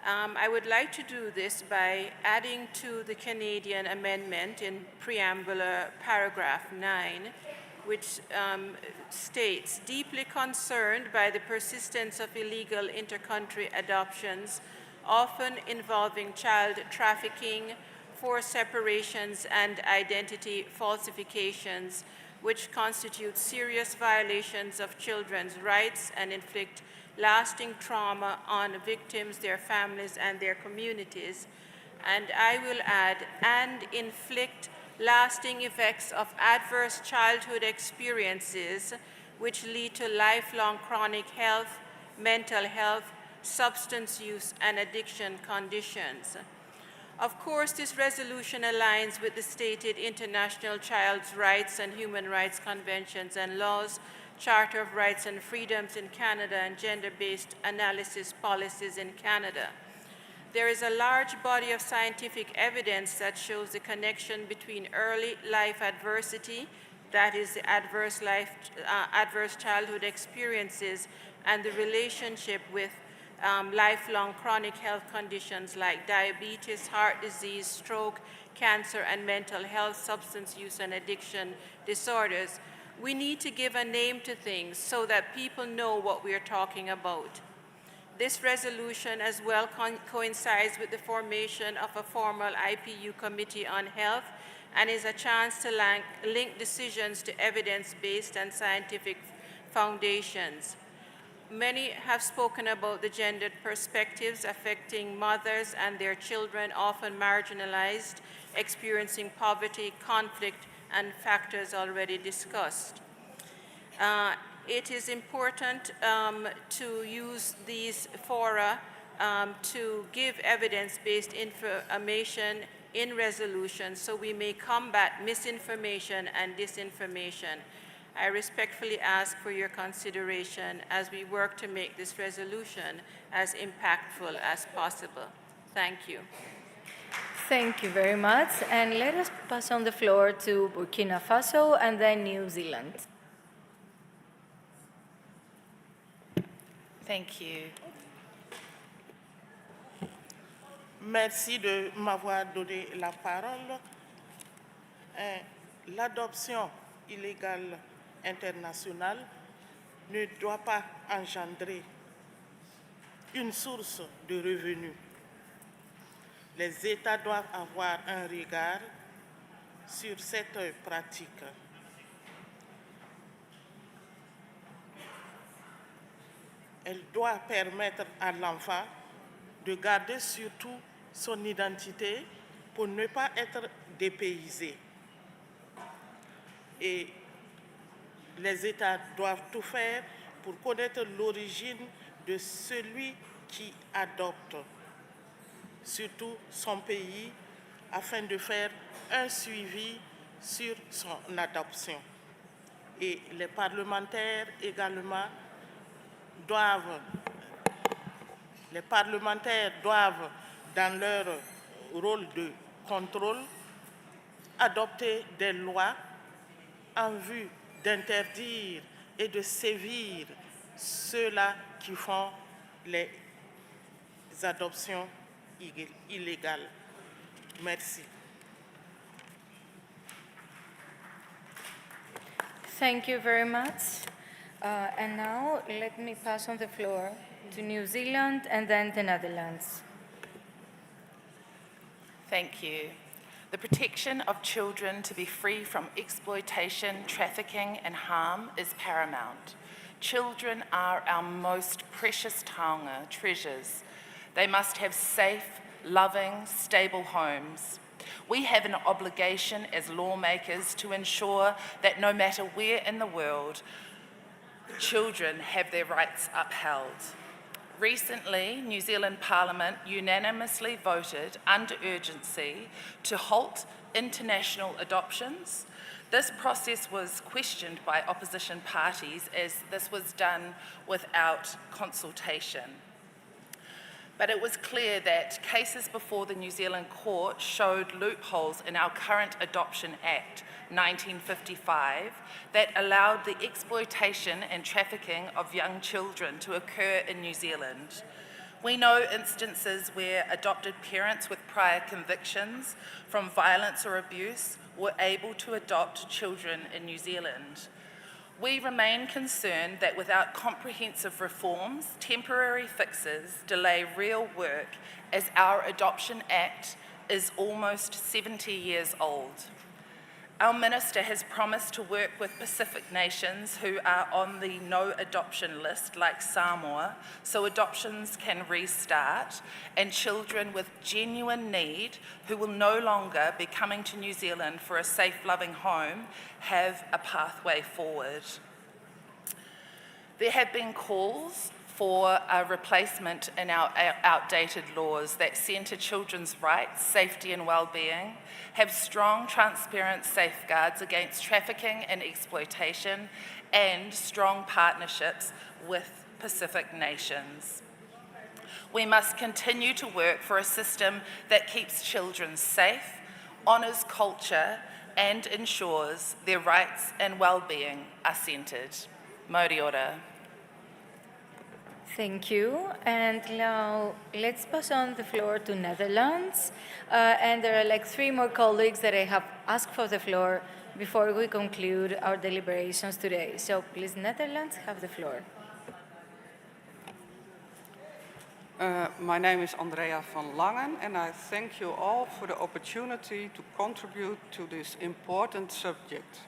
I would like to do this by adding to the Canadian amendment in preambular paragraph 9, which states, deeply concerned by the persistence of illegal inter-country adoptions, often involving child trafficking, forced separations, and identity falsifications, which constitute serious violations of children's rights and inflict lasting trauma on victims, their families, and their communities. And I will add, and inflict lasting effects of adverse childhood experiences which lead to lifelong chronic health, mental health, substance use, and addiction conditions. Of course, this resolution aligns with the stated International Child's Rights and Human Rights Conventions and laws, Charter of Rights and Freedoms in Canada, and gender-based analysis policies in Canada. There is a large body of scientific evidence that shows the connection between early life adversity, that is the adverse childhood experiences, and the relationship with lifelong chronic health conditions like diabetes, heart disease, stroke, cancer, and mental health, substance use, and addiction disorders. We need to give a name to things so that people know what we are talking about. This resolution as well coincides with the formation of a formal IPU Committee on Health and is a chance to link decisions to evidence-based and scientific foundations. Many have spoken about the gendered perspectives affecting mothers and their children, often marginalized, experiencing poverty, conflict, and factors already discussed. It is important to use these fora to give evidence-based information in resolutions so we may combat misinformation and disinformation. I respectfully ask for your consideration as we work to make this resolution as impactful as possible. Thank you. Thank you very much. And let us pass on the floor to Burkina Faso and then New Zealand. Thank you. Merci de m'avoir donné la parole. L'adoption illégale internationale ne doit pas engendrer une source de revenus. Les États doivent avoir un regard sur cette pratique. Elle doit permettre à l'enfant de garder surtout son identité pour ne pas être dépaysé. Et les États doivent tout faire pour connaître l'origine de celui qui adopte, surtout son pays, afin de faire un suivi sur son adoption. Et les parlementaires également doivent, dans leur rôle de contrôle, adopter des lois en vue d'interdire et de sévir ceux-là qui font les adoptions illégales. Merci. Thank you very much. And now let me pass on the floor to New Zealand and then the Netherlands. Thank you. The protection of children to be free from exploitation, trafficking, and harm is paramount. Children are our most precious taonga, treasures. They must have safe, loving, stable homes. We have an obligation as lawmakers to ensure that no matter where in the world, children have their rights upheld. Recently, New Zealand Parliament unanimously voted under urgency to halt international adoptions. This process was questioned by opposition parties as this was done without consultation. But it was clear that cases before the New Zealand court showed loopholes in our current Adoption Act 1955 that allowed the exploitation and trafficking of young children to occur in New Zealand. We know instances where adopted parents with prior convictions from violence or abuse were able to adopt children in New Zealand. We remain concerned that without comprehensive reforms, temporary fixes delay real work as our Adoption Act is almost 70 years old. Our Minister has promised to work with Pacific nations who are on the no adoption list, like Samoa, so adoptions can restart, and children with genuine need who will no longer be coming to New Zealand for a safe, loving home have a pathway forward. There have been calls for a replacement in our outdated laws that centre children's rights, safety and well-being, have strong, transparent safeguards against trafficking and exploitation, and strong partnerships with Pacific nations. We must continue to work for a system that keeps children safe, honours culture, and ensures their rights and well-being are centred. Mauri ora. Thank you. And now let's pass on the floor to Netherlands. And there are like 3 more colleagues that I have asked for the floor before we conclude our deliberations today. So please, Netherlands, have the floor. My name is Andrea van Langen, and I thank you all for the opportunity to contribute to this important subject.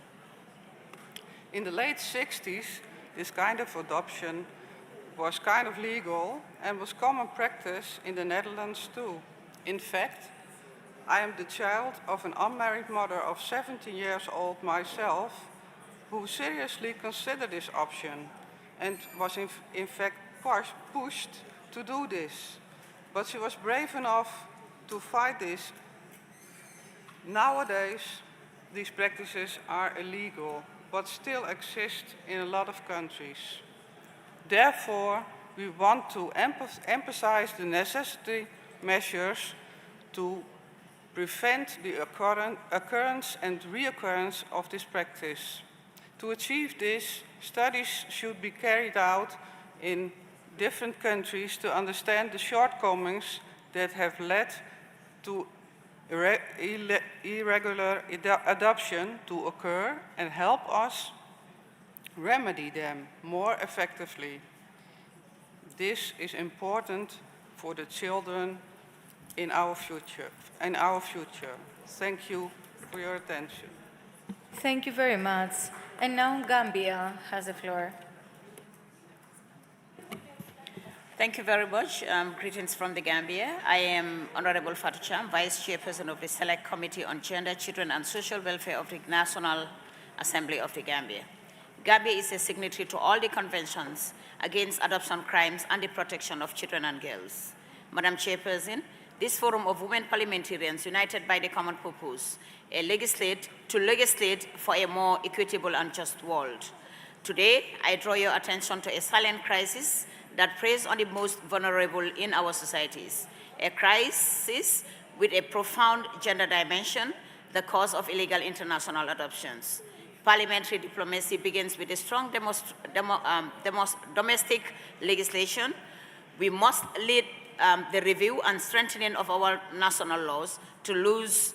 In the late 60s, this kind of adoption was kind of legal and was common practice in the Netherlands too. In fact, I am the child of an unmarried mother of 17 years old myself, who seriously considered this option and was in fact pushed to do this. But she was brave enough to fight this. Nowadays, these practices are illegal, but still exist in a lot of countries. Therefore, we want to emphasize the necessary measures to prevent the occurrence and reoccurrence of this practice. To achieve this, studies should be carried out in different countries to understand the shortcomings that have led to irregular adoption to occur and help us remedy them more effectively. This is important for the children in our future. Thank you for your attention. Thank you very much. And now Gambia has the floor. Thank you very much. Greetings from the Gambia. I am Honorable Fatou Cham, Vice Chairperson of the Select Committee on Gender, Children and Social Welfare of the National Assembly of the Gambia. Gambia is a signatory to all the conventions against adoption crimes and the protection of children and girls. Madam Chairperson, this Forum of Women Parliamentarians, united by the common purpose, to legislate for a more equitable and just world. Today, I draw your attention to a silent crisis that preys on the most vulnerable in our societies, a crisis with a profound gender dimension, the cause of illegal international adoptions. Parliamentary diplomacy begins with a strong domestic legislation. We must lead the review and strengthening of our national laws to lose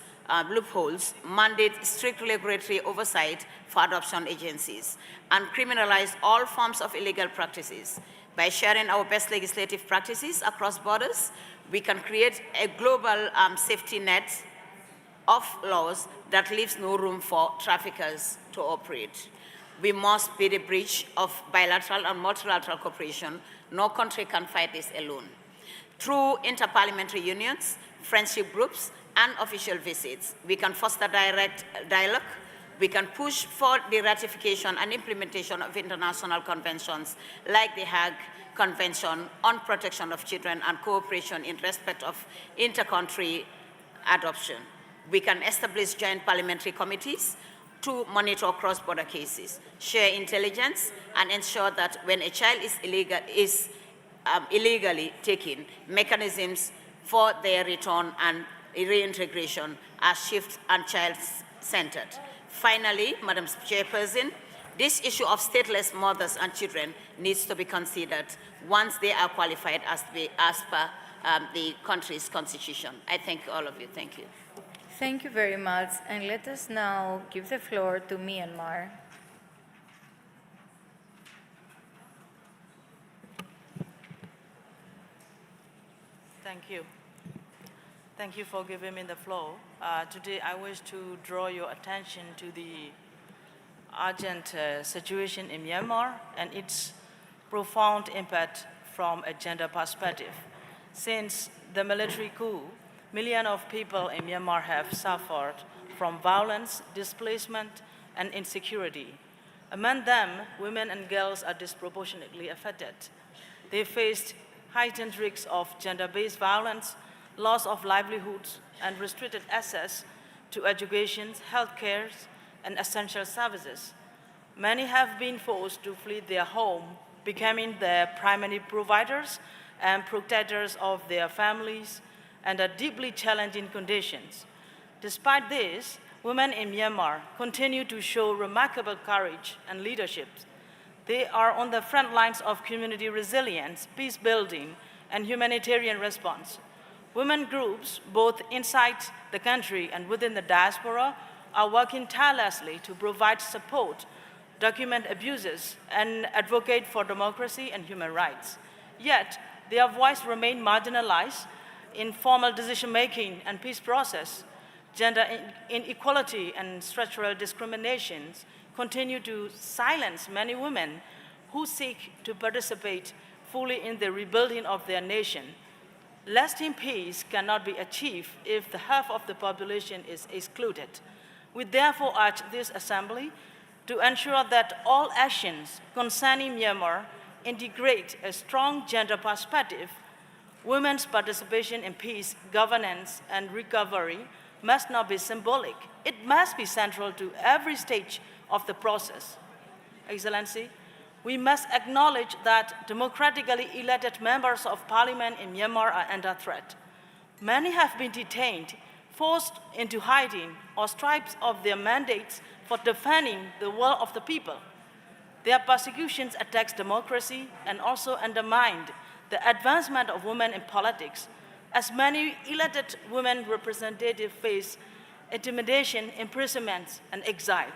loopholes, mandate strict regulatory oversight for adoption agencies, and criminalize all forms of illegal practices. By sharing our best legislative practices across borders, we can create a global safety net of laws that leaves no room for traffickers to operate. We must be the bridge of bilateral and multilateral cooperation. No country can fight this alone. Through inter-parliamentary unions, friendship groups, and official visits, we can foster direct dialogue. We can push for the ratification and implementation of international conventions like the Hague Convention on Protection of Children and cooperation in respect of inter-country adoption. We can establish joint parliamentary committees to monitor cross-border cases, share intelligence, and ensure that when a child is illegally taken, mechanisms for their return and reintegration are shift and child-centered. Finally, Madam Chairperson, this issue of stateless mothers and children needs to be considered once they are qualified as per the country's constitution. I thank all of you. Thank you. Thank you very much. And let us now give the floor to Myanmar. Thank you. Thank you for giving me the floor. Today, I wish to draw your attention to the urgent situation in Myanmar and its profound impact from a gender perspective. Since the military coup, millions of people in Myanmar have suffered from violence, displacement, and insecurity. Among them, women and girls are disproportionately affected. They faced heightened risks of gender-based violence, loss of livelihoods, and restricted access to education, healthcare, and essential services. Many have been forced to flee their home, becoming the primary providers and protectors of their families under deeply challenging conditions. Despite this, women in Myanmar continue to show remarkable courage and leadership. They are on the front lines of community resilience, peace building, and humanitarian response. Women groups, both inside the country and within the diaspora, are working tirelessly to provide support, document abuses, and advocate for democracy and human rights. Yet, their voice remains marginalized in formal decision-making and peace process. Gender inequality and structural discriminations continue to silence many women who seek to participate fully in the rebuilding of their nation. Lasting peace cannot be achieved if the half of the population is excluded. We therefore urge this Assembly to ensure that all actions concerning Myanmar integrate a strong gender perspective. Women's participation in peace, governance, and recovery must not be symbolic. It must be central to every stage of the process. Excellency, we must acknowledge that democratically elected members of parliament in Myanmar are under threat. Many have been detained, forced into hiding, or stripped of their mandates for defending the will of the people. Their persecutions attack democracy and also undermined the advancement of women in politics, as many elected women representatives face intimidation, imprisonment, and exile.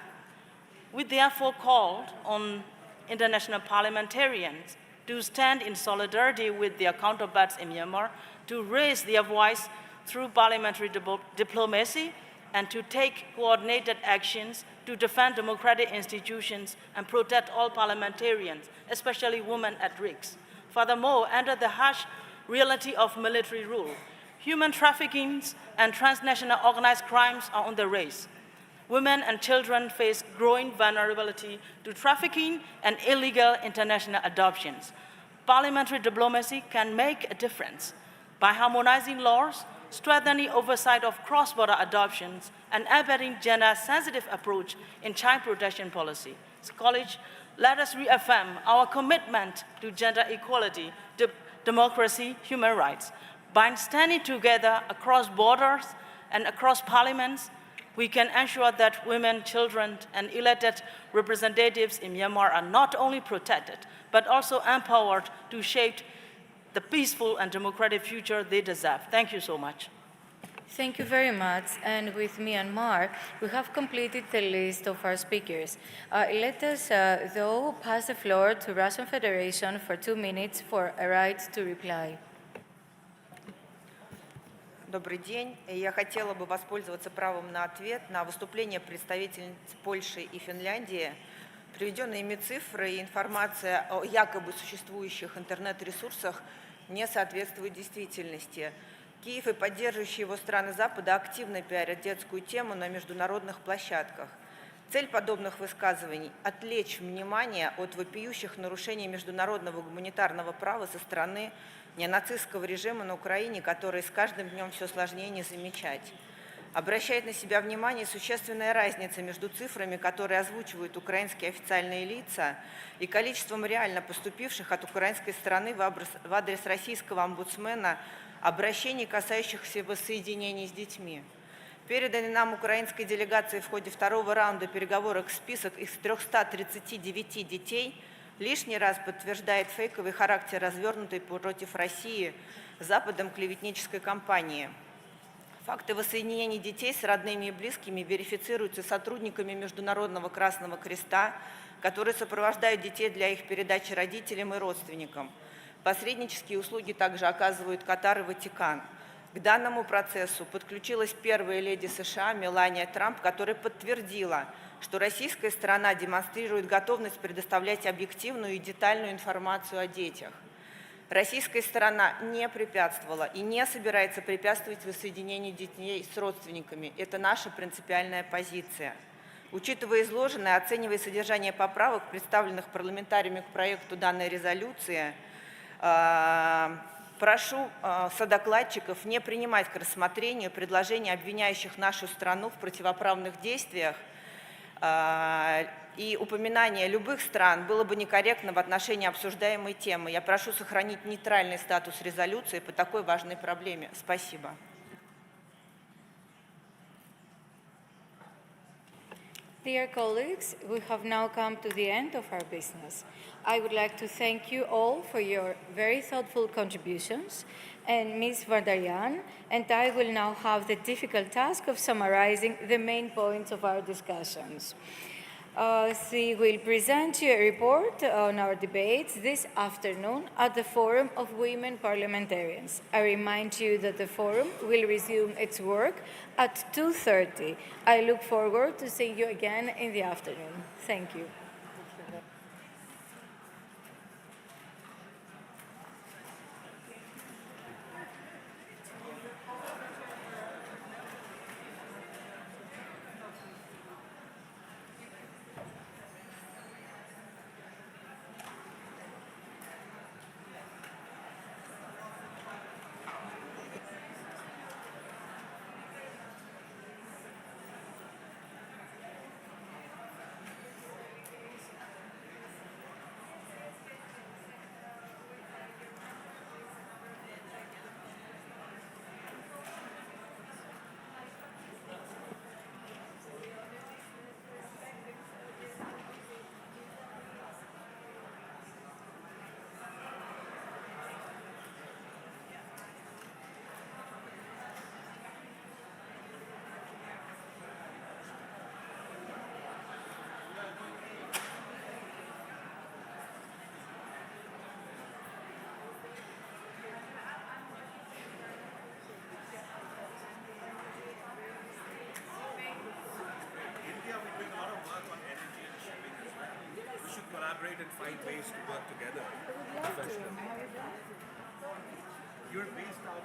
We therefore called on international parliamentarians to stand in solidarity with their counterparts in Myanmar, to raise their voice through parliamentary diplomacy, and to take coordinated actions to defend democratic institutions and protect all parliamentarians, especially women at risk. Furthermore, under the harsh reality of military rule, human trafficking and transnational organized crimes are on the rise. Women and children face growing vulnerability to trafficking and illegal international adoptions. Parliamentary diplomacy can make a difference by harmonizing laws, strengthening oversight of cross-border adoptions, and embedding gender-sensitive approach in child protection policy. Colleagues, let us reaffirm our commitment to gender equality, democracy, human rights. By standing together across borders and across parliaments, we can ensure that women, children, and elected representatives in Myanmar are not only protected, but also empowered to shape the peaceful and democratic future they deserve. Thank you so much. Thank you very much. And with Myanmar, we have completed the list of our speakers. Let us, though, pass the floor to Russian Federation for 2 minutes for a right to reply. Добрый день. Я хотела бы воспользоваться правом на ответ на выступление представительниц Польши и Финляндии. Приведенные ими цифры и информация о якобы существующих интернет-ресурсах не соответствуют действительности. Киев и поддерживающие его страны Запада активно пиарят детскую тему на международных площадках. Цель подобных высказываний – отвлечь внимание от вопиющих нарушений международного гуманитарного права со стороны неонацистского режима на Украине, который с каждым днем все сложнее не замечать. Обращает на себя внимание существенная разница между цифрами, которые озвучивают украинские официальные лица, и количеством реально поступивших от украинской стороны в адрес российского омбудсмена обращений, касающихся воссоединения с детьми. Переданный нам украинской делегацией в ходе второго раунда переговоров список из 339 детей лишний раз подтверждает фейковый характер развернутой против России Западом клеветнической кампании. Факты воссоединения детей с родными и близкими верифицируются сотрудниками Международного Красного Креста, которые сопровождают детей для их передачи родителям и родственникам. Посреднические услуги также оказывают Катар и Ватикан. К данному процессу подключилась первая леди США Мелания Трамп, которая подтвердила, что российская сторона демонстрирует готовность предоставлять объективную и детальную информацию о детях. Российская сторона не препятствовала и не собирается препятствовать воссоединению детей с родственниками. Это наша принципиальная позиция. Учитывая изложенное, оценивая содержание поправок, представленных парламентариями к проекту данной резолюции, прошу содокладчиков не принимать к рассмотрению предложения, обвиняющих нашу страну в противоправных действиях, и упоминание любых стран было бы некорректно в отношении обсуждаемой темы. Я прошу сохранить нейтральный статус резолюции по такой важной проблеме. Спасибо. Dear colleagues, we have now come to the end of our business. I would like to thank you all for your very thoughtful contributions, and Ms. Vardarian and I will now have the difficult task of summarizing the main points of our discussions. She will present you a report on our debates this afternoon at the Forum of Women Parliamentarians. I remind you that the Forum will resume its work at 2:30. I look forward to seeing you again in the afternoon. Thank you. collaborate and find ways to work together professionally. You're based out